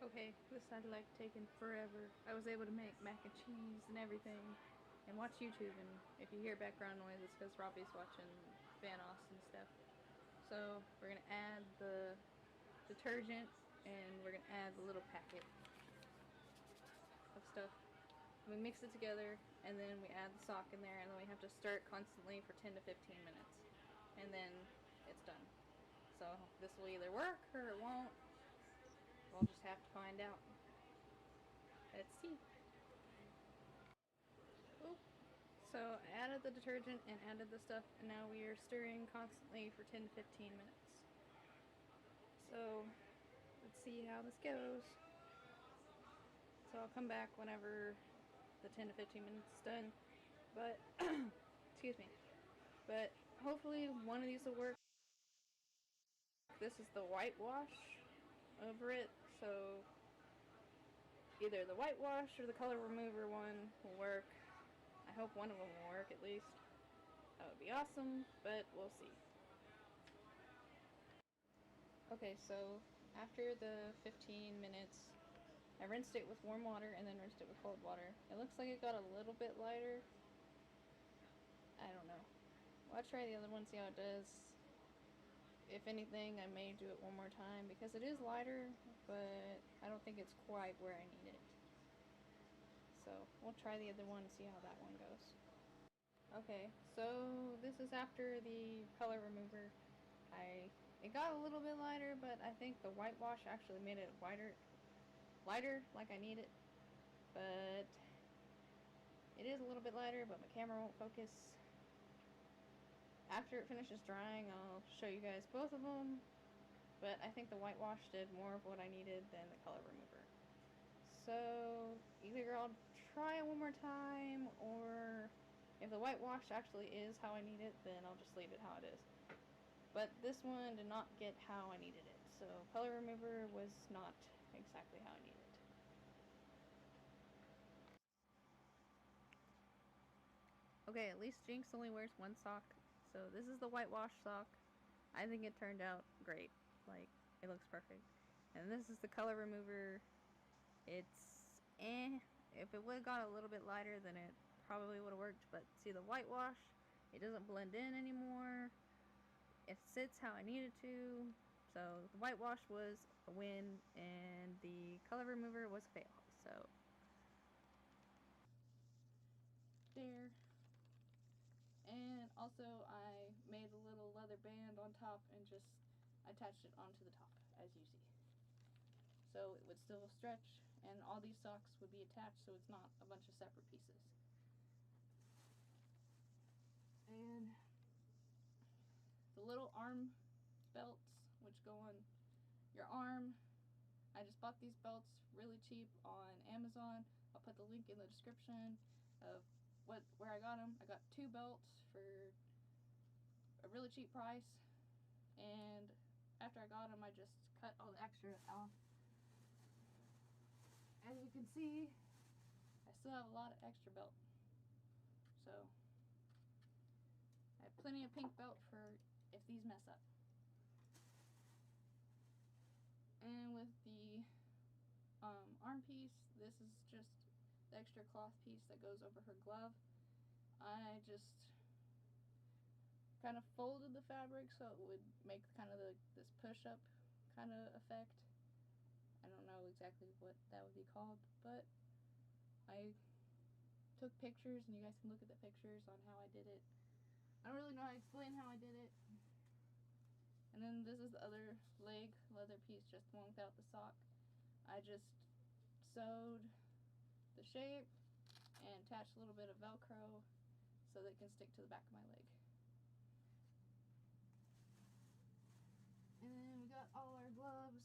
Okay, this had like taken forever. I was able to make mac and cheese and everything and watch YouTube, and if you hear background noise it's because Robbie's watching Van Austin stuff. So we're gonna add the detergent and we're gonna add the little packet of stuff. We mix it together and then we add the sock in there, and then we have to stir it constantly for 10 to 15 minutes, and then it's done. So this will either work or it won't. We'll just have to find out. Let's see. Oop. So I added the detergent and added the stuff, and now we are stirring constantly for 10 to 15 minutes. So let's see how this goes. So I'll come back whenever the 10 to 15 minutes is done. But excuse me. But hopefully one of these will work. This is the whitewash over it, so either the whitewash or the color remover one will work. I hope one of them will work at least. That would be awesome, but we'll see. Okay, so after the 15 minutes, I rinsed it with warm water and then rinsed it with cold water. It looks like it got a little bit lighter. I don't know. Well, I'll try the other one, see how it does. If anything, I may do it one more time because it is lighter, but I don't think it's quite where I need it. So we'll try the other one and see how that one goes. Okay, so this is after the color remover. It got a little bit lighter, but I think the whitewash actually made it lighter like I need it. But it is a little bit lighter, but my camera won't focus. After it finishes drying, I'll show you guys both of them, but I think the whitewash did more of what I needed than the color remover. So either I'll try it one more time, or if the whitewash actually is how I need it, then I'll just leave it how it is. But this one did not get how I needed it, so color remover was not exactly how I needed it. Okay, at least Jinx only wears one sock. So this is the whitewash sock. I think it turned out great. Like, it looks perfect. And this is the color remover. It's If it would have got a little bit lighter, then it probably would have worked. But see, the whitewash, it doesn't blend in anymore. It sits how I need it to. So the whitewash was a win, and the color remover was a fail. So there. And also I made a little leather band on top and just attached it onto the top, as you see. So it would still stretch, and all these socks would be attached, so it's not a bunch of separate pieces. And the little arm belts, which go on your arm, I just bought these belts really cheap on Amazon. I'll put the link in the description of where I got them. I got 2 belts for a really cheap price, and after I got them I just cut all the extra off. As you can see, I still have a lot of extra belt, so I have plenty of pink belt for if these mess up. And with the arm piece, this is just the extra cloth piece that goes over her glove. I just kind of folded the fabric so it would make kind of this push-up kind of effect. I don't know exactly what that would be called, but I took pictures, and you guys can look at the pictures on how I did it. I don't really know how to explain how I did it. And then this is the other leg leather piece, just the one without the sock. I just sewed the shape and attached a little bit of Velcro so that it can stick to the back of my leg. And then we got all our gloves.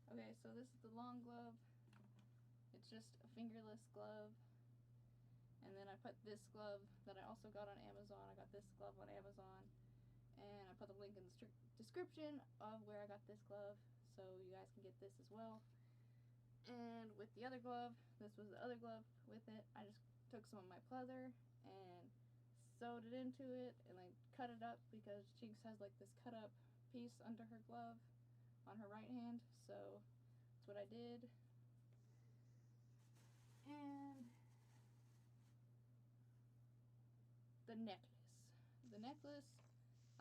Okay, so this is the long glove. It's just a fingerless glove. And then I put this glove that I also got on Amazon. I got this glove on Amazon. And I put the link in the description of where I got this glove, so you guys can get this as well. And with the other glove, this was the other glove with it. I just took some of my pleather and sewed it into it, and I cut it up because Jinx has like this cut up piece under her glove on her right hand, so that's what I did. And the necklace. The necklace,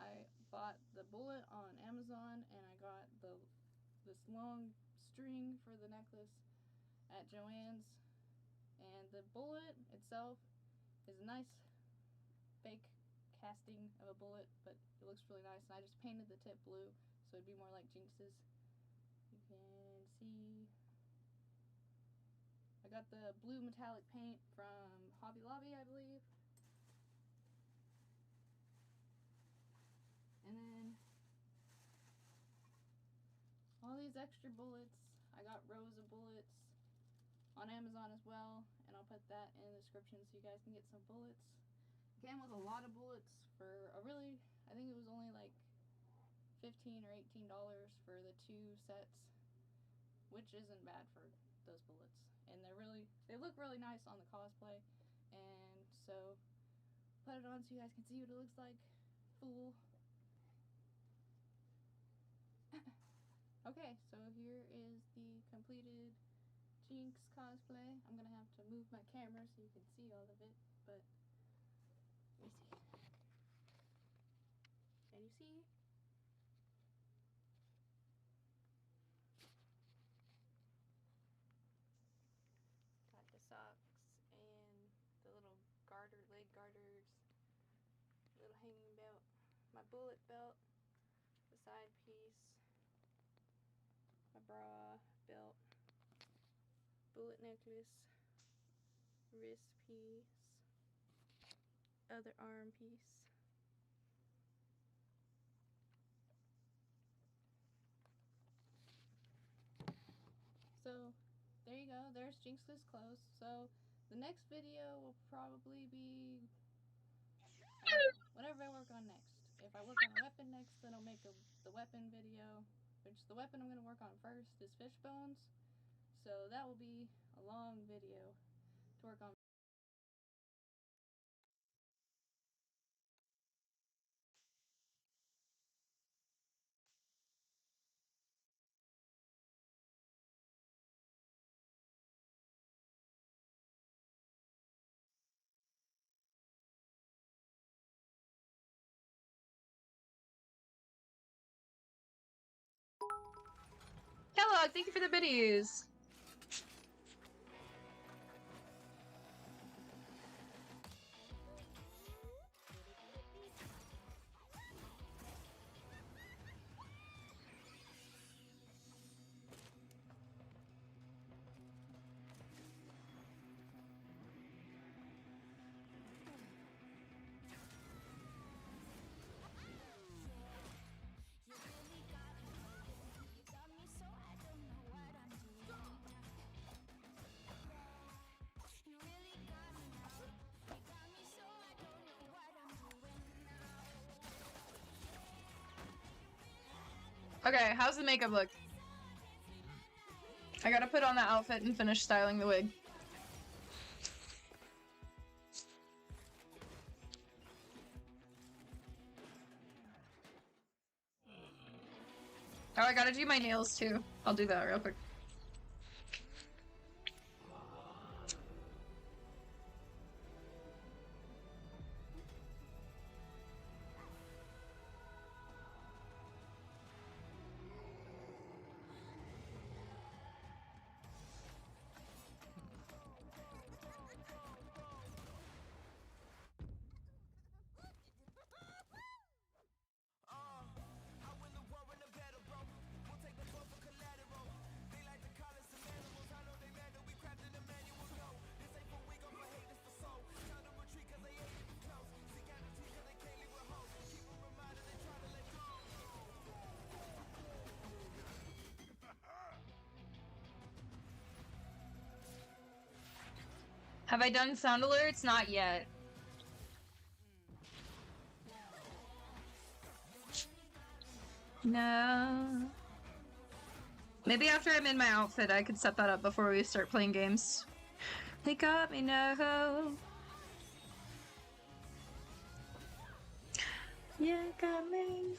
I bought the bullet on Amazon, and I got this long string for the necklace at Joann's. And the bullet itself is a nice fake casting of a bullet, but it looks really nice. And I just painted the tip blue, so it'd be more like Jinx's. You can see I got the blue metallic paint from Hobby Lobby, I believe. And then all these extra bullets, I got rows of bullets on Amazon as well, and I'll put that in the description so you guys can get some bullets. Came with a lot of bullets for a really, I think it was only like $15 or $18 for the 2 sets, which isn't bad for those bullets. And they look really nice on the cosplay, and so put it on so you guys can see what it looks like. Full. Okay, so here is the completed Jinx cosplay. I'm gonna have to move my camera so you can see all of it, but let me see. Can you see? Got the socks and the little leg garters, little hanging belt, my bullet belt, the side piece, my bra, belt, bullet necklace, wrist piece, other arm piece. So there you go, there's Jinx's clothes. So the next video will probably be whatever I work on next. If I work on a weapon next, then I'll make the weapon video, which the weapon I'm going to work on first is fish bones. So that will be a long video to work on. Hello, thank you for the biddies. Okay, how's the makeup look? I gotta put on the outfit and finish styling the wig. Oh, I gotta do my nails too. I'll do that real quick. Have I done sound alerts? Not yet. No. Maybe after I'm in my outfit, I could set that up before we start playing games. They got me now. Yeah, got me.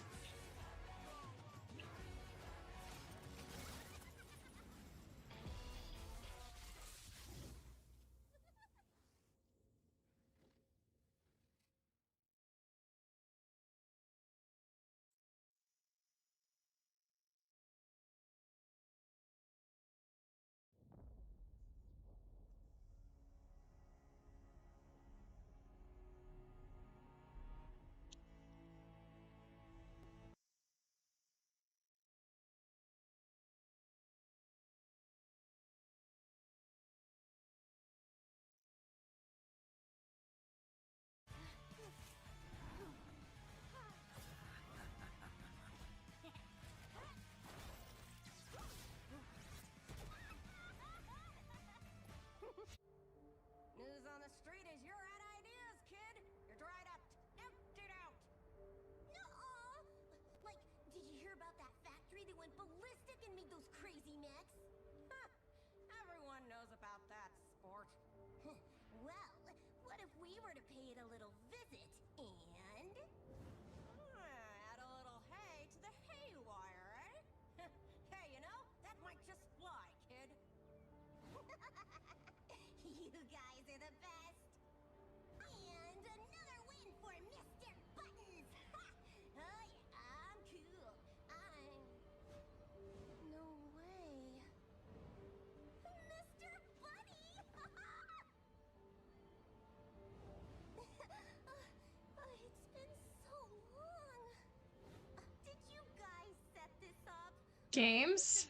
Games?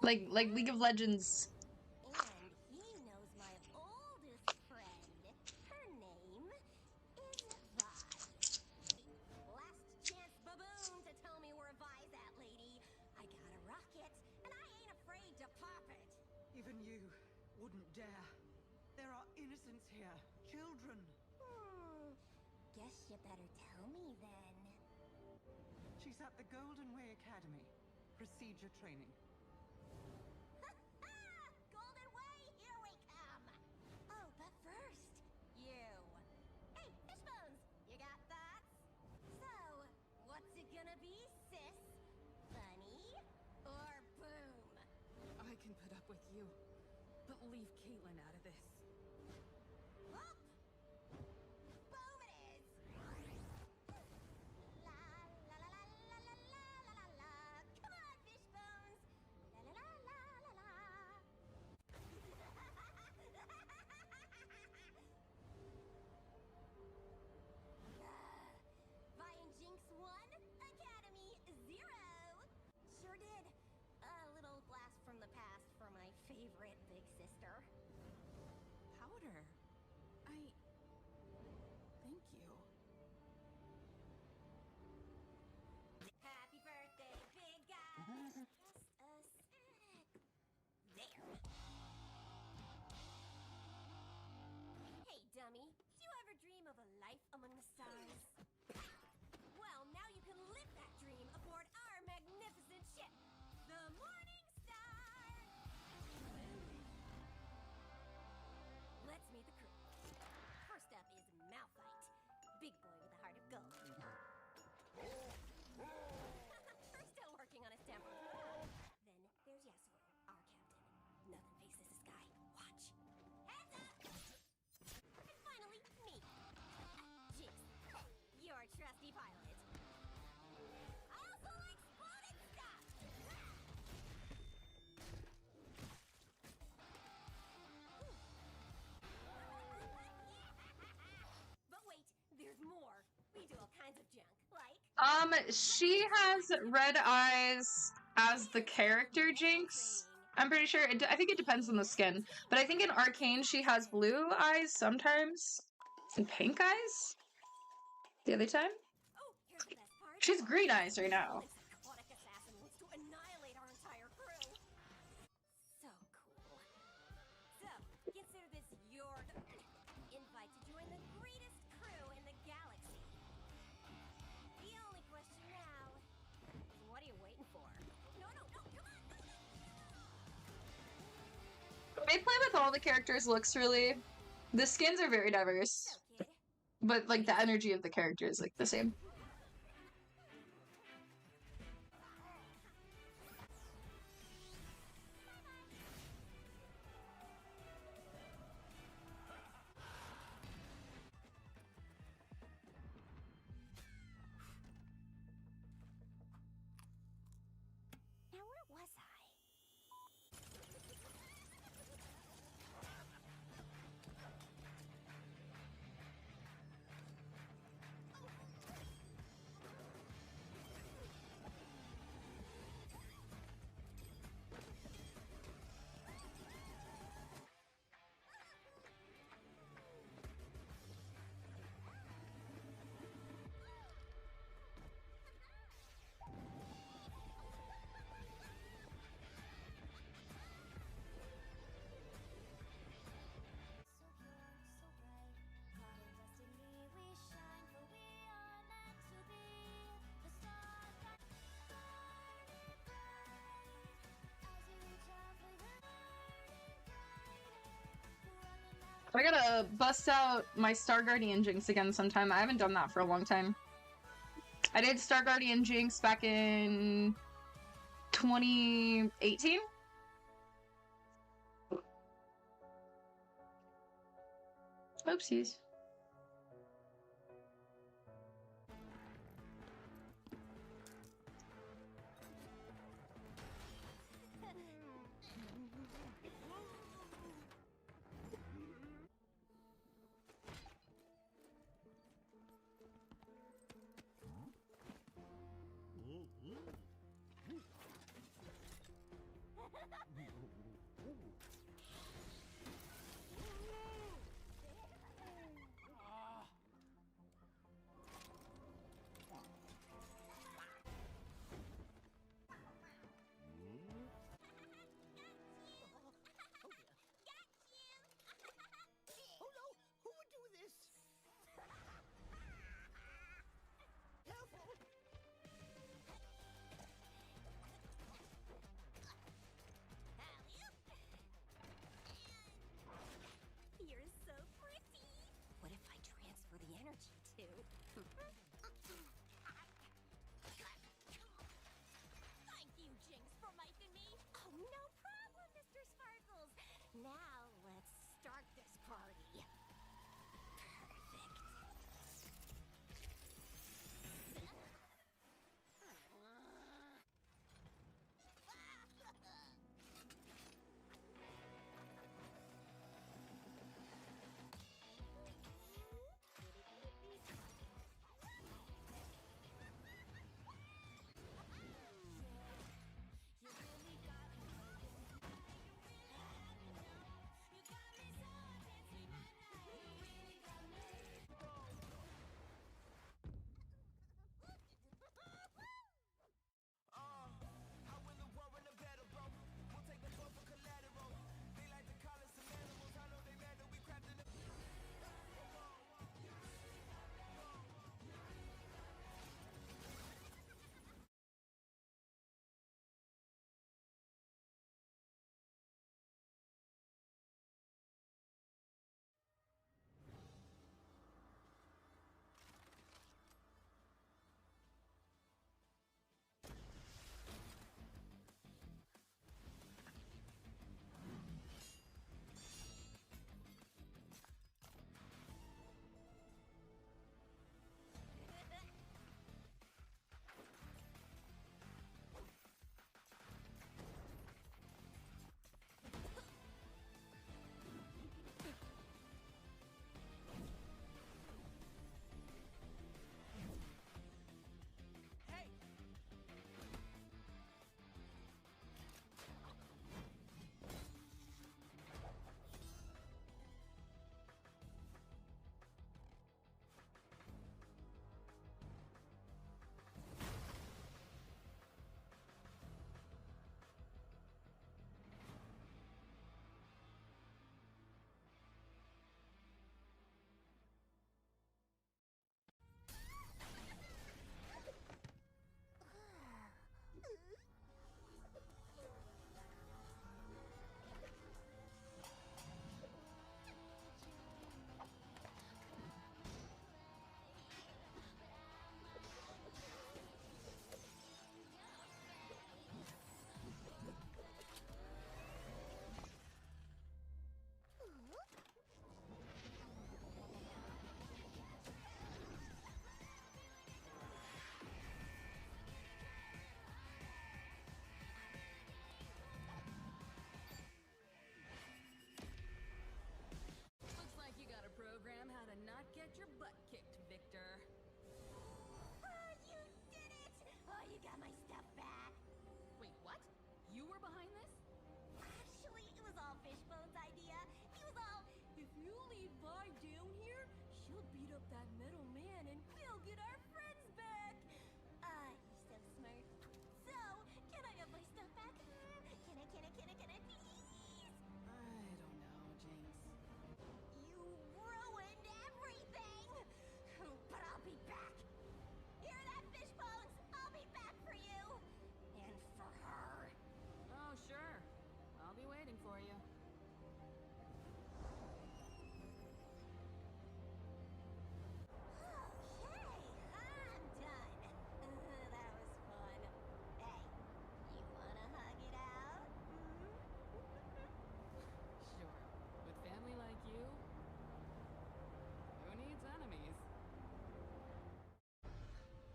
Like League of Legends. And he knows my oldest friend. Her name is Vi. Last chance baboon to tell me where Vi's at, lady. I got a rocket, and I ain't afraid to pop it. Even you wouldn't dare. There are innocents here. Children. Guess you better tell me then. She's at the Golden Way Academy. Procedure training. Golden Way, here we come. Oh, but first, you. Hey, Fishbones, you got thoughts? So, what's it gonna be, sis? Bunny or boom? I can put up with you, but leave Caitlin out of this. Up! Boom it is! La la la la la la la la la. Come on, Fishbones! La la la la la la. Vi and Jinx 1, Academy 0. Sure did. A little blast from the past for my favorite big sister. Powder. Thank you. Happy birthday, big guy. Just a sec. There. Hey, dummy. Do you ever dream of a life among the stars? Well, now you can live that dream aboard our magnificent ship, the Morning Star. Let's meet the crew. First up is Malphite, big boy with a heart of gold. We're still working on his temper. Then there's Yasuo, our captain. Nothing faces the sky. Watch. Heads up! And finally, me. Jinx, your trusty pilot. I also like exploding stuff! But wait, there's more. We do all kinds of junk, like... She has red eyes as the character Jinx. I'm pretty sure. I think it depends on the skin. But I think in Arcane she has blue eyes sometimes. And pink eyes? The other time? Here's the best part. She's green eyes right now. This aquatic assassin wants to annihilate our entire crew. So cool. So, consider this your invite to join the greatest crew in the galaxy. The only question now is what are you waiting for? No, come on! They play with all the characters' looks, really. The skins are very diverse. But, like, the energy of the character is, like, the same. Now, where was I? I gotta bust out my Star Guardian Jinx again sometime. I haven't done that for a long time. I did Star Guardian Jinx back in 2018. Oopsies.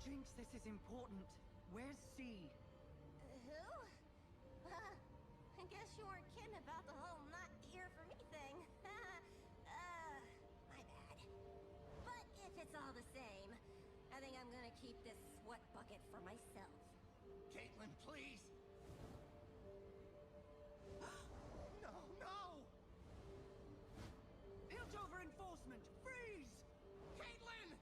Jinx, this is important. Where's C? Who? I guess you weren't kidding about the whole not here for me thing. My bad. But if it's all the same, I think I'm gonna keep this sweat bucket for myself. Caitlin, please! No, no! Piltover enforcement, freeze! Caitlin!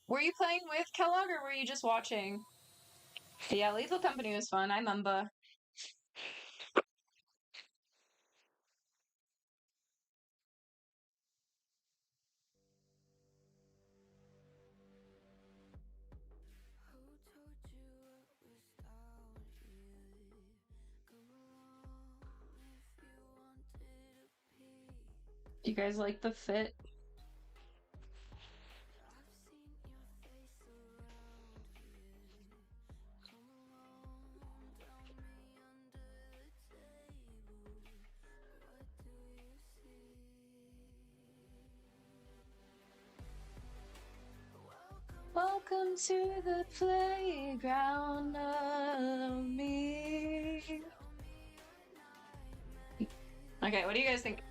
Were you playing with Kellogg or were you just watching? Yeah, Lethal Company was fun. I remember. You guys like the fit? Welcome to the playground of me. Okay, what do you guys think?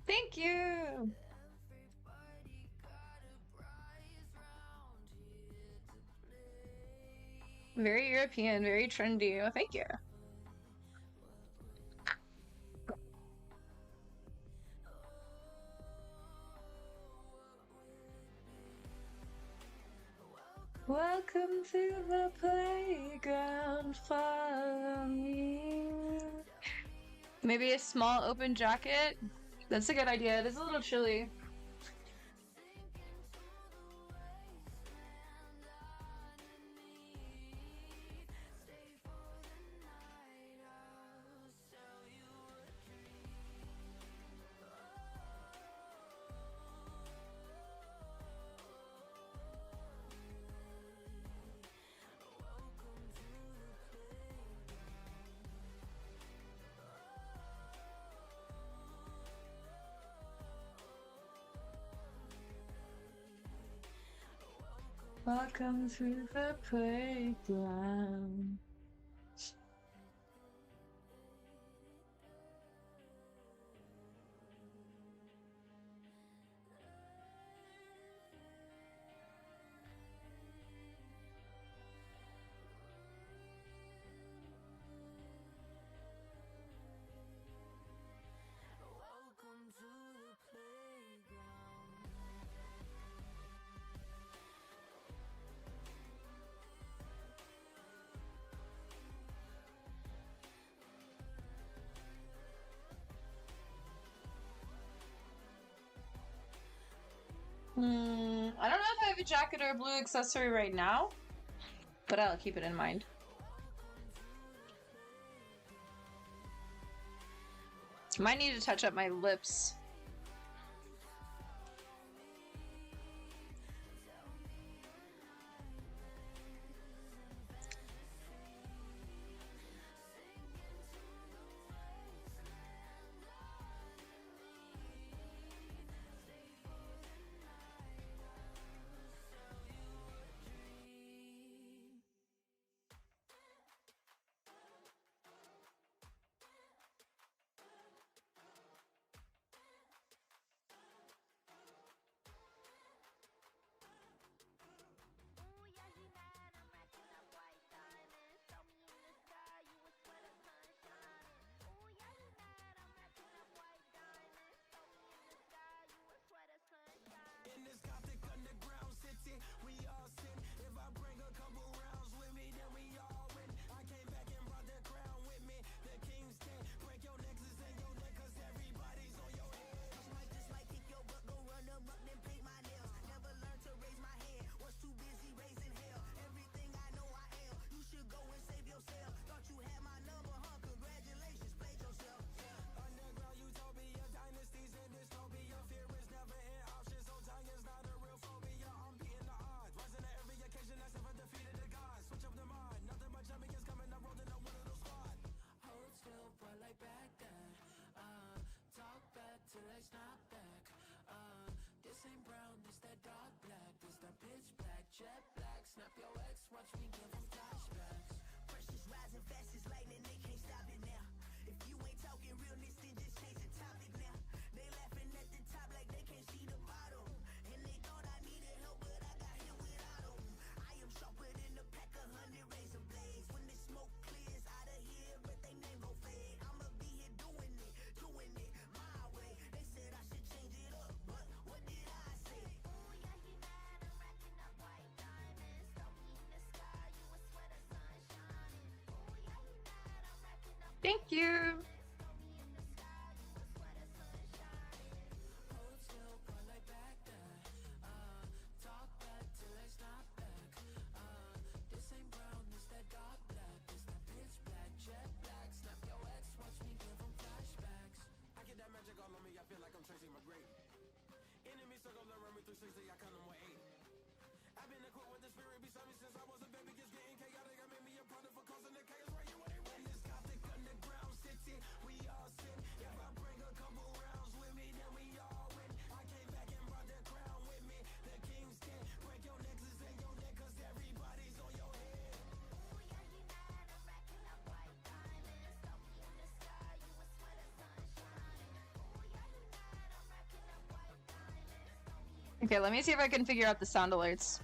Thank you. Very European, very trendy. Oh, thank you. Welcome to the playground, follow me. Maybe a small open jacket? That's a good idea. It is a little chilly. Welcome to the playground. I don't know if I have a jacket or a blue accessory right now, but I'll keep it in mind. Might need to touch up my lips. Thank you. Okay, let me see if I can figure out the sound alerts.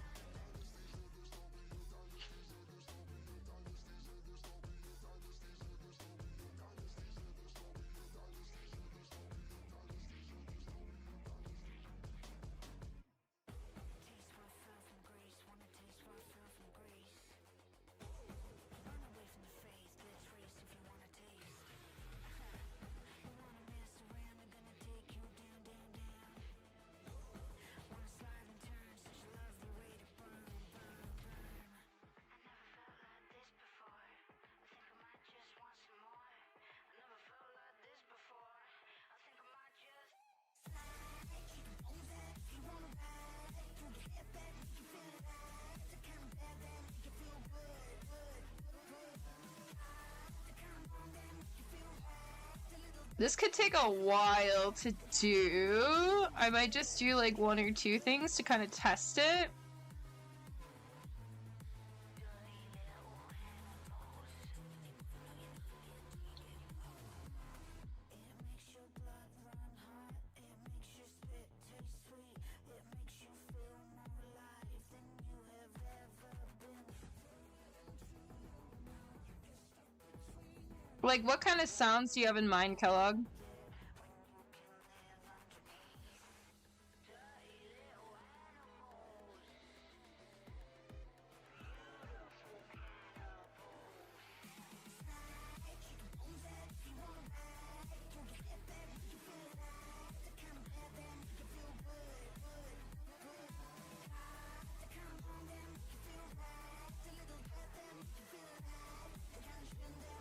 This could take a while to do. I might just do like 1 or 2 things to kind of test it. Like, what kind of sounds do you have in mind, Kellogg?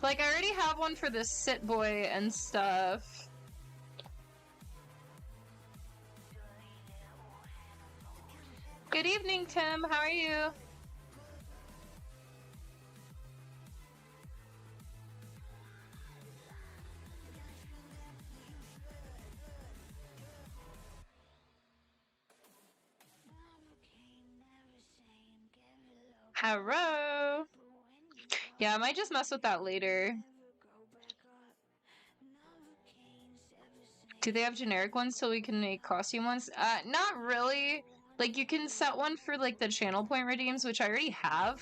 Like, I already have one for the sit boy and stuff. Good evening, Tim. How are you? Hello. Yeah, I might just mess with that later. Do they have generic ones so we can make costume ones? Not really. Like, you can set one for, like, the channel point redeems, which I already have.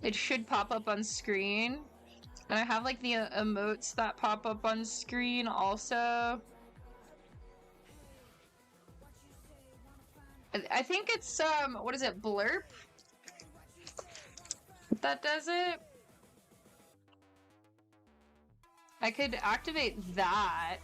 It should pop up on screen. And I have, like, the emotes that pop up on screen also. I think it's, what is it, Blurp? That does it? I could activate that.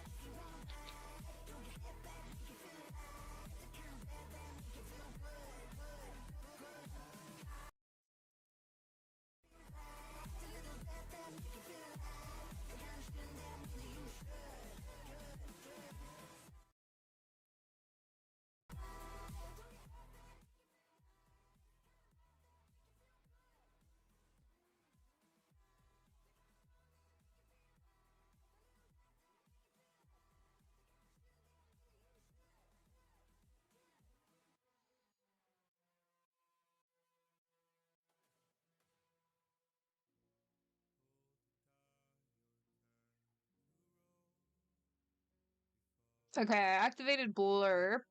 Okay, I activated Blurp.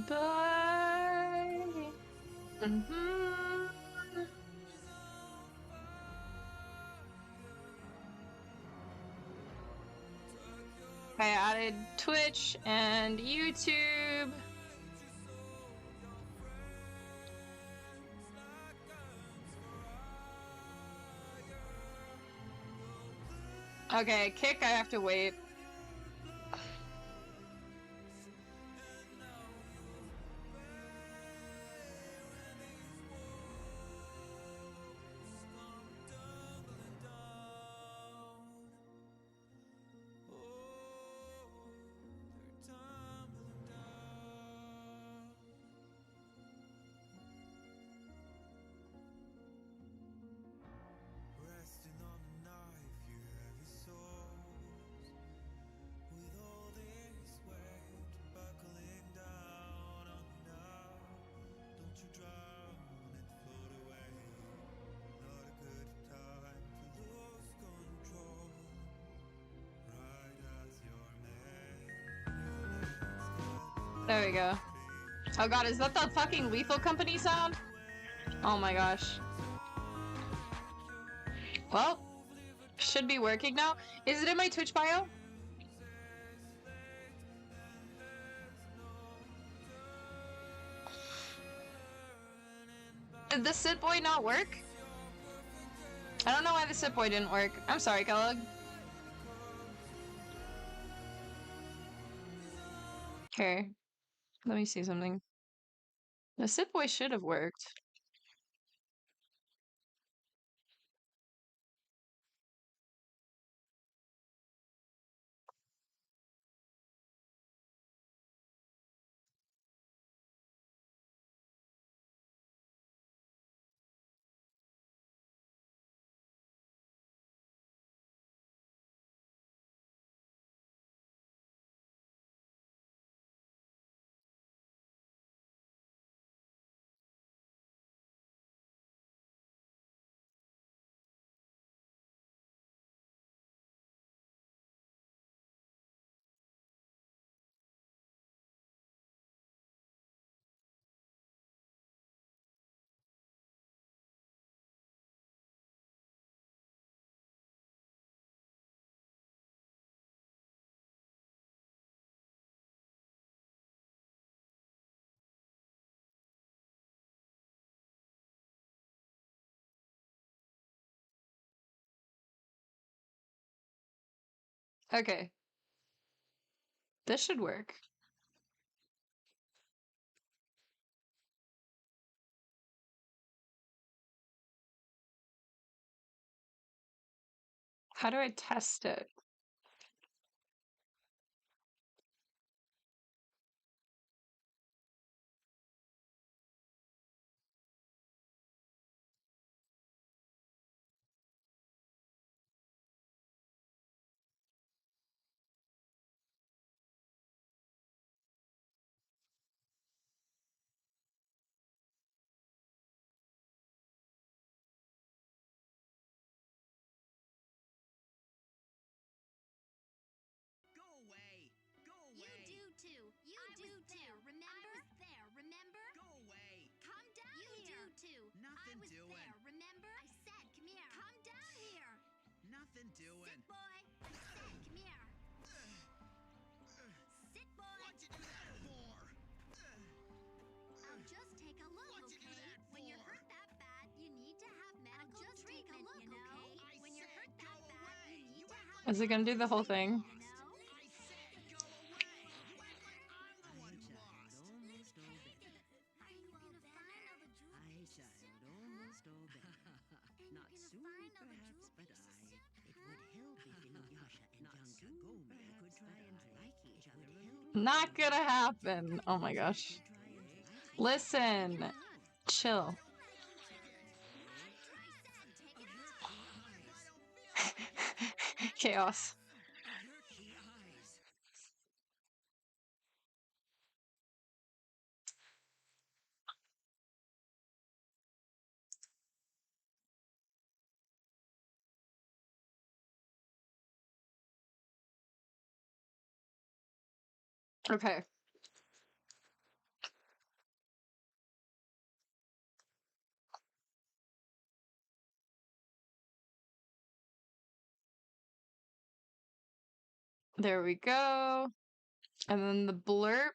Bye. I added Twitch and YouTube. Okay, kick, I have to wait. Resting on a knife, you heavy souls. With all this weight buckling down on you now. Don't you drown and float away. Not a good time to lose control. Right as you're made. There we go. Oh god, is that the fucking Lethal Company sound? Oh my gosh. Well, should be working now. Is it in my Twitch bio? Did the sit boy not work? I don't know why the sit boy didn't work. I'm sorry, Kellogg. Okay, let me see something. The sit boy should have worked. Okay, this should work. How do I test it? Go away! Go away! You do too! You do too! Remember? I was there, remember? Go away! Come down here! You do too! Nothing I was doing! There, remember? I said, come here! Come down here! Nothing doing! Sit, boy! I said, come here! Sit, boy! What'd you do that for? I'll just take a look, What'd okay? You do that for? When you're hurt that bad, you need to have medical treatment, look, you know? Okay? When you're hurt that bad, you need to have Is it gonna do the whole thing? Not gonna happen. Oh my gosh. Listen. Chill. Chaos. Okay. There we go. And then the blurb,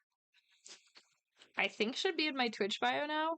I think should be in my Twitch bio now.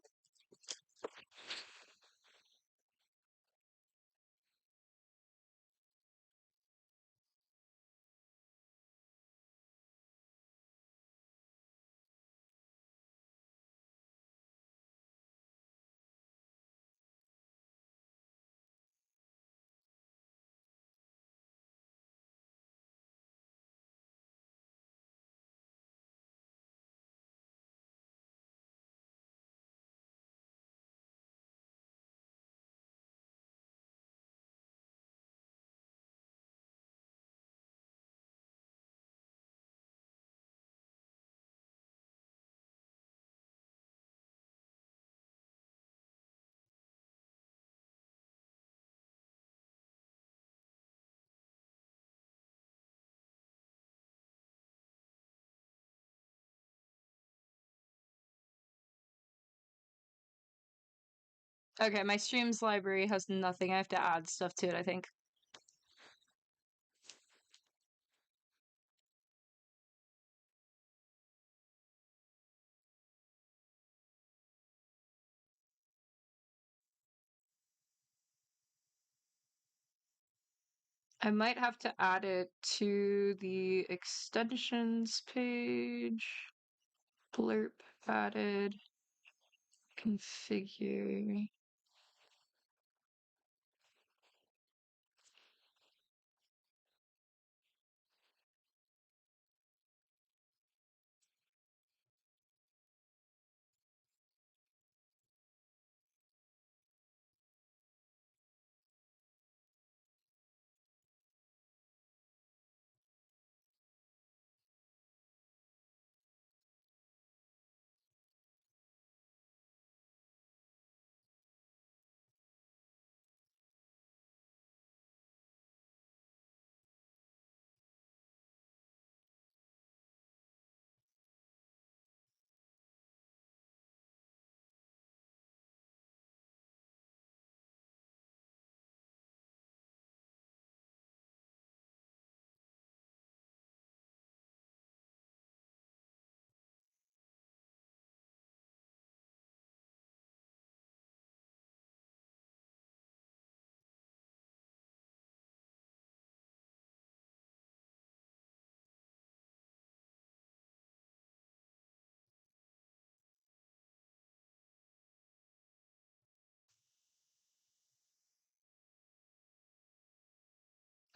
Okay, my streams library has nothing. I have to add stuff to it, I think. I might have to add it to the extensions page. Blurb added. Configure.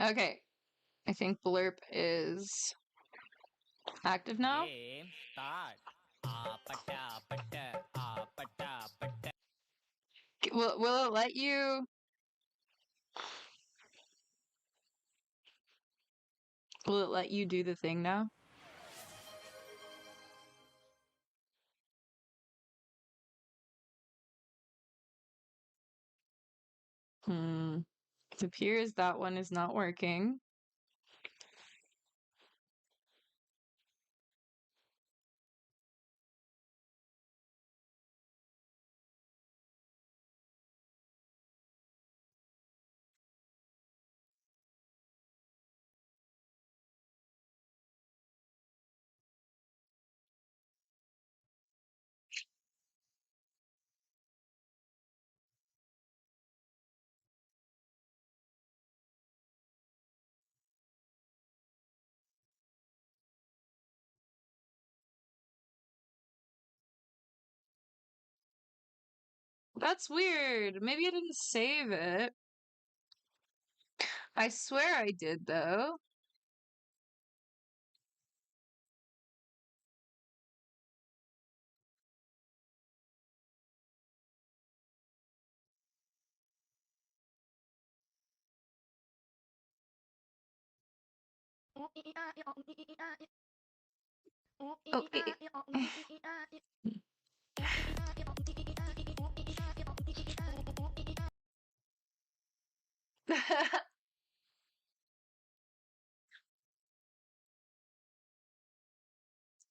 Okay, I think Blurb is active now. Game start. Will it let you? Will it let you do the thing now? It appears that one is not working. That's weird. Maybe I didn't save it. I swear I did, though.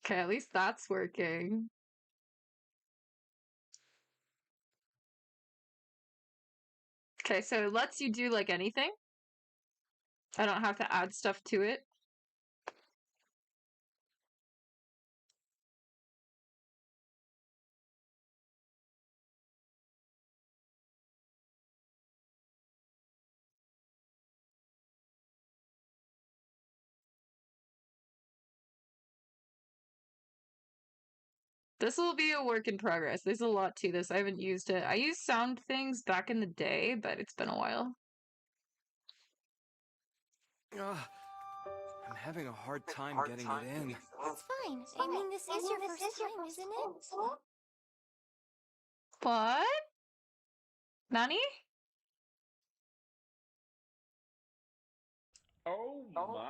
Okay, at least that's working. Okay, so it lets you do like anything. I don't have to add stuff to it. This will be a work in progress. There's a lot to this. I haven't used it. I used sound things back in the day, but it's been a while. I'm having a hard time getting it in. It's fine. I mean, this is your first time, isn't it? What? Nani? Oh my.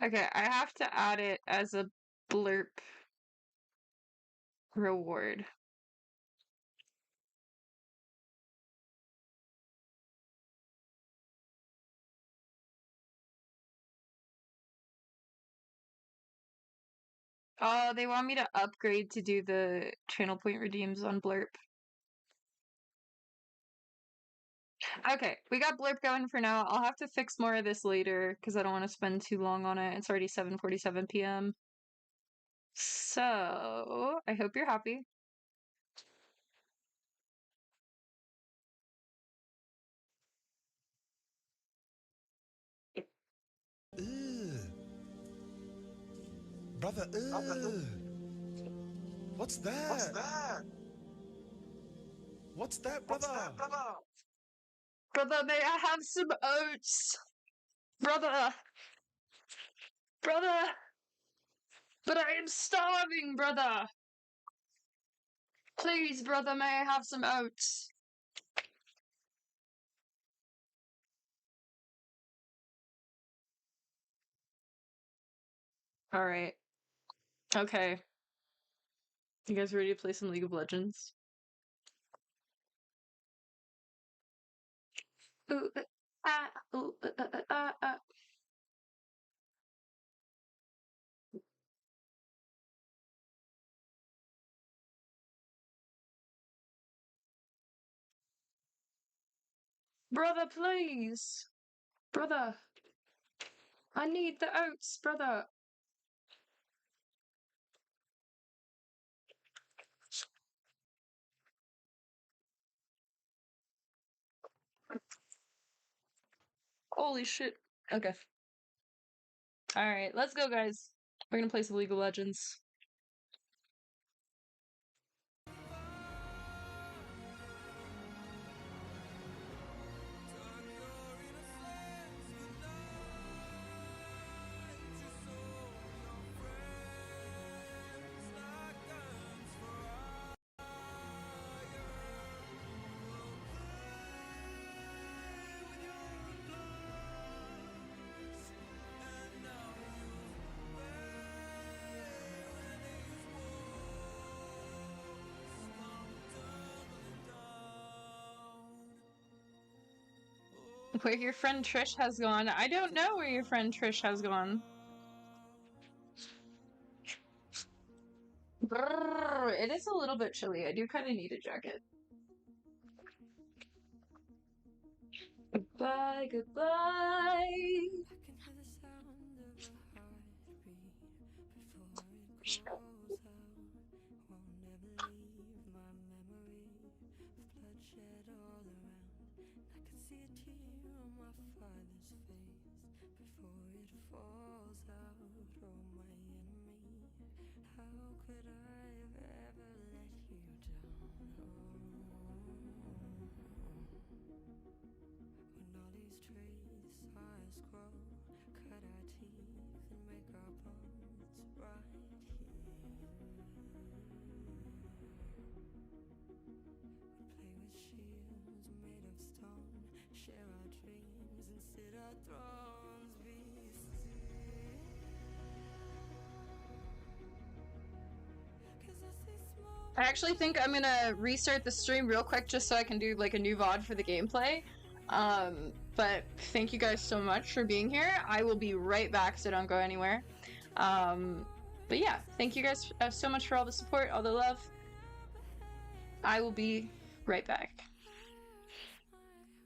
Okay, I have to add it as a blurb reward. Oh, they want me to upgrade to do the channel point redeems on blurb. Okay, we got blurb going for now. I'll have to fix more of this later because I don't want to spend too long on it. It's already 7:47 p.m. So, I hope you're happy. Brother, what's that? What's that? What's that, brother? Brother, may I have some oats? Brother! Brother! But I am starving, brother! Please, brother, may I have some oats? Alright. Okay. You guys ready to play some League of Legends? Ooh, ooh, Brother, please! Brother! I need the oats, brother! Holy shit. Okay. Alright, let's go, guys. We're gonna play some League of Legends. Where your friend Trish has gone. I don't know where your friend Trish has gone. Brrr, it is a little bit chilly. I do kind of need a jacket. Goodbye, goodbye. I actually think I'm gonna restart the stream real quick just so I can do like a new VOD for the gameplay. But thank you guys so much for being here. I will be right back, so don't go anywhere. But yeah, thank you guys so much for all the support, all the love. I will be right back.